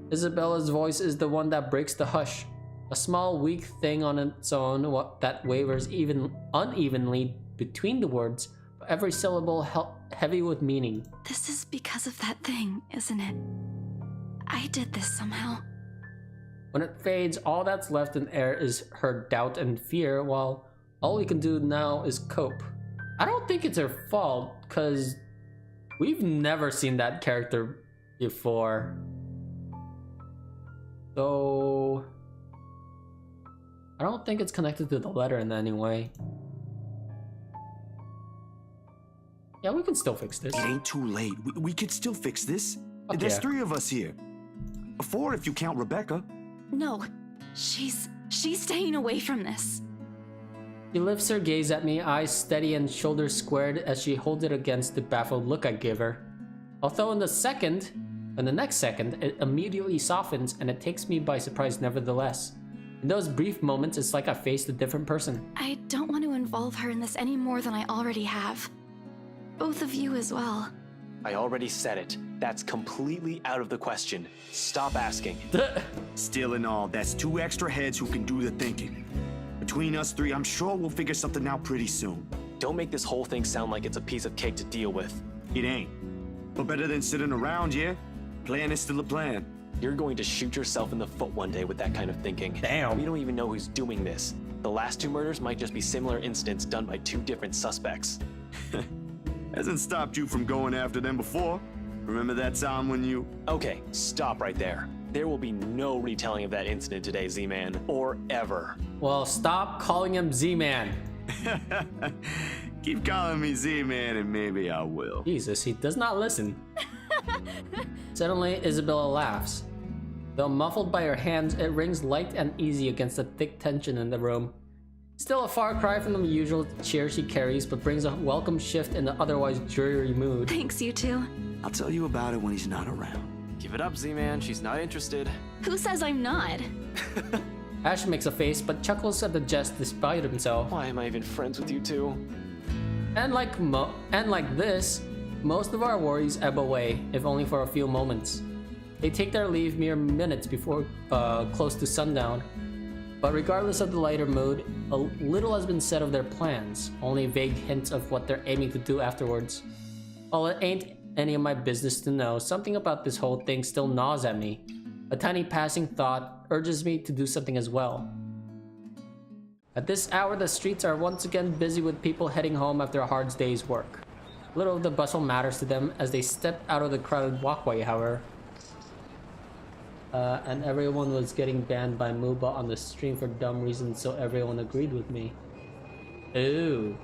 Isabella's voice is the one that breaks the hush. A small, weak thing on its own that wavers even unevenly between the words, but every syllable heavy with meaning. This is because of that thing, isn't it? I did this somehow. When it fades, all that's left in air is her doubt and fear, while all we can do now is cope. I don't think it's her fault, because we've never seen that character before. So I don't think it's connected to the letter in any way. Yeah, we can still fix this. It ain't too late. We could still fix this. Okay. There's 3 of us here. 4 if you count Rebecca. No, she's staying away from this. She lifts her gaze at me, eyes steady and shoulders squared as she holds it against the baffled look I give her. Although in the next second, it immediately softens and it takes me by surprise nevertheless. In those brief moments, it's like I faced a different person. I don't want to involve her in this any more than I already have. Both of you as well. I already said it. That's completely out of the question. Stop asking. Still and all, that's 2 extra heads who can do the thinking. Between us 3, I'm sure we'll figure something out pretty soon. Don't make this whole thing sound like it's a piece of cake to deal with. It ain't. But better than sitting around, yeah? Plan is still a plan. You're going to shoot yourself in the foot one day with that kind of thinking. Damn. We don't even know who's doing this. The last 2 murders might just be similar incidents done by 2 different suspects. Hasn't stopped you from going after them before. Remember that time when you... Okay, stop right there. There will be no retelling of that incident today, Z-Man, or ever. Well, stop calling him Z-Man. Keep calling me Z-Man and maybe I will. Jesus, he does not listen. Suddenly, Isabella laughs. Though muffled by her hands, it rings light and easy against the thick tension in the room. Still a far cry from the usual cheer she carries, but brings a welcome shift in the otherwise dreary mood. Thanks, you two. I'll tell you about it when he's not around. Give it up, Z-Man. She's not interested. Who says I'm not? Ash makes a face, but chuckles at the jest despite himself. Why am I even friends with you two? And like this, Most of our worries ebb away, if only for a few moments. They take their leave mere minutes before close to sundown. But regardless of the lighter mood, a little has been said of their plans, only vague hints of what they're aiming to do afterwards. While it ain't any of my business to know, something about this whole thing still gnaws at me. A tiny passing thought urges me to do something as well. At this hour, the streets are once again busy with people heading home after a hard day's work. Little of the bustle matters to them as they step out of the crowded walkway, however. And everyone was getting banned by Muba on the stream for dumb reasons, so everyone agreed with me. Ooh.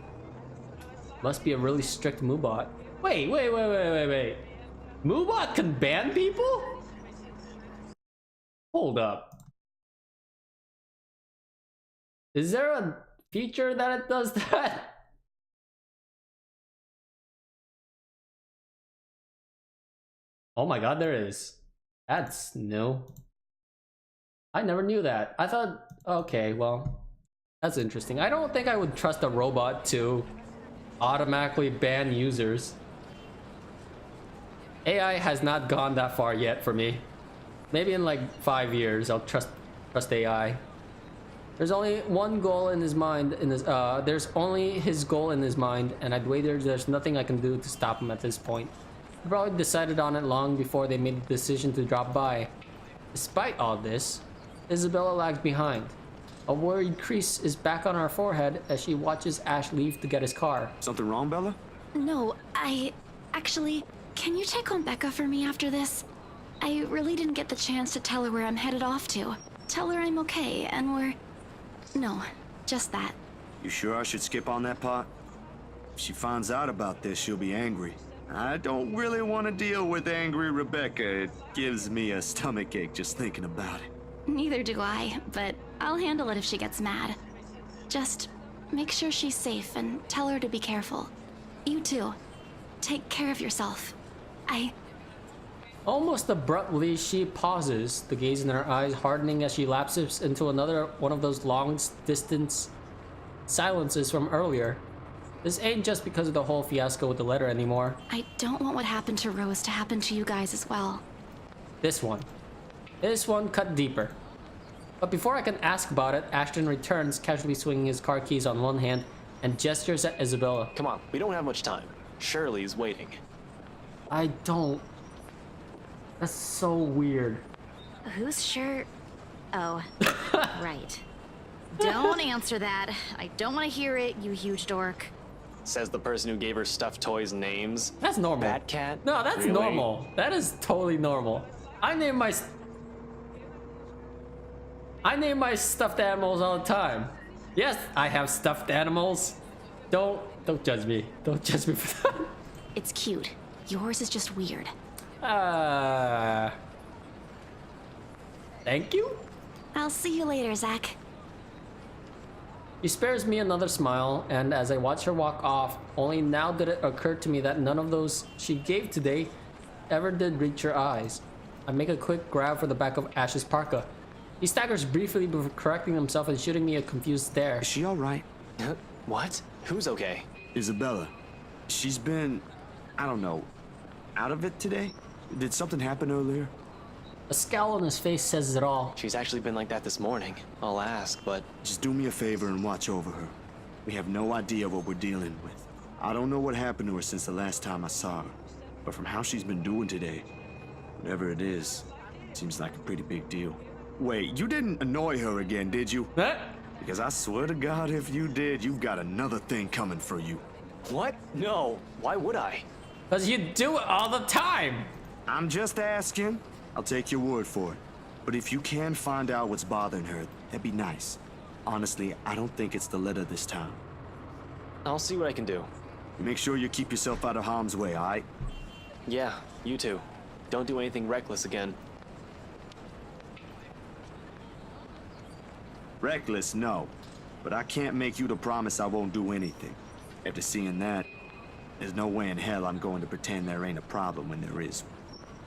Must be a really strict Mubot. Wait. Mubot can ban people? Hold up. Is there a feature that it does that? Oh my god, there is. That's new. I never knew that. I thought, okay, well, that's interesting. I don't think I would trust a robot to automatically ban users. AI has not gone that far yet for me. Maybe in like 5 years, I'll trust AI. There's only one goal in his mind. There's only his goal in his mind, and I'd wager there's nothing I can do to stop him at this point. They probably decided on it long before they made the decision to drop by. Despite all this, Isabella lags behind. A worried crease is back on her forehead as she watches Ash leave to get his car. Something wrong, Bella? No, actually, can you check on Becca for me after this? I really didn't get the chance to tell her where I'm headed off to. Tell her I'm okay and No, just that. You sure I should skip on that part? If she finds out about this, she'll be angry. I don't really want to deal with angry Rebecca. It gives me a stomachache just thinking about it. Neither do I, but I'll handle it if she gets mad. Just make sure she's safe and tell her to be careful. You too. Take care of yourself. Almost abruptly, she pauses, the gaze in her eyes hardening as she lapses into another one of those long-distance silences from earlier. This ain't just because of the whole fiasco with the letter anymore. I don't want what happened to Rose to happen to you guys as well. This one cut deeper. But before I can ask about it, Ashton returns, casually swinging his car keys on one hand and gestures at Isabella. Come on, we don't have much time. Shirley's waiting. I don't. That's so weird. Who's sure? Oh, right. Don't answer that. I don't want to hear it, you huge dork. Says the person who gave her stuffed toys names. That's normal. Bat cat? No, that's Really? normal. That is totally normal. I name my stuffed animals all the time. Yes, I have stuffed animals. Don't judge me. Don't judge me for that. It's cute. Yours is just weird. Thank you? I'll see you later, Zach. She spares me another smile, and as I watch her walk off, only now did it occur to me that none of those she gave today ever did reach her eyes. I make a quick grab for the back of Ash's parka. He staggers briefly before correcting himself and shooting me a confused stare. Is she all right? What? Who's okay? Isabella. She's been, I don't know, out of it today? Did something happen earlier? A scowl on his face says it all. She's actually been like that this morning. I'll ask, but... Just do me a favor and watch over her. We have no idea what we're dealing with. I don't know what happened to her since the last time I saw her, but from how she's been doing today, whatever it is, seems like a pretty big deal. Wait, you didn't annoy her again, did you? Huh? Because I swear to God, if you did, you've got another thing coming for you. What? No. Why would I? Because you do it all the time. I'm just asking. I'll take your word for it. But if you can find out what's bothering her, that'd be nice. Honestly, I don't think it's the letter this time. I'll see what I can do. Make sure you keep yourself out of harm's way, all right? Yeah, you too. Don't do anything reckless again. Reckless, no. But I can't make you to promise I won't do anything. After seeing that, there's no way in hell I'm going to pretend there ain't a problem when there is.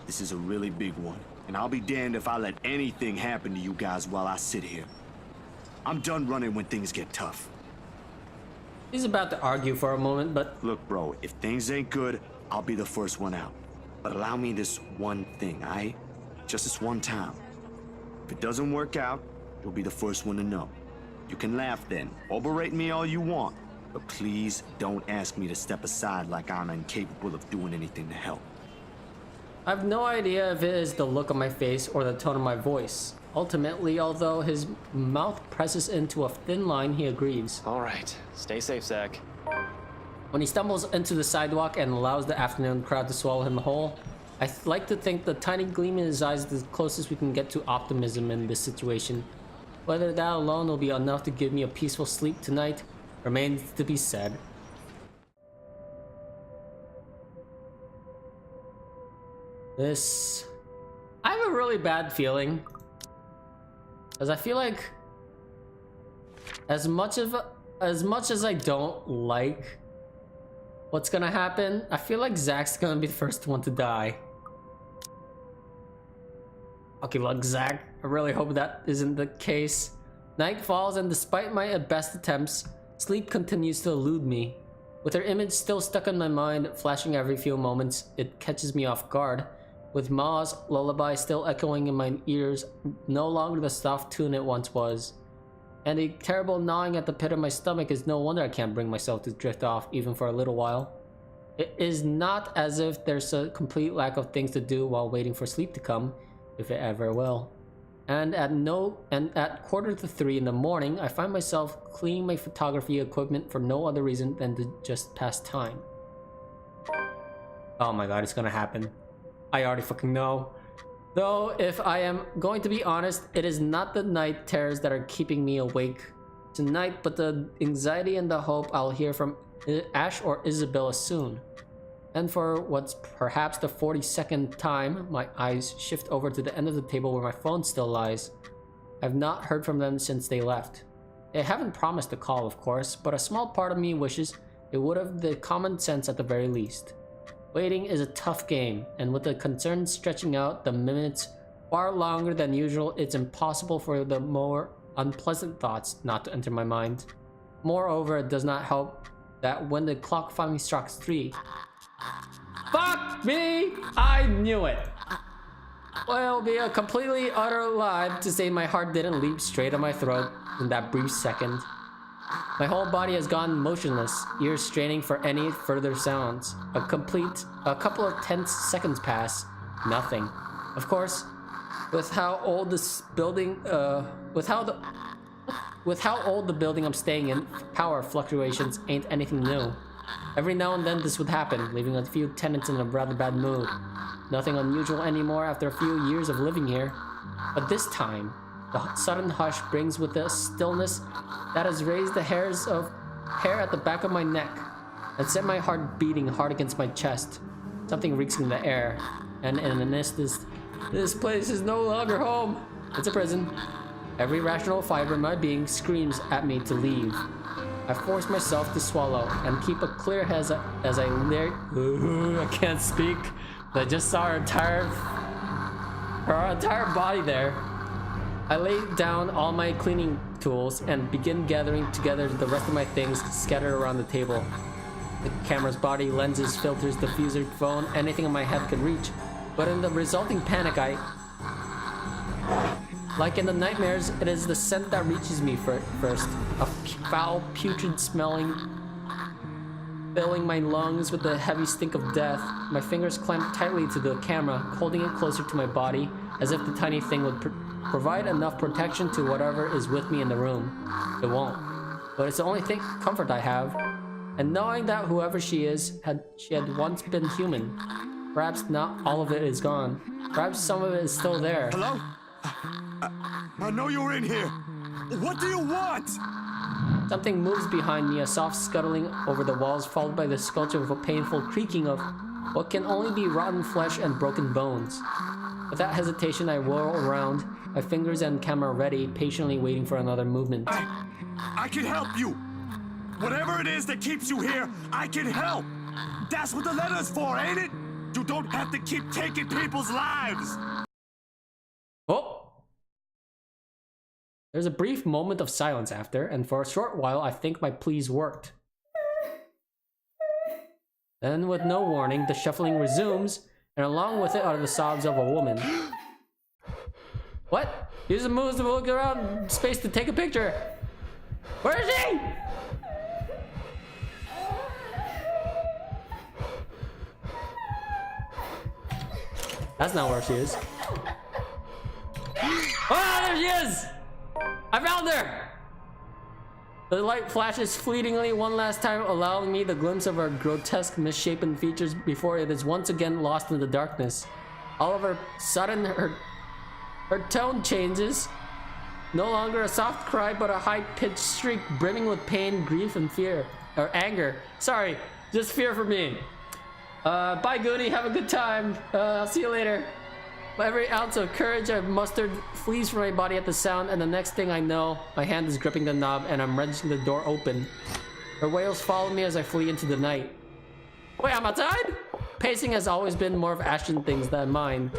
This is a really big one, and I'll be damned if I let anything happen to you guys while I sit here. I'm done running when things get tough. He's about to argue for a moment, but... Look, bro, if things ain't good, I'll be the first one out. But allow me this one thing, aight? Just this one time. If it doesn't work out, you'll be the first one to know. You can laugh then, or berate me all you want. But please don't ask me to step aside like I'm incapable of doing anything to help. I have no idea if it is the look on my face or the tone of my voice. Ultimately, although his mouth presses into a thin line, he agrees. All right, stay safe, Zach. When he stumbles into the sidewalk and allows the afternoon crowd to swallow him whole, I like to think the tiny gleam in his eyes is the closest we can get to optimism in this situation. Whether that alone will be enough to give me a peaceful sleep tonight remains to be said. I have a really bad feeling. As I feel like as much as I don't like what's gonna happen, I feel like Zach's gonna be the first one to die. Okay, look, Zach, I really hope that isn't the case. Night falls, and despite my best attempts, sleep continues to elude me. With her image still stuck in my mind, flashing every few moments, it catches me off guard. With Ma's lullaby still echoing in my ears, no longer the soft tune it once was. And a terrible gnawing at the pit of my stomach is no wonder I can't bring myself to drift off even for a little while. It is not as if there's a complete lack of things to do while waiting for sleep to come, if it ever will. And at 2:45 in the morning, I find myself cleaning my photography equipment for no other reason than to just pass time. Oh my god, it's gonna happen. I already fucking know. Though, if I am going to be honest, it is not the night terrors that are keeping me awake tonight, but the anxiety and the hope I'll hear from Ash or Isabella soon. And for what's perhaps the 42nd time, my eyes shift over to the end of the table where my phone still lies. I've not heard from them since they left. They haven't promised to call, of course, but a small part of me wishes they would have the common sense at the very least. Waiting is a tough game, and with the concern stretching out the minutes far longer than usual, it's impossible for the more unpleasant thoughts not to enter my mind. Moreover, it does not help that when the clock finally strikes 3, fuck me! I knew it! Well, it'll be a completely utter lie to say my heart didn't leap straight at my throat in that brief second. My whole body has gone motionless, ears straining for any further sounds. A couple of tense seconds pass. Nothing. Of course, with how old this building, with how old the building I'm staying in, power fluctuations ain't anything new. Every now and then this would happen, leaving a few tenants in a rather bad mood. Nothing unusual anymore after a few years of living here. But this time, the sudden hush brings with it a stillness that has raised the hairs of hair at the back of my neck and set my heart beating hard against my chest. Something reeks in the air, and in an instant, this place is no longer home. It's a prison. Every rational fiber in my being screams at me to leave. I force myself to swallow and keep a clear head as I I can't speak. I just saw her entire body there. I lay down all my cleaning tools and begin gathering together the rest of my things scattered around the table. The camera's body, lenses, filters, diffuser, phone, anything in my head could reach. But in the resulting panic, like in the nightmares, it is the scent that reaches me first. A foul, putrid smelling, filling my lungs with the heavy stink of death. My fingers clamp tightly to the camera, holding it closer to my body, as if the tiny thing would provide enough protection to whatever is with me in the room. It won't. But it's the only comfort I have. And knowing that whoever she is, she had once been human. Perhaps not all of it is gone. Perhaps some of it is still there. Hello? I know you're in here. What do you want? Something moves behind me, a soft scuttling over the walls, followed by the sculpture of a painful creaking of what can only be rotten flesh and broken bones. Without hesitation, I whirl around, my fingers and camera ready, patiently waiting for another movement. I can help you. Whatever it is that keeps you here, I can help. That's what the letter's for, ain't it? You don't have to keep taking people's lives. Oh! There's a brief moment of silence after, and for a short while I think my pleas worked. Then, with no warning, the shuffling resumes, and along with it are the sobs of a woman. What? Use the moves to look around space to take a picture. Where is she? That's not where she is. Oh, there she is! I found her! The light flashes fleetingly one last time, allowing me the glimpse of her grotesque, misshapen features before it is once again lost in the darkness. All of a sudden, her tone changes. No longer a soft cry, but a high-pitched shriek brimming with pain, grief, and fear. Or anger. Sorry, just fear for me. Bye, Goody. Have a good time. I'll see you later. Every ounce of courage I've mustered flees from my body at the sound, and the next thing I know, my hand is gripping the knob and I'm wrenching the door open. Her wails follow me as I flee into the night. Wait, I'm outside? Pacing has always been more of Ashton things than mine.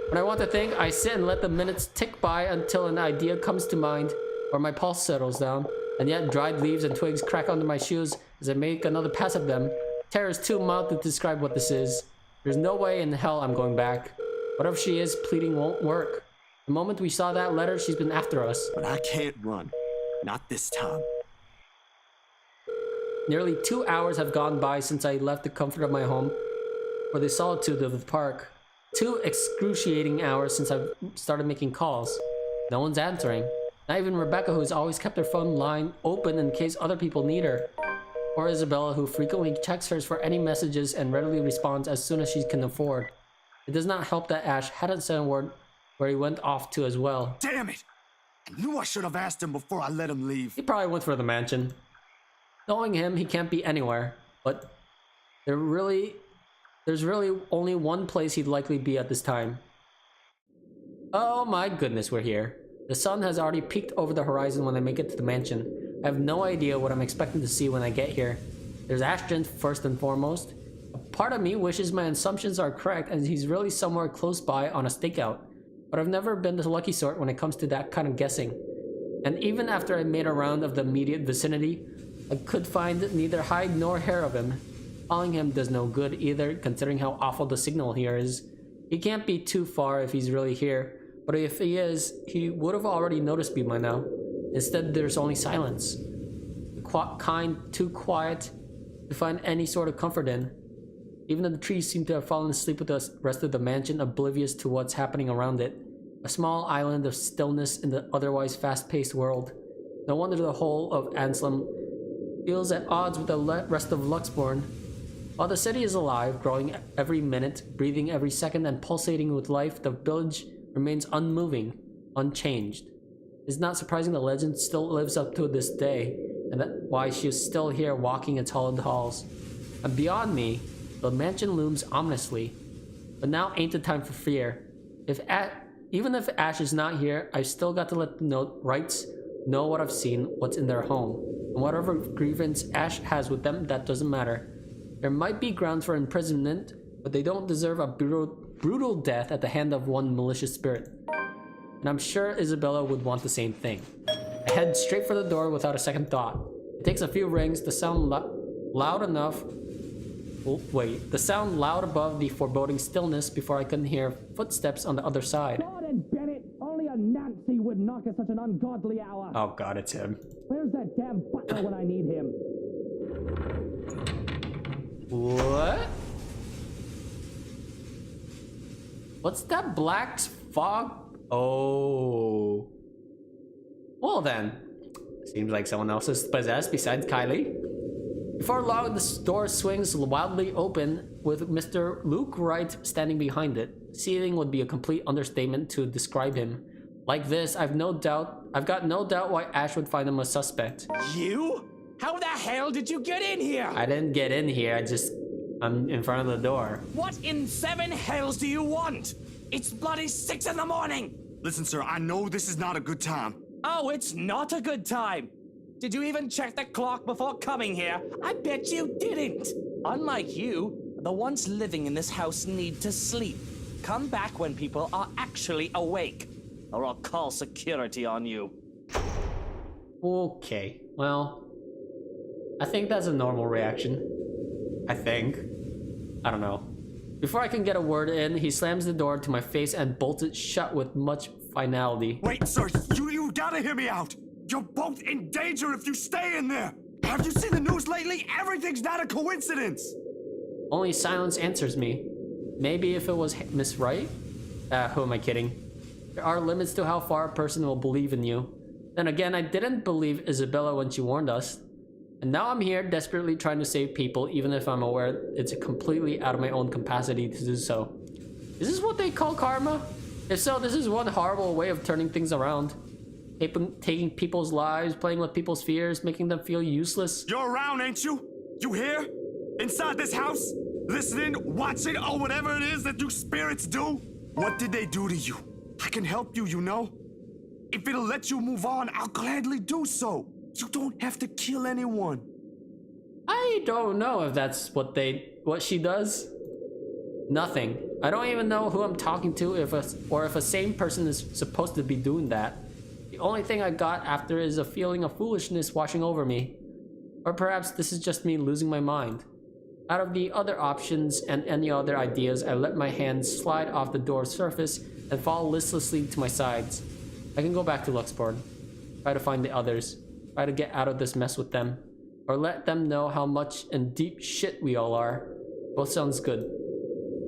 When I want to think, I sit and let the minutes tick by until an idea comes to mind or my pulse settles down, and yet dried leaves and twigs crack under my shoes as I make another pass of them. Terror is too mild to describe what this is. There's no way in hell I'm going back. Whatever she is, pleading won't work. The moment we saw that letter, she's been after us. But I can't run. Not this time. Nearly 2 hours have gone by since I left the comfort of my home for the solitude of the park. 2 excruciating hours since I've started making calls. No one's answering. Not even Rebecca, who's always kept her phone line open in case other people need her. Or Isabella, who frequently checks hers for any messages and readily responds as soon as she can afford. It does not help that Ash hadn't said a word where he went off to as well. Damn it! I knew I should have asked him before I let him leave. He probably went for the mansion. Knowing him, he can't be anywhere, but there's really only one place he'd likely be at this time. Oh my goodness, we're here. The sun has already peeked over the horizon when I make it to the mansion. I have no idea what I'm expecting to see when I get here. There's Ashton first and foremost. A part of me wishes my assumptions are correct and he's really somewhere close by on a stakeout. But I've never been the lucky sort when it comes to that kind of guessing. And even after I made a round of the immediate vicinity, I could find neither hide nor hair of him. Calling him does no good either, considering how awful the signal here is. He can't be too far if he's really here, but if he is, he would have already noticed me by now. Instead, there's only silence. Too quiet to find any sort of comfort in. Even the trees seem to have fallen asleep with the rest of the mansion, oblivious to what's happening around it. A small island of stillness in the otherwise fast-paced world. No wonder the whole of Anselm feels at odds with the rest of Luxbourne. While the city is alive, growing every minute, breathing every second, and pulsating with life, the village remains unmoving, unchanged. It's not surprising the legend still lives up to this day, and that's why she is still here walking its hallowed halls. And beyond me, the mansion looms ominously. But now ain't the time for fear. Even if Ash is not here, I've still got to let the rights know what I've seen, what's in their home. And whatever grievance Ash has with them, that doesn't matter. There might be grounds for imprisonment, but they don't deserve a brutal death at the hand of one malicious spirit. And I'm sure Isabella would want the same thing. I head straight for the door without a second thought. It takes a few rings, the sound loud above the foreboding stillness before I can hear footsteps on the other side. God and Bennett, only a Nancy would knock at such an ungodly hour. Oh god, it's him. Where's that damn butler when I need him? What? What's that black fog? Oh. Well then. Seems like someone else is possessed besides Kylie. Before long, the door swings wildly open with Mr. Luke Wright standing behind it. Seething would be a complete understatement to describe him. Like this, I've got no doubt why Ash would find him a suspect. You? How the hell did you get in here? I didn't get in here, I'm in front of the door. What in 7 hells do you want? It's bloody 6 in the morning! Listen, sir, I know this is not a good time. Oh, it's not a good time. Did you even check the clock before coming here? I bet you didn't. Unlike you, the ones living in this house need to sleep. Come back when people are actually awake, or I'll call security on you. Okay, well, I think that's a normal reaction. I think. I don't know. Before I can get a word in, he slams the door to my face and bolts it shut with much finality. Wait, sir, you gotta hear me out. You're both in danger if you stay in there. Have you seen the news lately? Everything's not a coincidence. Only silence answers me. Maybe if it was Miss Wright? Who am I kidding? There are limits to how far a person will believe in you. Then again, I didn't believe Isabella when she warned us. And now I'm here desperately trying to save people, even if I'm aware it's completely out of my own capacity to do so. Is this what they call karma? If so, this is one horrible way of turning things around. Taking people's lives, playing with people's fears, making them feel useless. You're around, ain't you? You here? Inside this house? Listening, watching, or whatever it is that you spirits do? What did they do to you? I can help you, you know? If it'll let you move on, I'll gladly do so. You don't have to kill anyone. I don't know if that's what she does. Nothing. I don't even know who I'm talking to, if a sane person is supposed to be doing that. The only thing I got after is a feeling of foolishness washing over me. Or perhaps this is just me losing my mind. Out of the other options and any other ideas, I let my hand slide off the door's surface and fall listlessly to my sides. I can go back to Luxport, try to find the others, try to get out of this mess with them, or let them know how much in deep shit we all are. Both sounds good.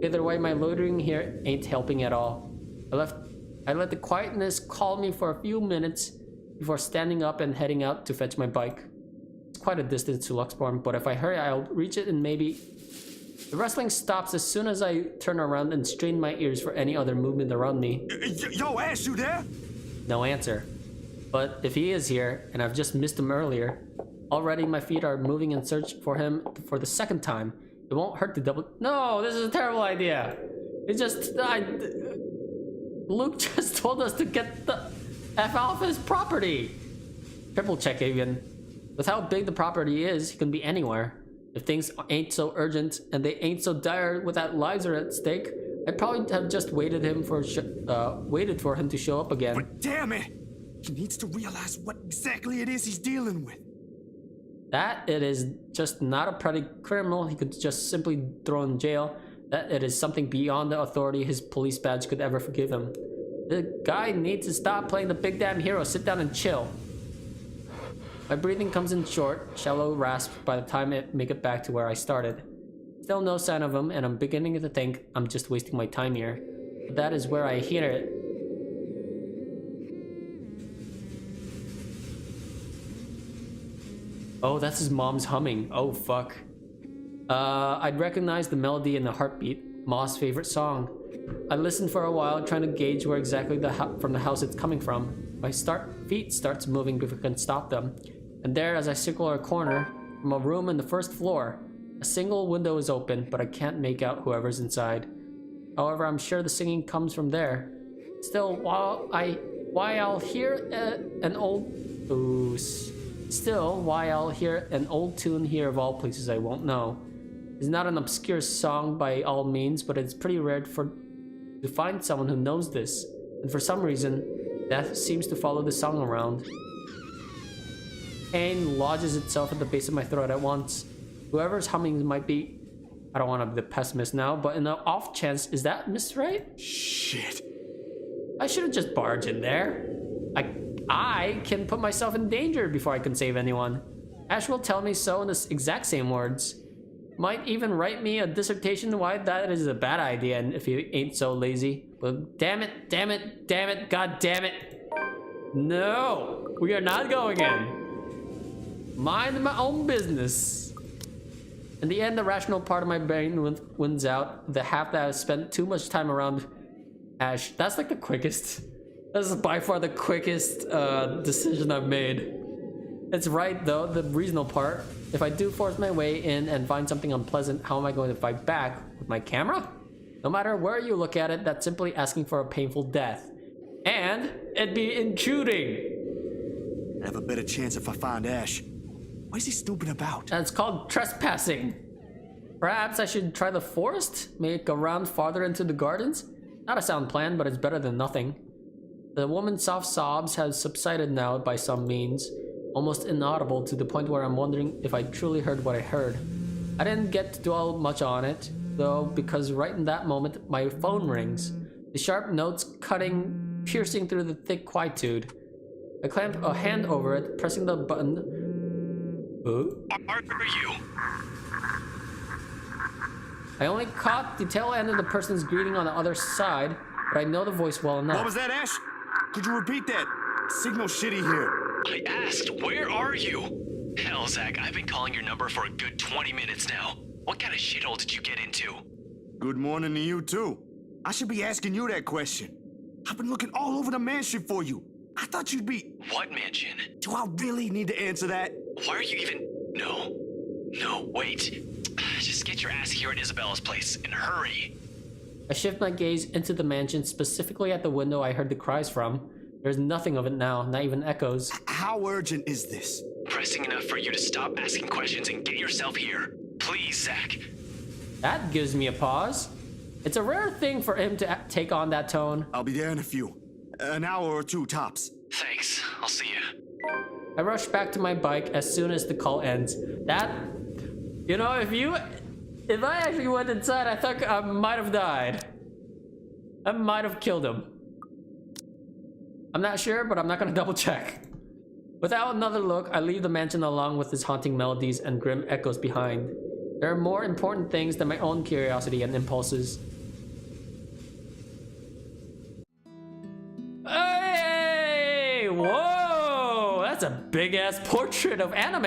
Either way, my loitering here ain't helping at all. I let the quietness calm me for a few minutes before standing up and heading out to fetch my bike. It's quite a distance to Luxport, but if I hurry, I'll reach it and maybe... The rustling stops as soon as I turn around and strain my ears for any other movement around me. Yo, Ash, you there? No answer. But if he is here, and I've just missed him earlier, already my feet are moving in search for him for the second time. It won't hurt to double... No, this is a terrible idea. Luke just told us to get the F off his property. Triple check even. With how big the property is, he can be anywhere. If things ain't so urgent and they ain't so dire without lives are at stake, I'd probably have just waited for him to show up again. But damn it! He needs to realize what exactly it is he's dealing with. That it is just not a petty criminal he could just simply throw in jail. That it is something beyond the authority his police badge could ever forgive him. The guy needs to stop playing the big damn hero, sit down and chill. My breathing comes in short, shallow rasp by the time I make it back to where I started. Still no sign of him, and I'm beginning to think I'm just wasting my time here. But that is where I hear it. Oh, that's his mom's humming. Oh, fuck. I'd recognize the melody and the heartbeat. Ma's favorite song. I listened for a while, trying to gauge where exactly from the house it's coming from. My feet starts moving before I can stop them. And there, as I circle a corner, from a room in the first floor, a single window is open, but I can't make out whoever's inside. However, I'm sure the singing comes from there. Still, while I'll hear an old tune here of all places I won't know. It's not an obscure song by all means, but it's pretty rare to find someone who knows this. And for some reason, that seems to follow the song around. Pain lodges itself at the base of my throat at once. Whoever's humming might be... I don't want to be the pessimist now, but in the off chance, is that Miss Wright? Shit. I should have just barged in there. I can put myself in danger before I can save anyone. Ash will tell me so in the exact same words. Might even write me a dissertation why that is a bad idea and if he ain't so lazy. But damn it, god damn it. No, we are not going in. Mind my own business. In the end, the rational part of my brain wins out. The half that I've spent too much time around Ash. That's like the quickest. This is by far the quickest decision I've made. It's right though, the reasonable part. If I do force my way in and find something unpleasant, how am I going to fight back? With my camera? No matter where you look at it, that's simply asking for a painful death. And it'd be intruding. I have a better chance if I find Ash. Why is he snooping about? That's called trespassing. Perhaps I should try the forest? Make a round farther into the gardens? Not a sound plan, but it's better than nothing. The woman's soft sobs have subsided now by some means, almost inaudible to the point where I'm wondering if I truly heard what I heard. I didn't get to dwell much on it. though, because right in that moment, my phone rings. The sharp notes cutting, piercing through the thick quietude. I clamp a hand over it, pressing the button. Are you? I only caught the tail end of the person's greeting on the other side, but I know the voice well enough. What was that, Ash? Could you repeat that? Signal shitty here. I asked, where are you? Hell, Zach, I've been calling your number for a good 20 minutes now. What kind of shithole did you get into? Good morning to you, too. I should be asking you that question. I've been looking all over the mansion for you. I thought you'd be... What mansion? Do I really need to answer that? Why are you even... No, wait. Just get your ass here at Isabella's place, and hurry. I shift my gaze into the mansion, specifically at the window I heard the cries from. There's nothing of it now, not even echoes. How urgent is this? Pressing enough for you to stop asking questions and get yourself here. Please, Zach. That gives me a pause. It's a rare thing for him to take on that tone. I'll be there in a few. An hour or two, tops. Thanks. I'll see you. I rush back to my bike as soon as the call ends. That... You know, if I actually went inside, I think I might have died. I might have killed him. I'm not sure, but I'm not gonna double check. Without another look, I leave the mansion along with its haunting melodies and grim echoes behind. There are more important things than my own curiosity and impulses. Hey! Whoa! That's a big-ass portrait of anime.